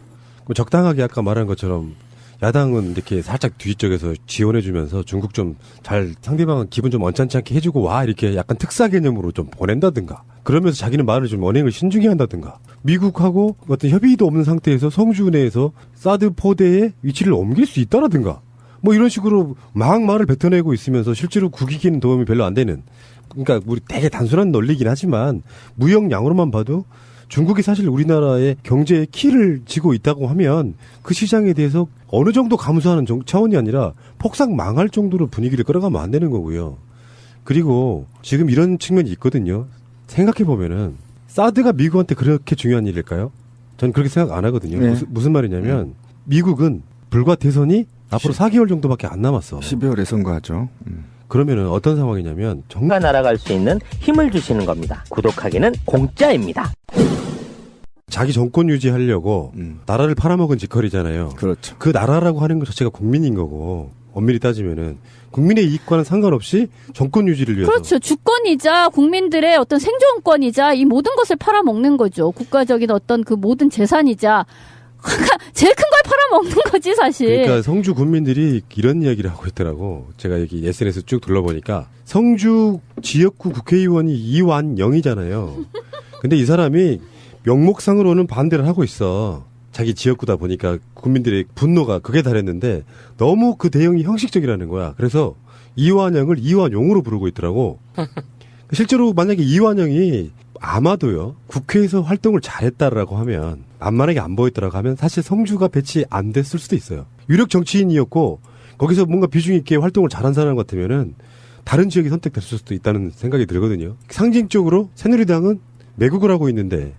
적당하게 아까 말한 것처럼 야당은 이렇게 살짝 뒤쪽에서 지원해주면서 중국 좀 잘 상대방은 기분 좀 언짢지 않게 해주고 와 이렇게 약간 특사 개념으로 좀 보낸다든가 그러면서 자기는 말을 좀 언행을 신중히 한다든가 미국하고 어떤 협의도 없는 상태에서 성주 내에서 사드 포대의 위치를 옮길 수 있다라든가 뭐 이런 식으로 막 말을 뱉어내고 있으면서 실제로 국익에는 도움이 별로 안 되는 그러니까 우리 되게 단순한 논리긴 하지만 무역량으로만 봐도 중국이 사실 우리나라의 경제의 키를 쥐고 있다고 하면 그 시장에 대해서 어느 정도 감수하는 차원이 아니라 폭삭 망할 정도로 분위기를 끌어가면 안 되는 거고요. 그리고 지금 이런 측면이 있거든요. 생각해보면은 사드가 미국한테 그렇게 중요한 일일까요? 전 그렇게 생각 안 하거든요. 네. 무슨 말이냐면 미국은 불과 대선이 앞으로 4개월 정도밖에 안 남았어. 12월에 선거하죠. 그러면은 어떤 상황이냐면 정가 날아갈 수 있는 힘을 주시는 겁니다. 구독하기는 공짜입니다. 자기 정권 유지하려고 나라를 팔아먹은 짓거리잖아요. 그렇죠. 그 나라라고 하는 것 자체가 국민인 거고 엄밀히 따지면은 국민의 이익과는 상관없이 정권 유지를 위해서. 그렇죠. 주권이자 국민들의 어떤 생존권이자 이 모든 것을 팔아먹는 거죠. 국가적인 어떤 그 모든 재산이자 제일 큰 걸 팔아먹는 거지 사실. 그러니까 성주 군민들이 이런 이야기를 하고 있더라고. 제가 여기 SNS 쭉 둘러보니까 성주 지역구 국회의원이 이완영이잖아요. 근데 이 사람이 명목상으로는 반대를 하고 있어. 자기 지역구다 보니까 국민들의 분노가 극에 달했는데 너무 그 대응이 형식적이라는 거야. 그래서 이완영을 이완용으로 부르고 있더라고. 실제로 만약에 이완영이 아마도요 국회에서 활동을 잘했다라고 하면 만만하게 안 보였더라고 하면 사실 성주가 배치 안 됐을 수도 있어요. 유력 정치인이었고 거기서 뭔가 비중 있게 활동을 잘한 사람 같으면은 다른 지역이 선택됐을 수도 있다는 생각이 들거든요. 상징적으로 새누리당은 매국을 하고 있는데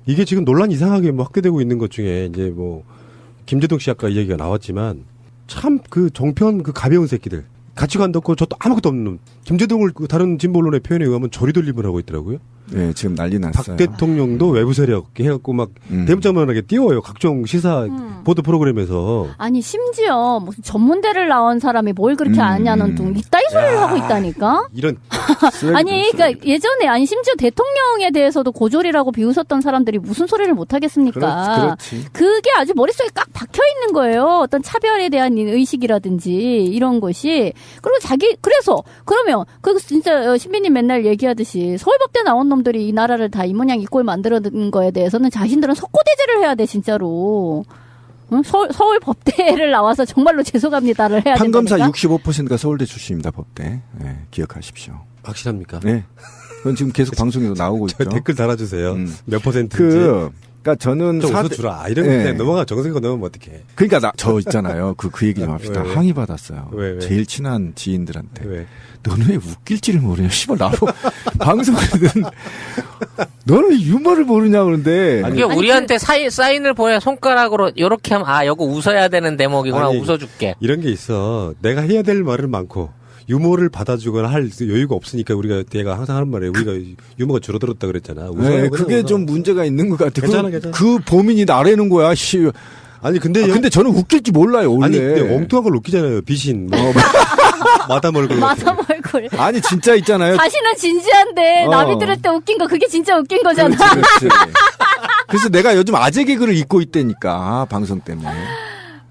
이게 지금 논란 이상하게 뭐 확대되고 있는 것 중에 이제 뭐 김재동 씨 아까 이야기가 나왔지만 참 그 정편 그 가벼운 새끼들 가치관도 없고 저도 아무것도 없는 놈. 김재동을 그 다른 진보 언론의 표현에 의하면 조리돌림을 하고 있더라고요. 네, 지금 난리 났어요. 박 대통령도 외부 세력 해갖고 막 대문짝만하게 띄워요. 각종 시사 보도 프로그램에서. 아니 심지어 무슨 전문대를 나온 사람이 뭘 그렇게 아냐는 둥 이따위 소리를 하고 있다니까. 이런 아니 그러니까 예전에 아니 심지어 대통령에 대해서도 고졸이라고 비웃었던 사람들이 무슨 소리를 못 하겠습니까? 그게 아주 머릿속에 꽉 박혀 있는 거예요. 어떤 차별에 대한 의식이라든지 이런 것이. 그리고 그래서 그러면 그 진짜 신비님 맨날 얘기하듯이 서울법대 나온 놈들이 이 나라를 다 이 모양 이 꼴 만들어낸 거에 대해서는 자신들은 석고대죄를 해야 돼 진짜로. 응? 서울법대를 나와서 정말로 죄송합니다를 해야 된다니까. 판검사 65%가 서울대 출신입니다. 법대. 네, 기억하십시오. 확실합니까? 네. 그건 지금 계속 방송에도 나오고 있죠. 댓글 달아주세요. 몇 퍼센트인지. 그러니까 저는 좀 웃어주라. 이런 거 네. 넘어가 정색어 넣으면 어떡해. 그러니까 저 있잖아요. 그 얘기 좀 합시다. 왜? 항의 받았어요. 왜? 제일 친한 지인들한테. 왜? 너는 왜 웃길지를 모르냐? 씨발 나도 방송하든 너는 유머를 모르냐 그러는데. 이게 우리한테 사인을 보내 손가락으로 이렇게 하면 요거 웃어야 되는 대목이구나. 아니, 웃어줄게. 이런 게 있어. 내가 해야 될 말은 많고 유머를 받아주거나 할 여유가 없으니까 내가 항상 하는 말이에요. 우리가 유머가 줄어들었다 그랬잖아. 네, 그게 좀 문제가 있는 것 같아. 괜찮아. 그 범인이 나래는 거야. 씨. 아니 근데 저는 웃길지 몰라요 원래. 아니 근데 엉뚱한 걸 웃기잖아요. 비신. 마담 얼굴. 마담 얼굴. 아니 진짜 있잖아요. 자신은 진지한데 남이 들을 때 웃긴 거 그게 진짜 웃긴 거잖아. 그렇지. 그래서 내가 요즘 아재 개그를 잊고 있다니까 방송 때문에.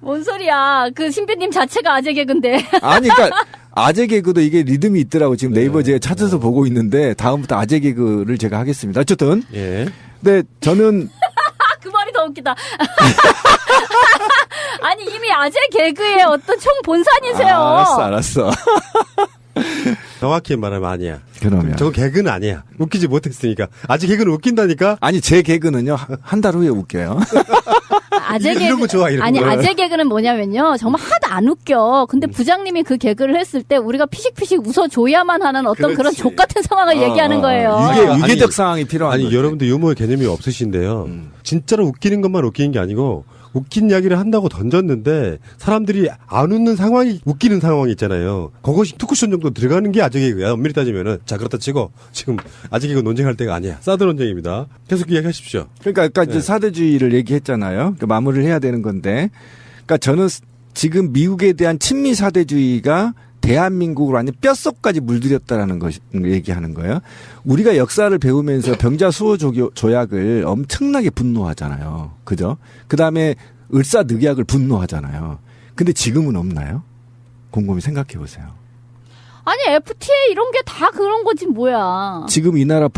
뭔 소리야. 그 신비님 자체가 아재 개그인데. 아니 그러니까 아재 개그도 이게 리듬이 있더라고. 지금 네이버 제가 찾아서 보고 있는데 다음부터 아재 개그를 제가 하겠습니다. 어쨌든. 예. 근데 저는 그 말이 더 웃기다. 아니 이미 아재 개그의 어떤 총 본산이세요. 알았어. 정확히 말하면 아니야. 그러면 저건 개그는 아니야. 웃기지 못했으니까. 아직 개그는 웃긴다니까. 아니 제 개그는요 한 달 후에 웃겨요. 아재 개그. 이런 거 좋아, 이런 거. 아재 개그는 뭐냐면요. 정말 하나도 안 웃겨. 근데 부장님이 그 개그를 했을 때 우리가 피식피식 웃어줘야만 하는 어떤 그런 족 같은 상황을 얘기하는 거예요. 유계적 상황이 필요한 아니 거지. 여러분들 유머의 개념이 없으신데요. 진짜로 웃기는 것만 웃기는 게 아니고 웃긴 이야기를 한다고 던졌는데 사람들이 안 웃는 상황이 웃기는 상황이 있잖아요. 그것이 투쿠션 정도 들어가는 게 아재 개그야. 엄밀히 따지면은. 자 그렇다 치고 지금 아재 개그 논쟁할 때가 아니야. 사드 논쟁입니다. 계속 이야기하십시오. 그러니까 아까 이제 사대주의를 얘기했잖아요. 그러니까 마무리를 해야 되는 건데, 그러니까 저는 지금 미국에 대한 친미 사대주의가 대한민국으로 아니 뼛속까지 물들였다라는 것 얘기하는 거예요. 우리가 역사를 배우면서 병자 수호 조약을 엄청나게 분노하잖아요. 그죠? 그다음에 을사늑약을 분노하잖아요. 근데 지금은 없나요? 곰곰이 생각해 보세요. 아니 FTA 이런 게 다 그런 거지 뭐야. 지금 이 나라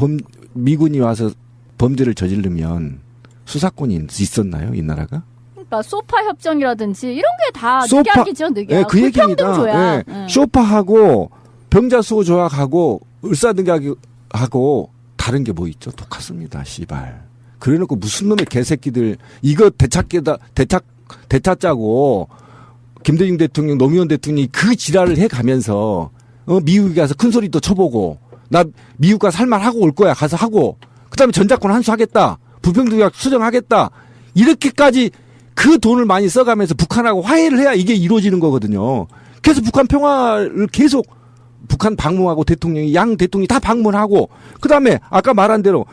미군이 와서 범죄를 저지르면 수사권이 있었나요? 이 나라가? 그러니까 소파 협정이라든지 이런 게 다 늑약이죠, 늑약. 네, 그 얘기입니다. 조약. 네. 소파하고 병자수호 조약하고 을사늑약하고 다른 게 뭐 있죠? 똑같습니다. 씨발. 그래놓고 무슨 놈의 개새끼들 이거 되찾자고 김대중 대통령, 노무현 대통령이 그 지랄을 해가면서 미국에 가서 큰 소리도 쳐보고 나 미국 가서 할 말 하고 올 거야. 가서 하고 그다음에 전작권 환수하겠다. 부평조약 수정하겠다. 이렇게까지 그 돈을 많이 써가면서 북한하고 화해를 해야 이게 이루어지는 거거든요. 그래서 북한 평화를 계속 북한 방문하고 대통령이 양 대통령이 다 방문하고 그다음에 아까 말한 대로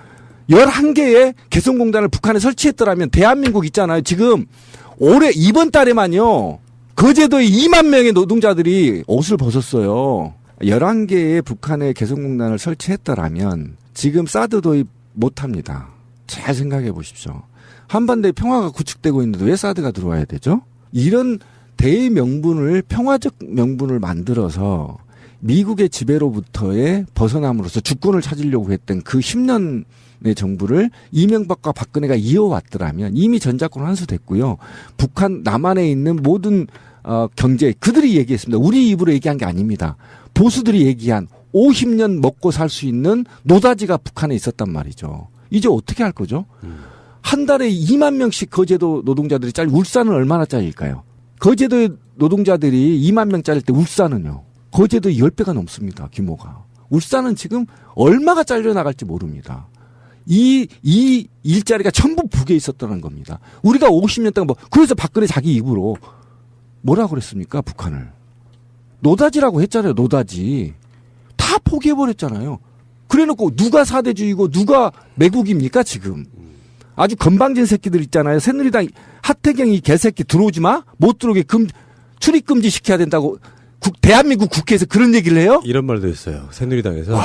11개의 개성공단을 북한에 설치했더라면 대한민국 있잖아요. 지금 올해 이번 달에만요. 거제도에 2만 명의 노동자들이 옷을 벗었어요. 11개의 북한의 개성공단을 설치했더라면 지금 사드 도입 못합니다. 잘 생각해 보십시오. 한반도에 평화가 구축되고 있는데 왜 사드가 들어와야 되죠? 이런 대명분을 평화적 명분을 만들어서 미국의 지배로부터의 벗어남으로써 주권을 찾으려고 했던 그 10년의 정부를 이명박과 박근혜가 이어왔더라면 이미 전작권 환수됐고요. 북한 남한에 있는 모든 경제 그들이 얘기했습니다. 우리 입으로 얘기한 게 아닙니다. 보수들이 얘기한 50년 먹고 살 수 있는 노다지가 북한에 있었단 말이죠. 이제 어떻게 할 거죠? 한 달에 2만 명씩 거제도 노동자들이 울산은 얼마나 잘릴까요? 거제도 노동자들이 2만 명 잘릴 때 울산은요. 거제도 10배가 넘습니다. 규모가. 울산은 지금 얼마가 잘려나갈지 모릅니다. 이 일자리가 전부 북에 있었다는 겁니다. 우리가 50년 동안 그래서 박근혜 자기 입으로 뭐라고 그랬습니까? 북한을. 노다지라고 했잖아요. 노다지. 다 포기해버렸잖아요. 그래놓고 누가 사대주의고 누가 매국입니까 지금. 아주 건방진 새끼들 있잖아요. 새누리당 하태경이 개새끼 들어오지 마. 못 들어오게 출입 금지 시켜야 된다고 대한민국 국회에서 그런 얘기를 해요? 이런 말도 있어요. 새누리당에서. 와,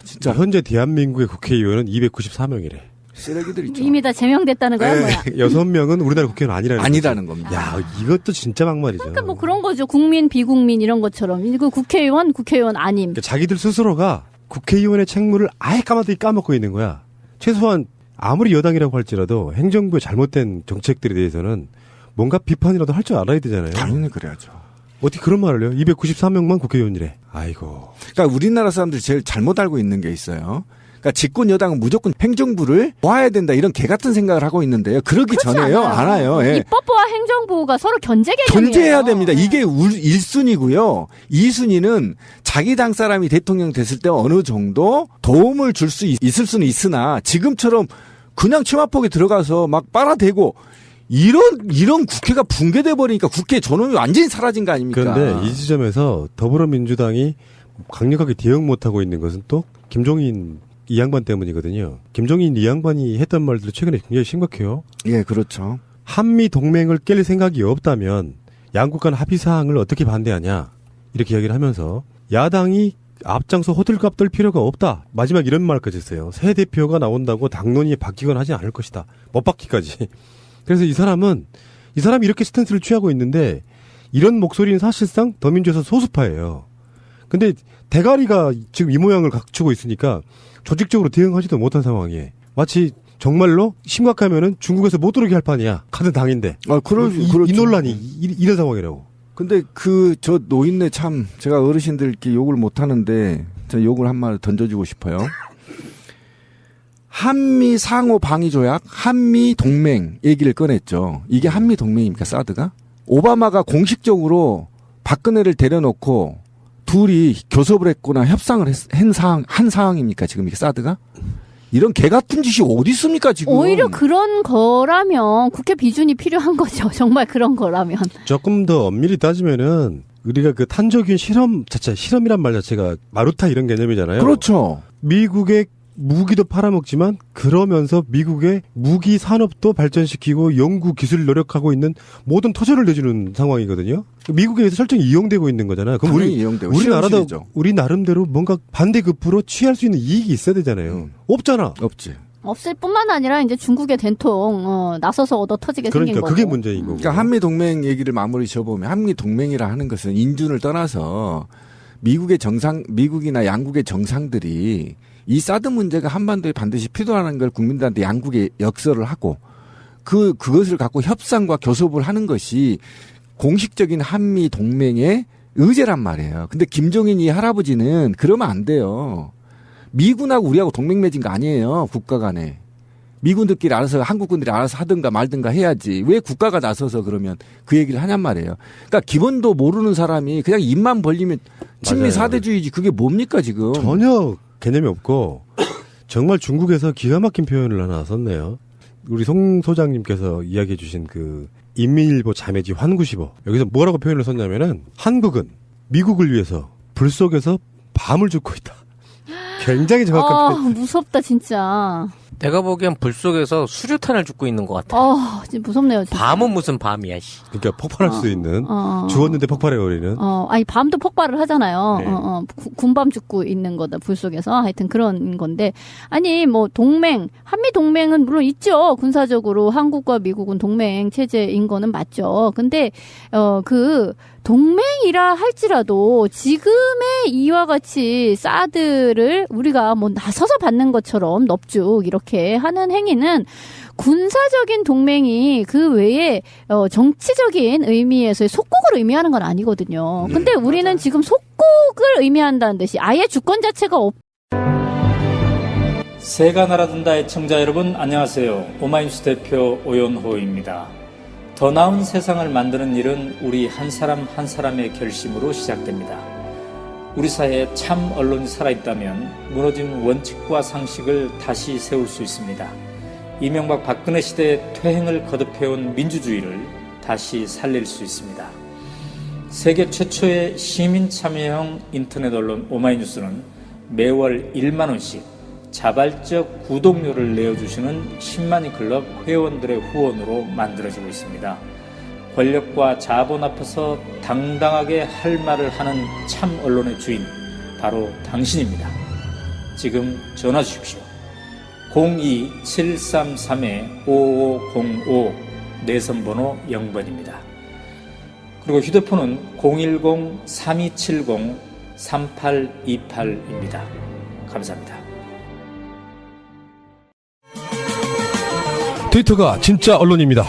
진짜 현재 대한민국의 국회의원은 294명이래. 쓰레기들 있죠. 이미 다 제명됐다는 거야, 뭐야? 6명은 우리나라 국회의원 아니라는 겁니다. 야, 이것도 진짜 막말이죠. 그러니까 뭐 그런 거죠. 국민, 비국민 이런 것처럼. 이거 국회의원 아님. 그러니까 자기들 스스로가 국회의원의 책무를 아예 까먹고 있는 거야. 최소한 아무리 여당이라고 할지라도 행정부의 잘못된 정책들에 대해서는 뭔가 비판이라도 할 줄 알아야 되잖아요. 당연히 그래야죠. 어떻게 그런 말을 해요? 294명만 국회의원이래. 아이고. 그러니까 우리나라 사람들이 제일 잘못 알고 있는 게 있어요. 그러니까 그러니까 집권 여당은 무조건 행정부를 모아야 된다 이런 개 같은 생각을 하고 있는데요. 그러기 전에요. 않아요. 예. 입법부와 행정부가 서로 견제 개념이에요. 견제해야 됩니다. 이게 1순위고요. 2순위는 자기 당 사람이 대통령 됐을 때 어느 정도 도움을 줄 수 있을 수는 있으나 지금처럼 그냥 치마폭에 들어가서 막 빨아대고 이런 국회가 붕괴돼 버리니까 국회 전원이 완전히 사라진 거 아닙니까? 그런데 이 지점에서 더불어민주당이 강력하게 대응 못하고 있는 것은 또 김종인 이 양반 때문이거든요. 김종인 이 양반이 했던 말들이 최근에 굉장히 심각해요. 예, 그렇죠. 한미 동맹을 깰 생각이 없다면 양국 간 합의 사항을 어떻게 반대하냐 이렇게 이야기를 하면서 야당이 앞장서 호들갑 떨 필요가 없다. 마지막 이런 말까지 했어요. 새 대표가 나온다고 당론이 바뀌거나 하지 않을 것이다. 못 바뀌기까지. 그래서 이 사람이 이렇게 스탠스를 취하고 있는데 이런 목소리는 사실상 더민주에서 소수파예요. 근데 대가리가 지금 이 모양을 갖추고 있으니까 조직적으로 대응하지도 못한 상황이에요. 마치 정말로 심각하면은 중국에서 못 들어오게 할 판이야. 같은 당인데. 이 논란이 이런 상황이라고. 근데 저 노인네 참 제가 어르신들 이렇게 욕을 못 하는데 저 욕을 한 말 던져주고 싶어요. 한미 상호 방위 조약, 한미 동맹 얘기를 꺼냈죠. 이게 한미 동맹입니까, 사드가? 오바마가 공식적으로 박근혜를 데려놓고 둘이 교섭을 했거나 협상을 한 상황입니까, 지금 이게 사드가? 이런 개 같은 짓이 어디 있습니까, 지금? 오히려 그런 거라면 국회 비준이 필요한 거죠. 정말 그런 거라면. 조금 더 엄밀히 따지면은 우리가 그 탄저균 실험이란 말 자체가 마루타 이런 개념이잖아요. 그렇죠. 미국의 무기도 팔아먹지만 그러면서 미국의 무기 산업도 발전시키고 연구 기술 노력하고 있는 모든 터전을 내주는 상황이거든요. 미국에 의해서 철저히 이용되고 있는 거잖아요. 그럼 우리 나름대로 뭔가 반대급부로 취할 수 있는 이익이 있어야 되잖아요. 없잖아. 없지. 없을 뿐만 아니라 이제 중국의 된통 나서서 얻어 터지게 생긴 거고. 그게 문제인 거고. 그러니까 한미 동맹 얘기를 마무리 지어보면 한미 동맹이라 하는 것은 인준을 떠나서 미국이나 양국의 정상들이 이 사드 문제가 한반도에 반드시 필요하는 걸 국민들한테 양국에 역설을 하고 그것을 갖고 협상과 교섭을 하는 것이 공식적인 한미 동맹의 의제란 말이에요. 근데 김종인 이 할아버지는 그러면 안 돼요. 미군하고 우리하고 동맹 맺은 거 아니에요. 국가 간에. 미군들끼리 알아서 한국군들이 알아서 하든가 말든가 해야지. 왜 국가가 나서서 그러면 그 얘기를 하냔 말이에요. 그러니까 기본도 모르는 사람이 그냥 입만 벌리면 친미 사대주의지 그게 뭡니까 지금. 전혀 개념이 없고 정말 중국에서 기가 막힌 표현을 하나 썼네요. 우리 송 소장님께서 이야기해 주신 그 인민일보 자매지 환구시보 여기서 뭐라고 표현을 썼냐면은 한국은 미국을 위해서 불 속에서 밤을 죽고 있다. 굉장히 정확한 표현. 무섭다 진짜. 내가 보기엔 불 속에서 수류탄을 줍고 있는 것 같아. 진짜 무섭네요. 진짜. 밤은 무슨 밤이야, 씨. 그러니까 폭발할 수 있는. 죽었는데 폭발해버리는. 아니, 밤도 폭발을 하잖아요. 네. 군밤 죽고 있는 거다, 불 속에서. 하여튼 그런 건데. 아니, 뭐, 한미 동맹은 물론 있죠. 군사적으로 한국과 미국은 동맹 체제인 거는 맞죠. 근데, 동맹이라 할지라도 지금의 이와 같이 사드를 우리가 뭐 나서서 받는 것처럼 넙죽 이렇게 하는 행위는 군사적인 동맹이 그 외에 정치적인 의미에서의 속국을 의미하는 건 아니거든요. 근데 우리는 지금 속국을 의미한다는 듯이 아예 주권 자체가 새가 날아든다의 청자 여러분 안녕하세요. 오마이뉴스 대표 오연호입니다. 더 나은 세상을 만드는 일은 우리 한 사람 한 사람의 결심으로 시작됩니다. 우리 사회에 참 언론이 살아있다면 무너진 원칙과 상식을 다시 세울 수 있습니다. 이명박 박근혜 시대의 퇴행을 거듭해온 민주주의를 다시 살릴 수 있습니다. 세계 최초의 시민 참여형 인터넷 언론 오마이뉴스는 매월 1만 원씩 자발적 구독료를 내어주시는 10만인 클럽 회원들의 후원으로 만들어지고 있습니다. 권력과 자본 앞에서 당당하게 할 말을 하는 참 언론의 주인, 바로 당신입니다. 지금 전화 주십시오. 02-733-5505 내선번호 0번입니다. 그리고 휴대폰은 010-3270-3828입니다. 감사합니다. 트위터가 진짜 언론입니다.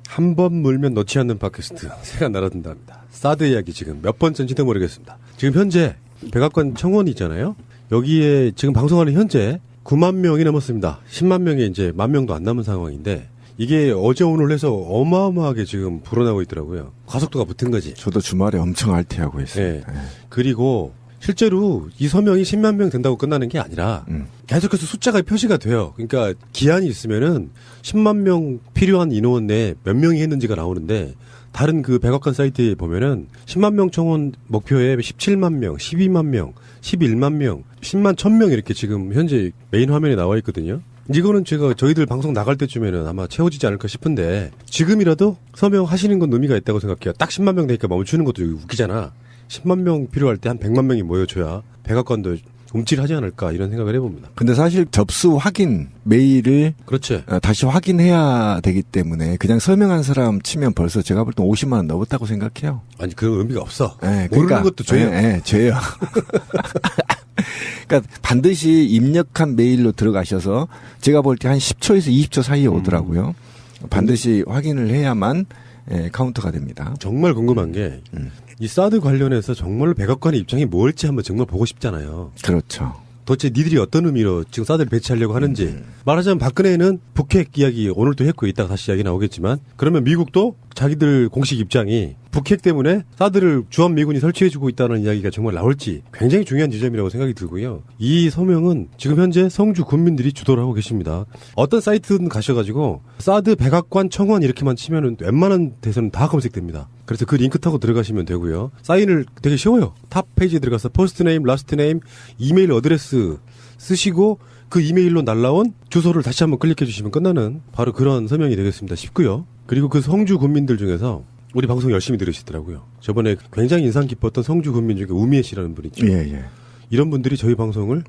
한 번 물면 놓지 않는 팟캐스트 새가 날아든답니다. 사드 이야기 지금 몇 번째인지도 모르겠습니다. 지금 현재 백악관 청원이 있잖아요. 여기에 지금 방송하는 현재 9만 명이 넘었습니다. 10만 명이 이제 1만 명도 안 남은 상황인데 이게 어제 오늘 해서 어마어마하게 지금 불어나고 있더라고요. 가속도가 붙은 거지. 저도 주말에 엄청 알티하고 있어요. 네. 그리고 실제로 이 서명이 10만 명 된다고 끝나는 게 아니라 계속해서 숫자가 표시가 돼요. 그러니까 기한이 있으면은 10만 명 필요한 인원 내에 몇 명이 했는지가 나오는데 다른 그 백악관 사이트에 보면은 10만 명 청원 목표에 17만 명, 12만 명, 11만 명, 10만 1000명 이렇게 지금 현재 메인 화면에 나와 있거든요. 이거는 제가 저희들 방송 나갈 때쯤에는 아마 채워지지 않을까 싶은데 지금이라도 서명하시는 건 의미가 있다고 생각해요. 딱 10만 명 되니까 멈추는 것도 웃기잖아. 10만 명 필요할 때 한 100만 명이 모여줘야 백악관도 움찔하지 않을까 이런 생각을 해봅니다. 근데 사실 접수 확인 메일을 그렇지. 다시 확인해야 되기 때문에 그냥 서명한 사람 치면 벌써 제가 볼 때 50만 원 넘었다고 생각해요. 아니 그런 의미가 없어. 네, 모르는 그러니까, 것도 죄예요. 네, 죄예요. 그러니까 반드시 입력한 메일로 들어가셔서 제가 볼 때 한 10초에서 20초 사이에 오더라고요. 반드시 확인을 해야만 카운터가 됩니다. 정말 궁금한 게 이 사드 관련해서 정말 백악관의 입장이 뭘지 한번 정말 보고 싶잖아요. 그렇죠. 도대체 니들이 어떤 의미로 지금 사드를 배치하려고 하는지. 말하자면 박근혜는 북핵 이야기 오늘도 했고 이따가 다시 이야기 나오겠지만 그러면 미국도 자기들 공식 입장이 북핵 때문에 사드를 주한미군이 설치해주고 있다는 이야기가 정말 나올지 굉장히 중요한 지점이라고 생각이 들고요. 이 서명은 지금 현재 성주 군민들이 주도를 하고 계십니다. 어떤 사이트든 가셔가지고 사드 백악관 청원 이렇게만 치면은 웬만한 데서는 다 검색됩니다. 그래서 그 링크 타고 들어가시면 되고요. 사인을 되게 쉬워요. 탑 페이지에 들어가서 퍼스트 네임, 라스트 네임, 이메일 어드레스 쓰시고 그 이메일로 날라온 주소를 다시 한번 클릭해 주시면 끝나는 바로 그런 서명이 되겠습니다. 쉽고요. 그리고 그 성주 군민들 중에서 우리 방송 열심히 들으시더라고요. 저번에 굉장히 인상 깊었던 성주 군민 중에 우미애 씨라는 분이 있죠. 예, 예. 이런 분들이 저희 방송을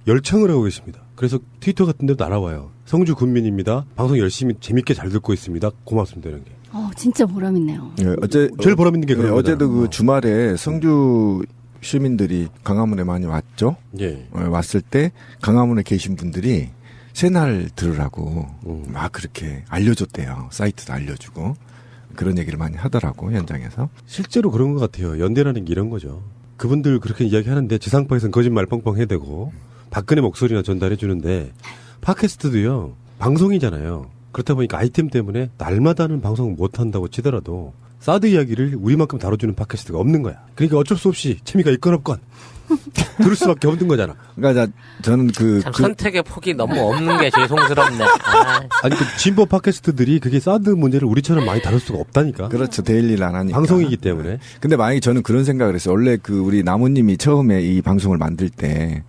열창을 하고 계십니다. 그래서 트위터 같은 데도 날아와요. 성주 군민입니다. 방송 열심히 재밌게 잘 듣고 있습니다. 고맙습니다. 이런 게. 진짜 보람있네요. 예, 제일 보람있는 게 그런 거죠. 어제도 그 주말에 성주 시민들이 강화문에 많이 왔죠. 예. 왔을 때 강화문에 계신 분들이 새날 들으라고 막 그렇게 알려줬대요. 사이트도 알려주고 그런 얘기를 많이 하더라고 현장에서. 실제로 그런 것 같아요. 연대라는 게 이런 거죠. 그분들 그렇게 이야기하는데 지상파에서는 거짓말 뻥뻥 해대고 박근혜 목소리나 전달해 주는데 팟캐스트도요. 방송이잖아요. 그렇다 보니까 아이템 때문에 날마다 하는 방송 못한다고 치더라도 사드 이야기를 우리만큼 다뤄주는 팟캐스트가 없는 거야. 그러니까 어쩔 수 없이 재미가 있건 없건 들을 수밖에 없는 거잖아. 그러니까 저는 참 선택의 폭이 너무 없는 게 죄송스럽네. 아니 그 진보 팟캐스트들이 그게 사드 문제를 우리처럼 많이 다룰 수가 없다니까. 그렇죠. 데일리를 안 하니까. 방송이기 때문에. 근데 만약에 저는 그런 생각을 했어요. 원래 그 우리 나무님이 처음에 이 방송을 만들 때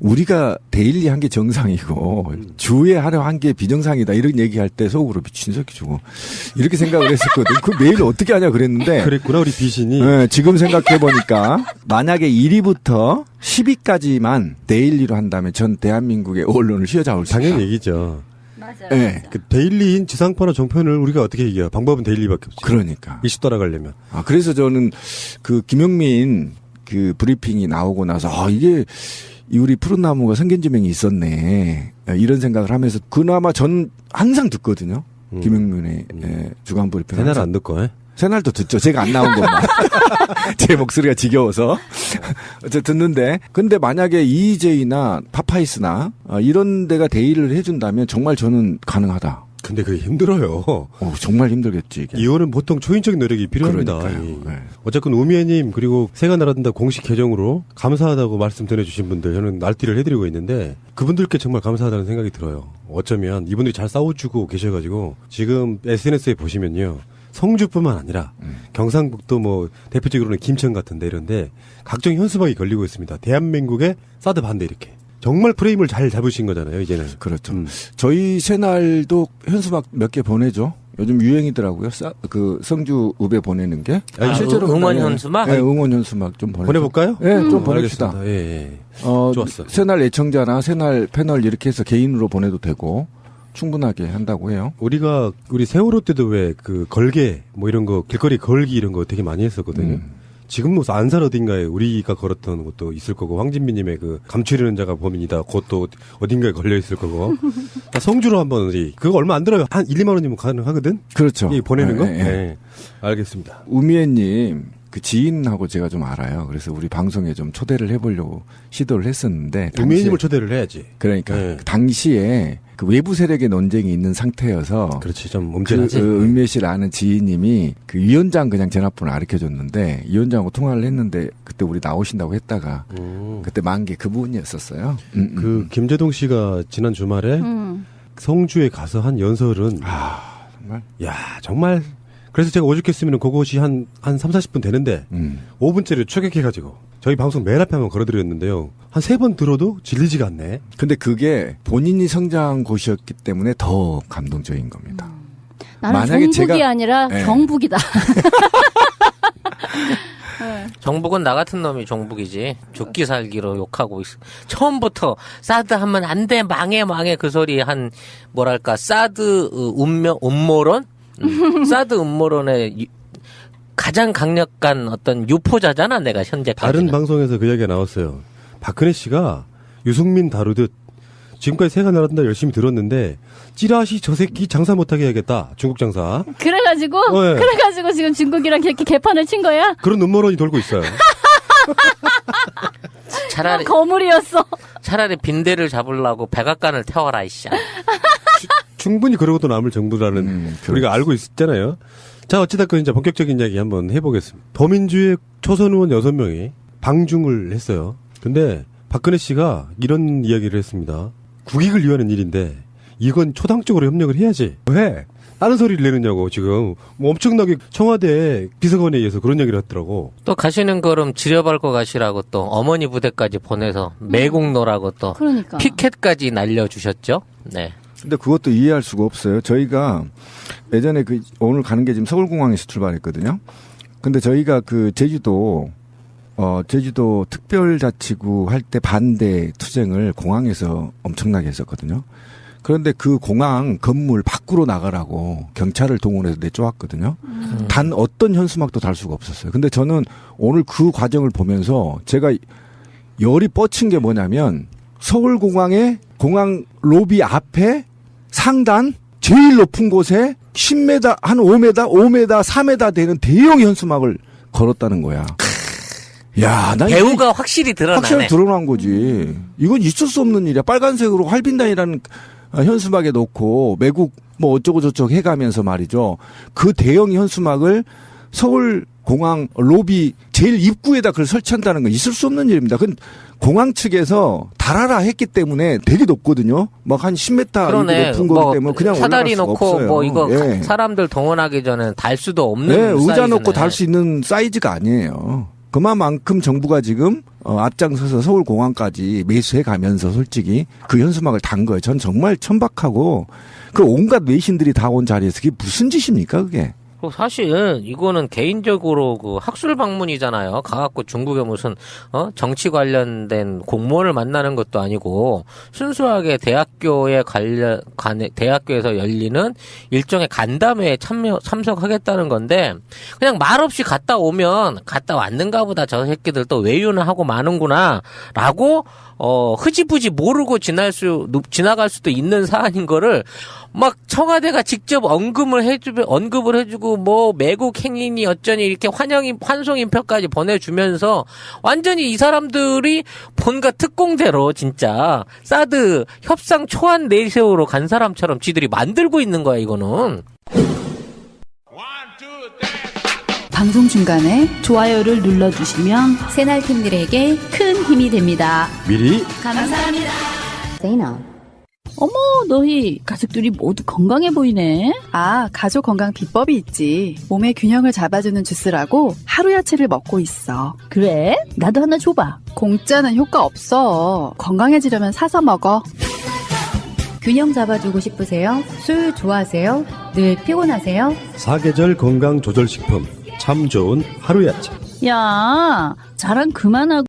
우리가 데일리 한 게 정상이고 주에 하려 한 게 비정상이다 이런 얘기할 때 속으로 미친 새끼 주고 이렇게 생각을 했었거든. 그 메일을 어떻게 하냐 그랬는데 그랬구나 우리 비신이. 네, 지금 생각해 보니까 만약에 1위부터 10위까지만 데일리로 한다면 전 대한민국의 언론을 휘어잡을 수 있다. 당연히 얘기죠. 맞아요. 네. 그 데일리인 지상파나 종편을 우리가 어떻게 얘기해요? 방법은 데일리밖에 없지. 그러니까. 이슈 따라가려면. 그래서 저는 그 김용민 그 브리핑이 나오고 나서 이게 우리 푸른나무가 성견지명이 있었네. 이런 생각을 하면서 그나마 전 항상 듣거든요. 김용민의 주간 브리핑. 새날 안 듣고. 새날도 듣죠. 제가 안 나온 것만. 제 목소리가 지겨워서. 듣는데. 근데 만약에 EJ나 파파이스나 이런 데가 대의를 해준다면 정말 저는 가능하다. 근데 그게 힘들어요. 정말 힘들겠지. 이게. 이거는 보통 초인적인 노력이 필요합니다. 네. 어쨌건 우미애님 그리고 새가 날아든다 공식 계정으로 감사하다고 말씀 전해주신 분들 저는 날띠를 해드리고 있는데 그분들께 정말 감사하다는 생각이 들어요. 어쩌면 이분들이 잘 싸워주고 계셔가지고 지금 SNS에 보시면요. 성주뿐만 아니라 경상북도 뭐 대표적으로는 김천 같은데 이런데 각종 현수막이 걸리고 있습니다. 대한민국의 사드 반대 이렇게. 정말 프레임을 잘 잡으신 거잖아요, 이제는. 그렇죠. 저희 새날도 현수막 몇 개 보내죠. 요즘 유행이더라고요. 그 성주 읍에 보내는 게. 실제로 응원 현수막? 네, 응원 현수막 좀 보내볼까요? 네, 좀 보냅시다. 예. 좋았어. 새날 애청자나 새날 패널 이렇게 해서 개인으로 보내도 되고 충분하게 한다고 해요. 우리 세월호 때도 왜 그 걸개 뭐 이런 거 길거리 걸기 이런 거 되게 많이 했었거든요. 지금 뭐 안산 어딘가에 우리가 걸었던 것도 있을 거고 황진미님의 그 감추려는 자가 범인이다. 그것도 어딘가에 걸려 있을 거고. 성주로 한번 그거 얼마 안 들어요. 한 1, 2만 원이면 가능하거든. 그렇죠. 보내는 거. 네. 알겠습니다. 우미애님 그 지인하고 제가 좀 알아요. 그래서 우리 방송에 좀 초대를 해보려고 시도를 했었는데. 우미님을 초대를 해야지. 그러니까 네. 당시에 그 외부 세력의 논쟁이 있는 상태여서. 그렇지, 좀 음질하지. 그 은미 씨를 아는 지인님이 그 위원장 그냥 전화번호 가르쳐줬는데 위원장하고 통화를 했는데 그때 우리 나오신다고 했다가 그때 만개 그분이었었어요. 그 김재동 씨가 지난 주말에 성주에 가서 한 연설은 정말. 야, 정말. 그래서 제가 오죽했으면 그것이 한 3, 40분 되는데 5분째를 추격해가지고 저희 방송 맨 앞에 한번 걸어드렸는데요. 한 3번 들어도 질리지가 않네. 근데 그게 본인이 성장한 곳이었기 때문에 더 감동적인 겁니다. 나는 만약에 정북이 아니라 네. 경북이다. 정북은 나 같은 놈이 정북이지. 죽기 살기로 욕하고 있어. 처음부터 사드 하면 안 돼, 망해 그 소리 한 뭐랄까 사드 음모론? 사드 음모론의 가장 강력한 어떤 유포자잖아, 내가 현재까지. 다른 방송에서 그 이야기가 나왔어요. 박근혜 씨가 유승민 다루듯 지금까지 새가 날아든다 열심히 들었는데 찌라시 저 새끼 장사 못하게 해야겠다. 중국 장사. 그래가지고 네. 그래가지고 지금 중국이랑 이렇게 개판을 친 거야? 그런 음모론이 돌고 있어요. 차라리 거물이었어. 차라리 빈대를 잡으려고 백악관을 태워라 이씨. 충분히 그러고도 남을 정부라는 우리가 알고 있잖아요. 자, 어찌됐건 이제 본격적인 이야기 한번 해보겠습니다. 더민주의 초선 의원 6명이 방중을 했어요. 근데 박근혜 씨가 이런 이야기를 했습니다. 국익을 위하는 일인데 이건 초당적으로 협력을 해야지. 왜? 다른 소리를 내느냐고 지금 뭐 엄청나게 청와대 비서관에 의해서 그런 얘기를 했더라고. 또 가시는 걸음 지려밟고 가시라고 또 어머니 부대까지 보내서 매국노라고 또 그러니까. 피켓까지 날려주셨죠. 네. 근데 그것도 이해할 수가 없어요. 저희가 예전에 오늘 가는 게 지금 서울공항에서 출발했거든요. 근데 저희가 그 제주도 특별자치구 할 때 반대 투쟁을 공항에서 엄청나게 했었거든요. 그런데 그 공항 건물 밖으로 나가라고 경찰을 동원해서 내쫓았거든요. 단 어떤 현수막도 달 수가 없었어요. 근데 저는 오늘 그 과정을 보면서 제가 열이 뻗친 게 뭐냐면 서울공항의 공항 로비 앞에 상단 제일 높은 곳에 10m, 한 5m, 4m 되는 대형 현수막을 걸었다는 거야. 야, 난 배우가 확실히 드러나네. 확실히 드러난 거지. 이건 있을 수 없는 일이야. 빨간색으로 활빈단이라는 현수막에 놓고 매국 뭐 어쩌고 저쩌고 해가면서 말이죠. 그 대형 현수막을 서울 공항 로비 제일 입구에다 그걸 설치한다는 건 있을 수 없는 일입니다. 그건 공항 측에서 달아라 했기 때문에 되게 높거든요. 막 한 10m 그러네. 높은 거기 때문에 그냥 사다리 올라갈 수가 놓고 없어요. 뭐 이거 예. 사람들 동원하기 전에 달 수도 없는 네, 의자 사이즈네. 놓고 달 수 있는 사이즈가 아니에요. 그만큼 정부가 지금 앞장서서 서울공항까지 매수해 가면서 솔직히 그 현수막을 단 거예요. 전 정말 천박하고 그 온갖 외신들이 다 온 자리에서 그게 무슨 짓입니까 그게. 사실 이거는 개인적으로 그 학술 방문이잖아요. 가갖고 중국에 무슨 정치 관련된 공무원을 만나는 것도 아니고 순수하게 대학교에서 열리는 일종의 간담회에 참석하겠다는 건데 그냥 말없이 갔다 오면 갔다 왔는가 보다 저 새끼들 또 외유는 하고 마는구나라고 흐지부지 모르고 지나갈 수도 있는 사안인 거를 막 청와대가 직접 언급을 해주고 뭐 매국 행인이 어쩌니 이렇게 환송인표까지 보내주면서 완전히 이 사람들이 뭔가 특공대로 진짜 사드 협상 초안 내세우러 간 사람처럼 지들이 만들고 있는 거야 이거는. 방송 중간에 좋아요를 눌러주시면 새날팀들에게 큰 힘이 됩니다. 미리 감사합니다. 세이나. 어머, 너희 가족들이 모두 건강해 보이네. 아, 가족 건강 비법이 있지. 몸의 균형을 잡아주는 주스라고 하루 야채를 먹고 있어. 그래? 나도 하나 줘봐. 공짜는 효과 없어. 건강해지려면 사서 먹어. 균형 잡아주고 싶으세요? 술 좋아하세요? 늘 피곤하세요? 사계절 건강 조절식품 참 좋은 하루 야채. 야, 자랑 그만하고